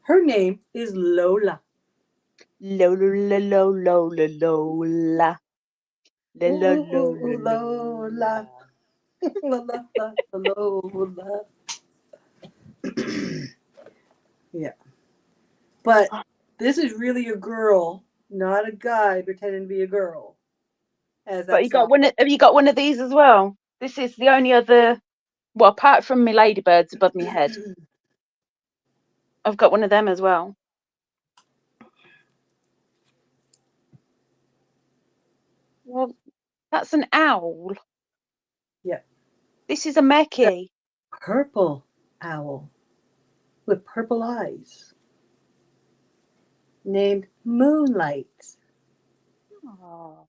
Her name is Lola. Lola, Lola, Lola. Lola. Lola. Yeah. But this is really a girl, not a guy pretending to be a girl. But you got one. Have you got one of these as well? This is the only other. Well, apart from my ladybirds above my head, I've got one of them as well. Well, that's an owl. Yeah. This is a Meki. Purple owl with purple eyes. Named Moonlight. Oh,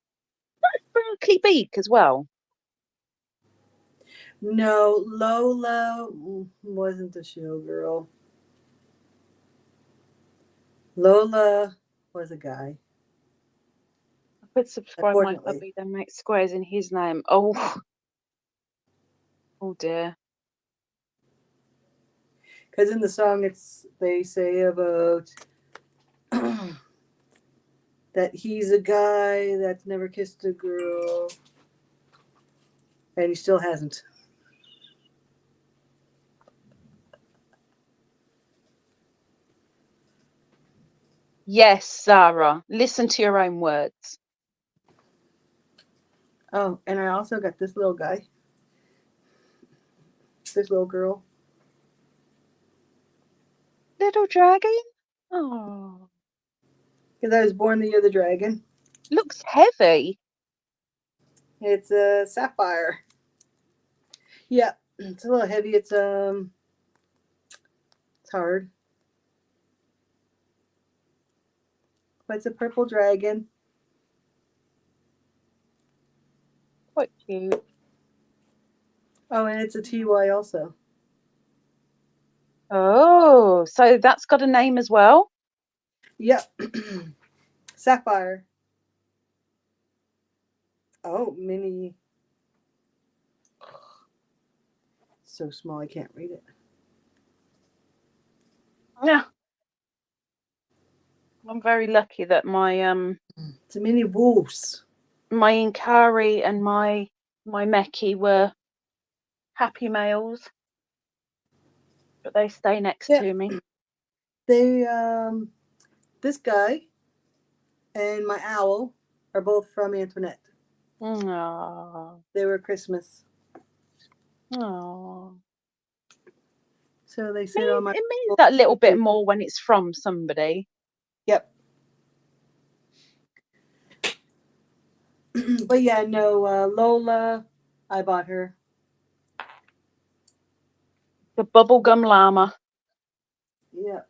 that's sparkly beak as well. No, Lola wasn't a showgirl. Lola was a guy. I could subscribe my hubby, then make squares in his name. Oh, oh dear. Because in the song, they say about that he's a guy that's never kissed a girl, and he still hasn't. Yes, Sarah. Listen to your own words. Oh, and I also got this little guy. This little girl. Little dragon? Oh. Because I was born the year of the dragon. Looks heavy. It's a sapphire. Yeah, it's a little heavy. It's hard. But it's a purple dragon. Quite cute. Oh, and it's a TY also. Oh, so that's got a name as well? Yep. Sapphire. Oh, mini. So small I can't read it. Yeah. I'm very lucky that my It's a mini wolves. my Inkari and my Meki were happy males. But they stay next Yeah. to me. They this guy and my owl are both from Antoinette. Aww. They were Christmas. Aww. So they sit on my. It means that little bit more when it's from somebody. Yep. But yeah, no, Lola, I bought her. The bubblegum llama. Yep.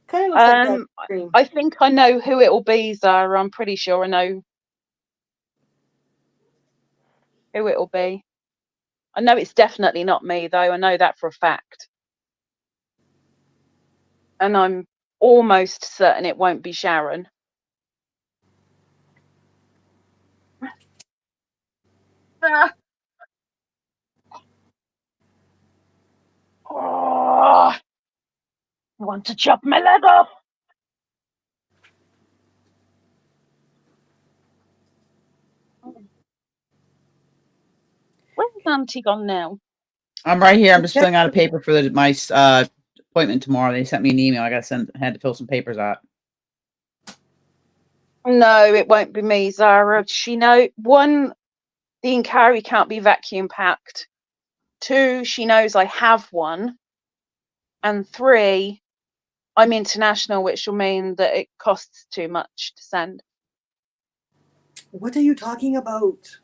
Kind of looks like that cream. I think I know who it'll be, Zara. I'm pretty sure I know who it'll be. I know it's definitely not me, though. I know that for a fact. And I'm almost certain it won't be Sharon. Ah. Oh, I want to chop my leg off. Where's Auntie gone now? I'm right here. I'm just filling out a paper for my appointment tomorrow. They sent me an email. I had to fill some papers out. No, it won't be me, Zara. She know one, the Inkari can't be vacuum packed. 2, she knows I have one. And 3, I'm international, which will mean that it costs too much to send. What are you talking about?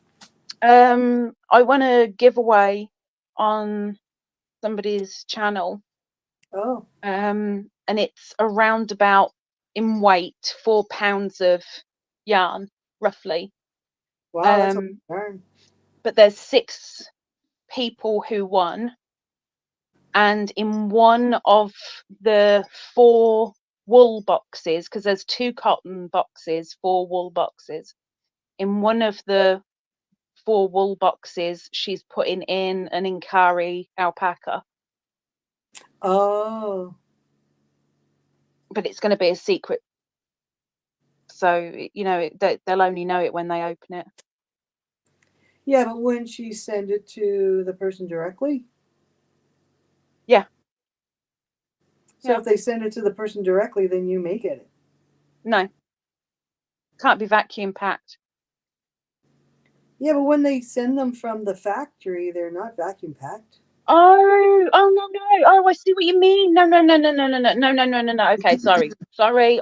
I want to give away on somebody's channel. Oh. And it's around about in weight 4 pounds of yarn, roughly. Wow, that's a yarn. But there's 6 people who won, and in one of the 4 wool boxes, because there's 2 cotton boxes, 4 wool boxes, in one of the 4 wool boxes she's putting in an Inkari alpaca. Oh. But it's going to be a secret, so you know they'll only know it when they open it. Yeah, but wouldn't she send it to the person directly? Yeah. So Yeah. if they send it to the person directly, then you may get it. No. Can't be vacuum packed. Yeah, but when they send them from the factory, they're not vacuum packed. Oh no. Oh, I see what you mean. No. Okay, sorry.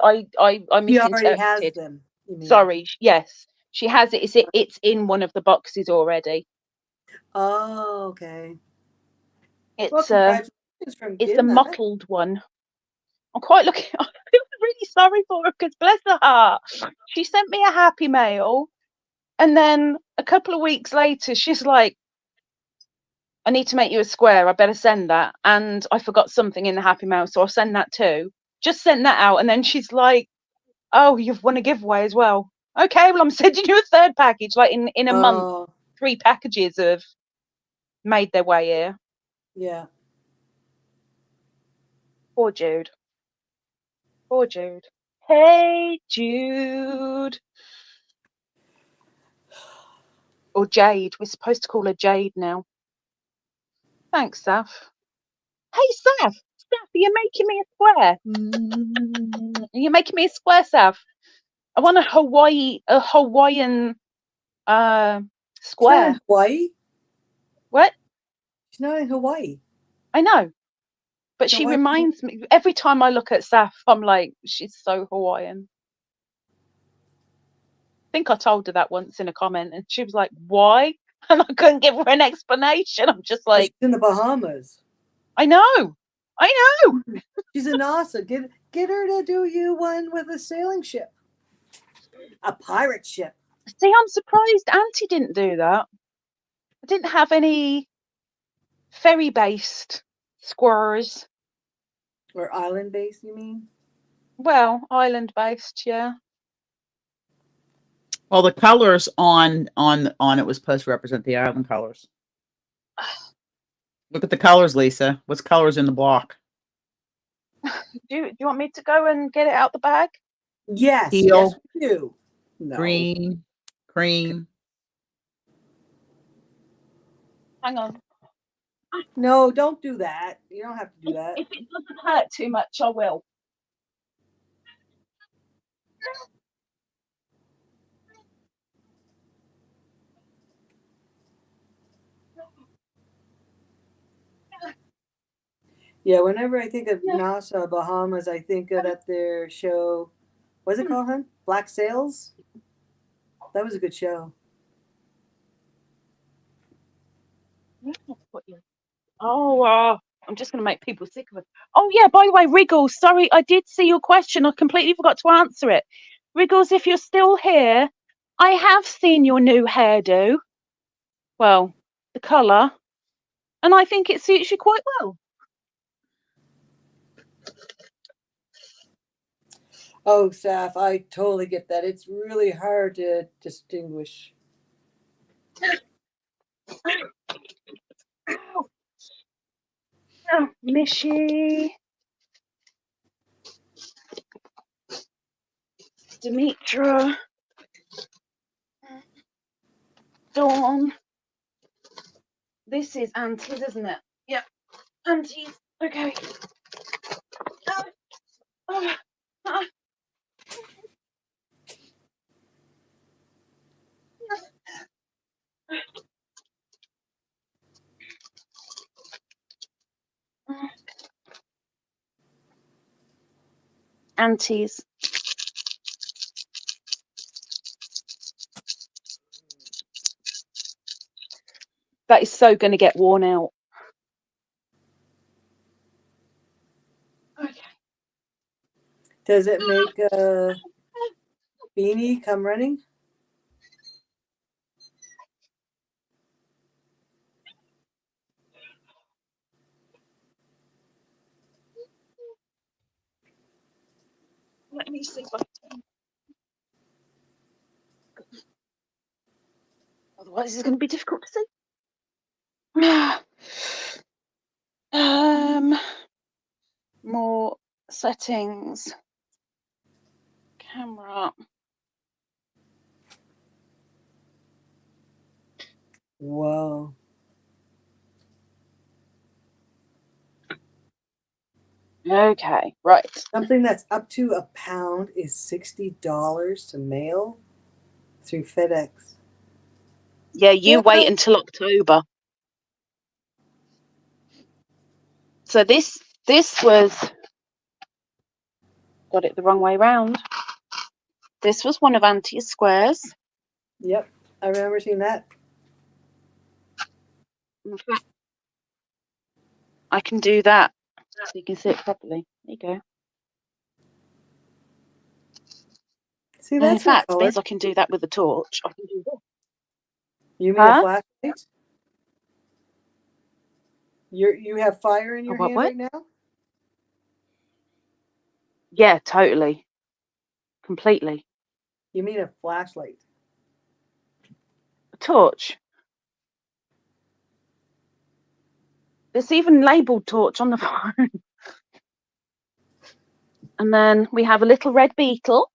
I She already has misinterpreted. them. You mean. Sorry. Yes, she has it. It's in one of the boxes already. Oh, okay. It's Well, congratulations for it's getting the that. mottled one. I'm quite looking. I feel really sorry for her because bless her heart, she sent me a happy mail, and then a couple of weeks later, she's like, I need to make you a square. I better send that. And I forgot something in the happy mail, so I'll send that too. Just send that out. And then she's like, oh, you've won a giveaway as well. Okay, well, I'm sending you a 3rd package. Like in a month, 3 packages have made their way here. Yeah. Poor Jude. Poor Jude. Hey, Jude. Or Jade. We're supposed to call her Jade now. Thanks, Saf. Hey, Saf. Saf, you're making me a square. You're making me a square, Saf. I want a Hawaiian She's not square. in Hawaii. What? She's not in Hawaii. I know. But So she why- reminds me, every time I look at Saf, I'm like, she's so Hawaiian. I think I told her that once in a comment, and she was like, why? And I couldn't give her an explanation. I'm just like, She's in the Bahamas. I know. She's in NASA. Get her to do you one with a sailing ship. A pirate ship. See, I'm surprised Auntie didn't do that. I didn't have any ferry-based squares. Or island base, you mean? Well, island-based, yeah. Well, the colors on it was supposed to represent the island colors. Look at the colors, Lisa. What's colors in the block? Do you want me to go and get it out the bag? Yes. Teal. Yes, we do. No. Green, cream. Hang on. No, don't do that. You don't have to do that. If it doesn't hurt too much, I will. Yeah, whenever I think of NASA, Bahamas, I think of that their show. What's it called, hun? Black Sails? That was a good show. Oh, I'm just going to make people sick of it. Oh, yeah, by the way, Wriggles, sorry, I did see your question. I completely forgot to answer it. Wriggles, if you're still here, I have seen your new hairdo. Well, the colour. And I think it suits you quite well. Oh, Saf, I totally get that. It's really hard to distinguish. Oh, Mishy. Demetra. Dawn. This is Auntie's, isn't it? Yeah. Auntie's. Okay. Auntie's. That is so going to get worn out. Okay. Does it make Beanie come running? Let me see if I can. Otherwise, it's going to be difficult to see. More settings. Camera. Whoa. Okay, right. Something that's up to a pound is $60 to mail through FedEx. Yeah, you What? wait until October. So this was, got it the wrong way round. This was one of Auntie's squares. Yep, I remember seeing that. In fact, I can do that so you can see it properly. There you go. See, And that's in fact, color. I can do that with a torch. I can do this. You mean a flashlight? You have fire in your hand right now? Yeah, totally. Completely. You mean a flashlight? A torch. There's even labeled torch on the phone. And then we have a little red beetle.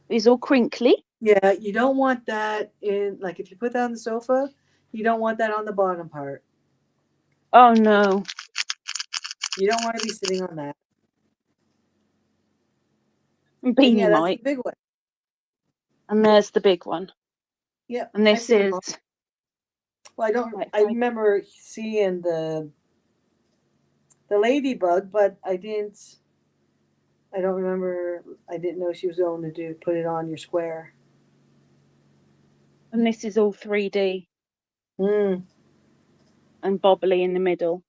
He's all crinkly. Yeah, you don't want that in, like, if you put that on the sofa, you don't want that on the bottom part. Oh no. You don't want to be sitting on that. And Beanie yeah, that's Mike. the big one. And there's the big one. Yep. And I this see them is all. Well, Right, I remember seeing the ladybug, but I don't remember. I didn't know she was going to put it on your square. and this is all 3D Mm. and bobbly in the middle.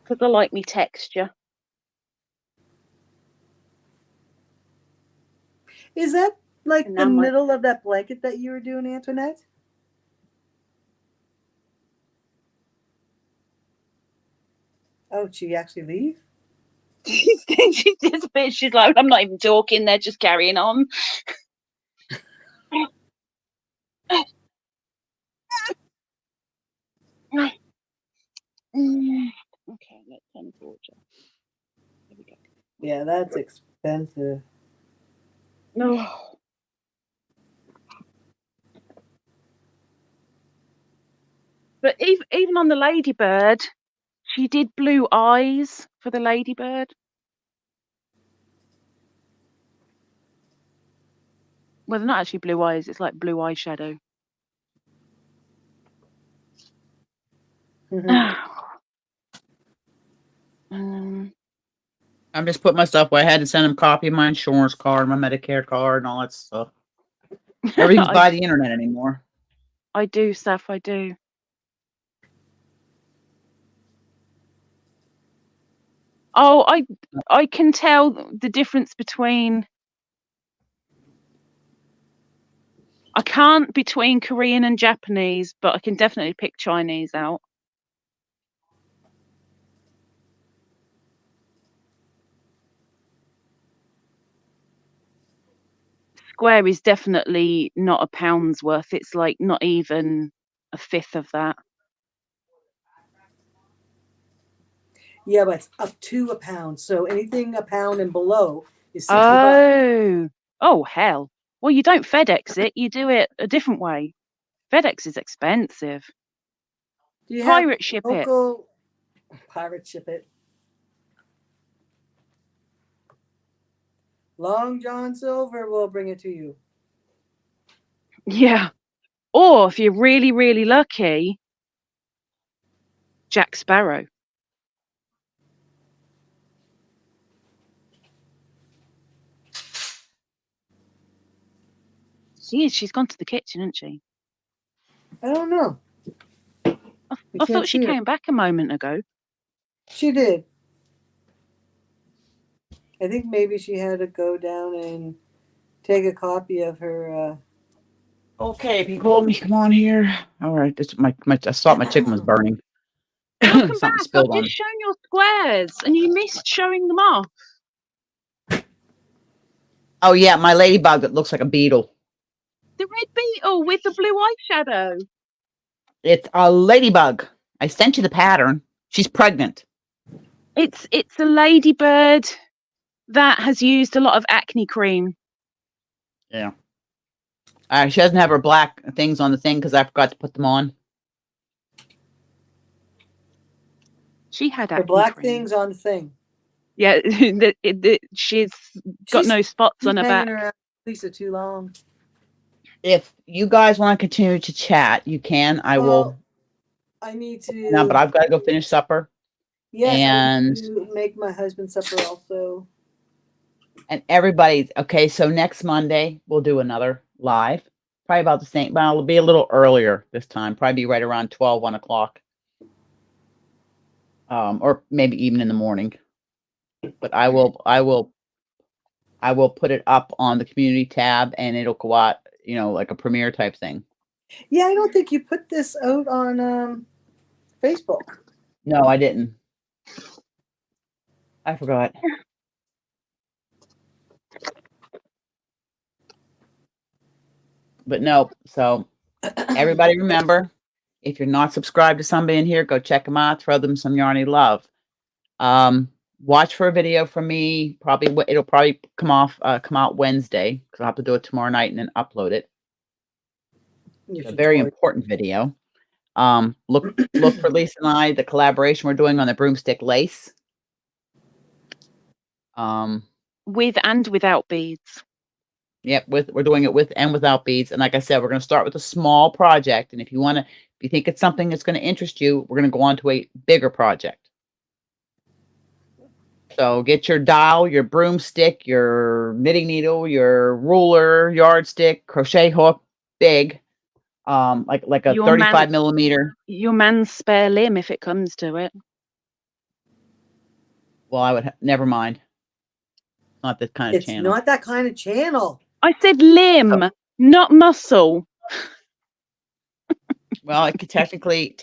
Because I like me texture. Is that like the Enamel. middle of that blanket that you were doing, Antoinette? Oh, did she actually leave? She's disappeared. She's like, I'm not even talking, they're just carrying on. Okay, let's turn towards her. There we go. Yeah, that's expensive. No. But even on the ladybird, she did blue eyes for the ladybird. Well, they're not actually blue eyes, it's like blue eyeshadow. I'm just putting my stuff where I had to send him a copy of my insurance card, my Medicare card, and all that stuff. Everything's by the internet anymore. I do, Steph, I do. Oh, I can tell the difference between. I can't between Korean and Japanese, but I can definitely pick Chinese out. Square is definitely not a pound's worth. It's like not even a fifth of that. Yeah, but it's up to a pound. So anything a pound and below is $60. Oh hell. Well, you don't FedEx it, you do it a different way. FedEx is expensive. Do you have Pirate ship it. local pirate ship it? Long John Silver will bring it to you. Yeah. Or if you're really, really lucky, Jack Sparrow. She's gone to the kitchen, hasn't she? I don't know. I thought she came back a moment ago. She did. I think maybe she had to go down and take a copy of her. Okay, people, let me come on here. All right, this I thought my chicken was burning. Welcome back. Something I've spilled on just shown your squares and you missed showing them off. Oh yeah, my ladybug that looks like a beetle. The red beetle with the blue eyeshadow. It's a ladybug. I sent you the pattern. She's pregnant. It's a ladybird that has used a lot of acne cream. Yeah. She doesn't have her black things on the thing because I forgot to put them on. She had Her acne black cream. things on the thing. Yeah, she's got no spots on her back. Around Lisa too long. If you guys want to continue to chat, you can. I will. I need to. No, but I've got to go finish supper. Yes, and I need to make my husband supper also. And everybody. Okay, so next Monday we'll do another live. Probably about the same, but it'll be a little earlier this time. Probably right around 12, 1 o'clock. Or maybe even in the morning. But I will put it up on the community tab and it'll go out, like a premiere type thing. Yeah, I don't think you put this out on Facebook. No, I didn't. I forgot. But no, so everybody remember, If you're not subscribed to somebody in here, go check them out. Throw them some yarny love. Watch for a video from me. It'll probably come out Wednesday because I'll have to do it tomorrow night and then upload it. You It's a should very totally- important video. Look for Lisa and I, the collaboration we're doing on the broomstick lace. With and without beads. Yep, we're doing it with and without beads. And like I said, we're going to start with a small project. And if you think it's something that's going to interest you, we're going to go on to a bigger project. So get your dowel, your broomstick, your knitting needle, your ruler, yardstick, crochet hook, big, like a Your 35 millimeter. Your man's spare limb, if it comes to it. Well, I would never mind. Not this kind of It's channel. not that kind of channel. I said limb, not muscle. Well, it could technically,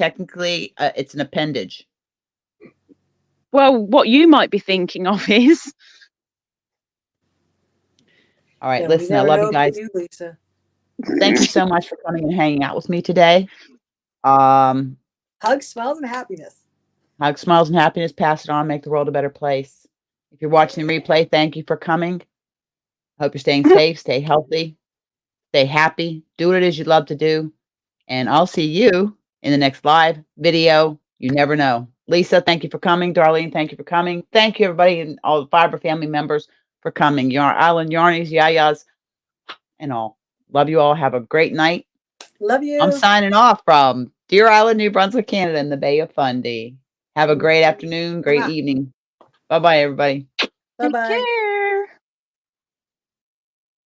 it's an appendage. Well, what you might be thinking of is. All right, Yeah, we listen, I never love know you if guys. do, Lisa. Thank you so much for coming and hanging out with me today. Hugs, smiles, and happiness. Hug, smiles, and happiness. Pass it on. Make the world a better place. If you're watching the replay, thank you for coming. I hope you're staying safe, stay healthy, stay happy, do what it is you love to do. And I'll see you in the next live video. You never know. Lisa, thank you for coming. Darlene, thank you for coming. Thank you, everybody, and all the Fiber family members for coming. Island Yarnies, Yayas, and all. Love you all. Have a great night. Love you. I'm signing off from Deer Island, New Brunswick, Canada, in the Bay of Fundy. Have a great afternoon, great evening. Bye-bye, everybody. Bye-bye. Take care.